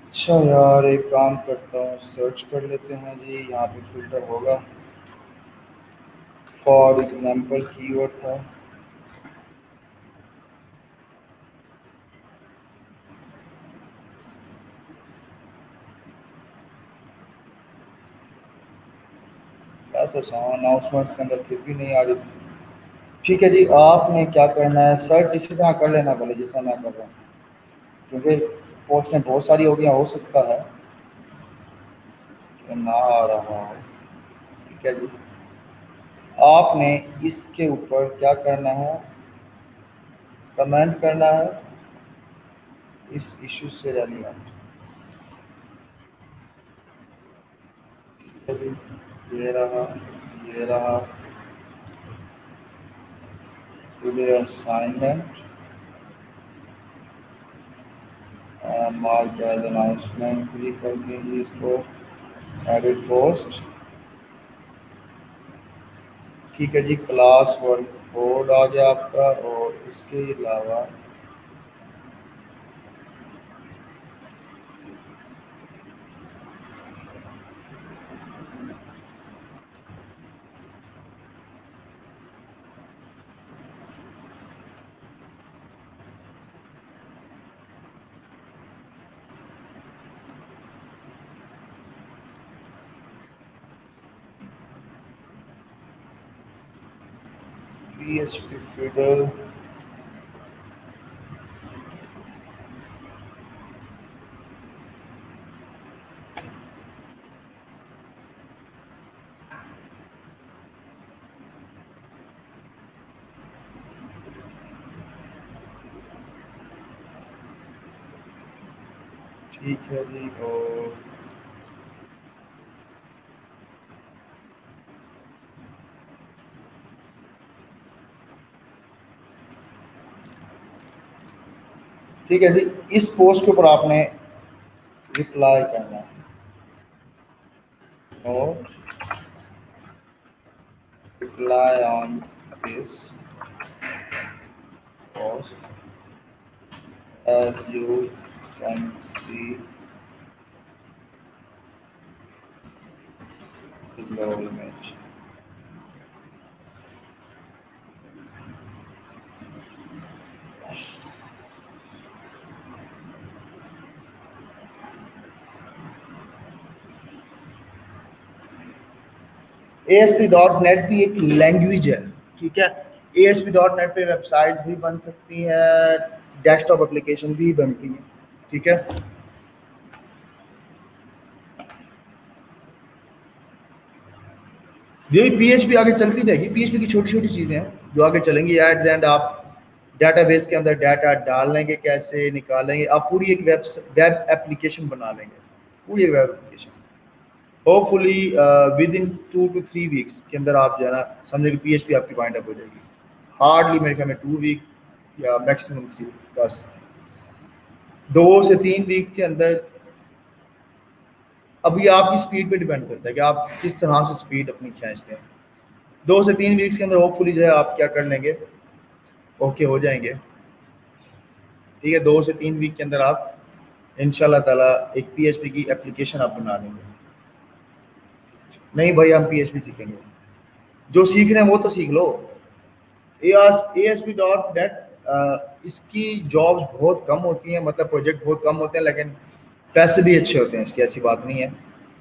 अच्छा यार एक काम करता हूँ, सर्च कर लेते हैं जी, यहाँ पे फिल्टर होगा। फॉर एग्जाम्पल कीवर्ड था। क्या तो अनाउंसमेंट्स के अंदर फिर भी नहीं आ रही। ठीक है जी, आपने क्या करना है, सर्च इसी तरह कर लेना पहले जिस तरह मैं कर रहा हूँ, क्योंकि पोस्टें बहुत सारी हो गई, हो सकता है कि ना आ रहा हो। ठीक है जी, आपने इसके ऊपर क्या करना है, कमेंट करना है इस इशू से रेलिवेंट। ये रहा, ये रहा today assignment, mark as announcement भी कर देंगे इसको, एडिट पोस्ट। ठीक है जी, क्लास वर्क बोर्ड आ गया आपका, और इसके अलावा PHP Fiddle। ठीक है जी, और ठीक है जी, इस पोस्ट के ऊपर आपने रिप्लाई करना है, और reply on this post as you can see below image। ASP.NET भी एक लैंग्वेज है, ठीक है। ASP.NET पे वेबसाइट्स भी बन सकती हैं, डेस्कटॉप एप्लीकेशन भी बनती हैं, ठीक है। यही PHP आगे चलती रहेगी, PHP की छोटी छोटी चीज़ें हैं जो आगे चलेंगी। एट द एंड आप डेटाबेस के अंदर डाटा डाल लेंगे, कैसे निकालेंगे, आप पूरी एक वेब एप्लीकेशन बना लेंगे, पूरी एक web application. Hopefully with in 2 to 3 weeks के अंदर आप जो है ना समझे कि PHP आपकी वाइंड अप हो जाएगी। हार्डली मेरे ख्याल में 2 वीक या मैक्सिमम 3, बस 2 से 3 वीक के अंदर। अभी आपकी स्पीड पे डिपेंड करता है कि आप किस तरह से स्पीड अपनी खींचते हैं। 2 से 3 वीक्स के अंदर होपफुली जो है आप क्या कर लेंगे, ओके हो जाएंगे। ठीक है, 2 से 3 वीक के अंदर आप इंशाल्लाह ताला एक PHP की एप्लीकेशन आप बना लेंगे। नहीं भाई, हम PHP सीखेंगे, जो सीख रहे हैं वो तो सीख लो। ASP.NET इसकी जॉब्स बहुत कम होती हैं, मतलब प्रोजेक्ट बहुत कम होते हैं, लेकिन पैसे भी अच्छे होते हैं इसकी, ऐसी बात नहीं है।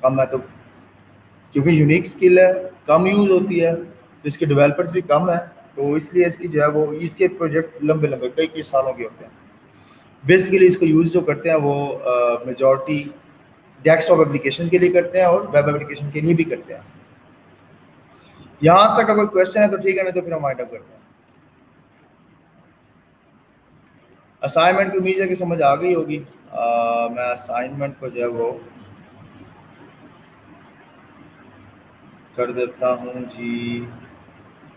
कम है तो क्योंकि यूनिक स्किल है, कम यूज होती है, तो इसके डेवलपर्स भी कम है, तो इसलिए इसकी जो है वो इसके प्रोजेक्ट लंबे लंबे कई कई सालों के होते हैं। बेसिकली इसको यूज़ जो करते हैं वो मेजॉरिटी डेस्कटॉप एप्लीकेशन के लिए करते हैं और वेब एप्लीकेशन के लिए भी करते हैं। यहाँ तक का कोई क्वेश्चन है तो ठीक है, नहीं तो फिर हम वाइंड अप करते हैं। असाइनमेंट की उम्मीद है कि समझ आ गई होगी। मैं असाइनमेंट को जो है वो कर देता हूँ जी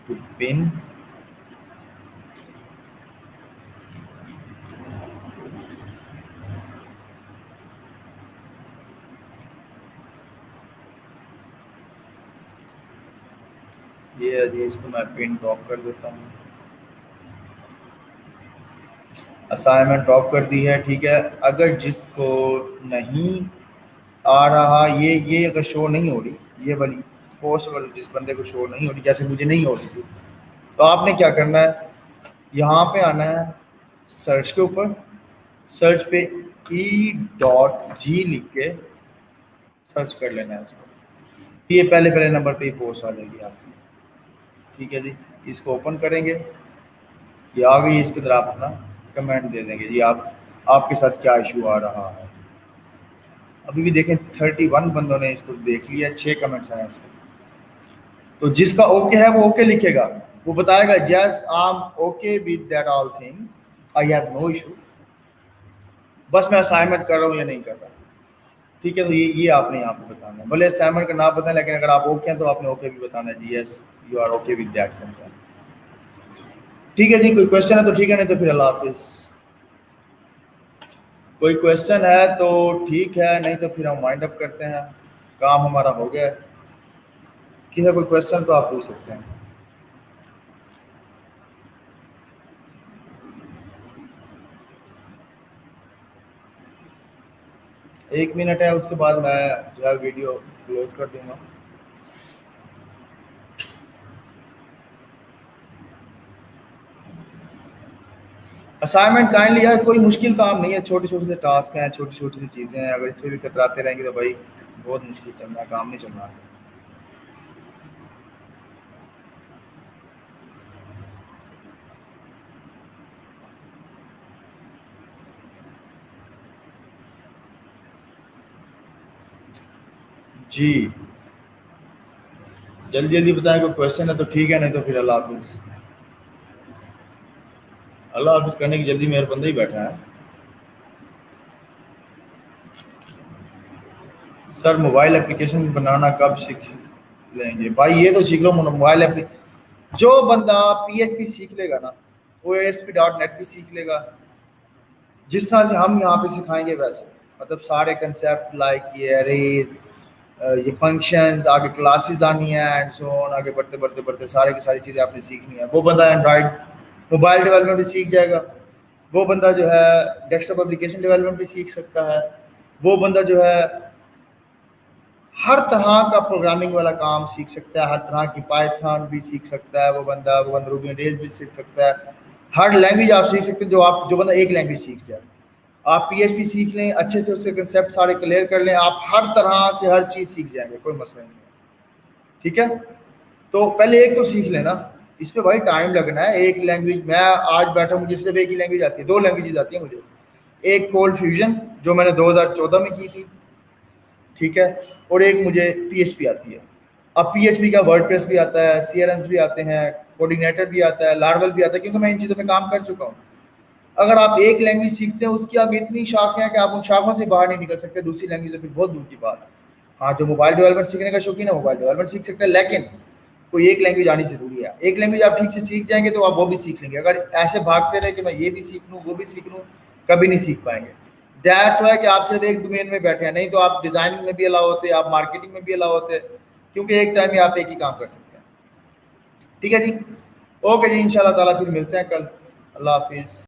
टू पिन। ये है जी, इसको मैं पिन ड्रॉप कर देता हूँ। असाइनमेंट ड्रॉप कर दी है, ठीक है। अगर जिसको नहीं आ रहा, ये अगर शो नहीं हो रही, ये वाली पोस्ट अगर जिस बंदे को शो नहीं हो रही, जैसे मुझे नहीं हो रही थी, तो आपने क्या करना है, यहाँ पे आना है सर्च के ऊपर, सर्च पे E.G लिख के सर्च कर लेना है इसको। ये पहले पहले नंबर पे ही पोस्ट आ जाएगी आपकी, ठीक है जी। इसको ओपन करेंगे, ये आ गई, इसके अंदर आप अपना कमेंट दे देंगे जी, आपके साथ क्या इशू आ रहा है। अभी भी देखें 31 बंदों ने इसको देख लिया, 6 कमेंट्स आए इसमें। तो जिसका ओके है वो ओके लिखेगा, वो बताएगा yes I am okay with that all things, I have no issue, बस मैं असाइनमेंट कर रहा हूँ या नहीं कर रहा, ठीक है। तो ये आपने यहाँ पे बताना है, भले असाइनमेंट का नाम बताएं, लेकिन अगर आप ओके हैं तो आपने ओके भी बताना है जी, yes you are okay with that content, ठीक है जी। कोई क्वेश्चन है तो ठीक है, नहीं तो फिर अल्लाह हाफिज। कोई क्वेश्चन है तो ठीक है, नहीं तो फिर हम वाइंड अप करते हैं, काम हमारा हो गया। किसी कोई क्वेश्चन तो आप पूछ सकते हैं। एक मिनट है, उसके बाद मैं जो है वीडियो क्लोज कर दूंगा। असाइनमेंट काइंडली यार कोई मुश्किल काम नहीं है, छोटे छोटे से टास्क हैं, छोटी छोटी सी चीज़ें हैं, अगर इसमें भी कतराते रहेंगे तो भाई बहुत मुश्किल चल रहा है, काम नहीं चल रहा। जी जल्दी जल्दी बताएं, कोई क्वेश्चन है तो ठीक है, नहीं तो फिर अल्लाह हाफिज। अल्लाह हाफिज करने की जल्दी मेरे बंदा ही बैठा है। सर मोबाइल एप्लीकेशन बनाना कब सीख लेंगे? भाई ये तो सीख लो मोबाइल एप्लीकेशन, जो बंदा PHP सीख लेगा ना, वो ASP.NET भी सीख लेगा, जिस तरह से हम यहाँ पे सिखाएंगे वैसे, मतलब सारे कंसेप्ट लाइक ये अरेज, ये फंक्शंस, आगे क्लासेस आनी है एंड सो ऑन, आगे बढ़ते बढ़ते बढ़ते सारे की सारी चीज़ें आपने सीखनी है। वो बंदा एंड्रॉइड मोबाइल डेवलपमेंट भी सीख जाएगा, वो बंदा जो है डेस्कटॉप एप्लीकेशन डेवलपमेंट भी सीख सकता है, वो बंदा जो है हर तरह का प्रोग्रामिंग वाला काम सीख सकता है, हर तरह की पाइथन भी सीख सकता है, वो बंदा रूबी ऑन रेल्स भी सीख सकता है, हर लैंग्वेज आप सीख सकते हैं। जो बंदा एक लैंग्वेज सीख जाए, आप PHP सीख लें, अच्छे से उसके कंसेप्ट सारे क्लियर कर लें, आप हर तरह से हर चीज़ सीख जाएंगे, कोई मसला नहीं है, ठीक है। तो पहले एक तो सीख लेना, इस पर भाई टाइम लगना है। एक लैंग्वेज, मैं आज बैठा, मुझे सिर्फ एक ही लैंग्वेज आती है, 2 लैंग्वेजेस आती है मुझे, एक कोल्ड फ्यूजन जो मैंने 2014 में की थी, ठीक है, और एक मुझे PHP आती है। अब PHP का वर्डप्रेस भी आता है, CRMs भी आते हैं, कोऑर्डिनेटर भी आता है, लार्वल भी आता है, क्योंकि मैं इन चीज़ों में काम कर चुका हूँ। अगर आप एक लैंग्वेज सीखते हैं, उसकी आप इतनी शाखें हैं कि आप उन शाखों से बाहर नहीं निकल सकते, दूसरी लैंग्वेज तो फिर बहुत दूर की बात। हाँ, जो मोबाइल डेवलपमेंट सीखने का शौकीन है मोबाइल डेवलपमेंट सीख सकते हैं, लेकिन कोई एक लैंग्वेज आनी जरूरी है। एक लैंग्वेज आप ठीक से सीख जाएंगे तो आप वो भी सीख लेंगे। अगर ऐसे भागते रहे कि मैं ये भी सीख लूँ वो भी सीख लूँ, कभी नहीं सीख पाएंगे। दैट्स वाई कि आप सिर्फ एक डोमेन में बैठे हैं, नहीं तो आप डिजाइनिंग में भी अलाउ होते, आप मार्केटिंग में भी अलाउ होते, क्योंकि एक टाइम में आप एक ही काम कर सकते हैं, ठीक है जी। ओके जी, इंशाल्लाह ताला फिर मिलते हैं कल। अल्लाह हाफिज।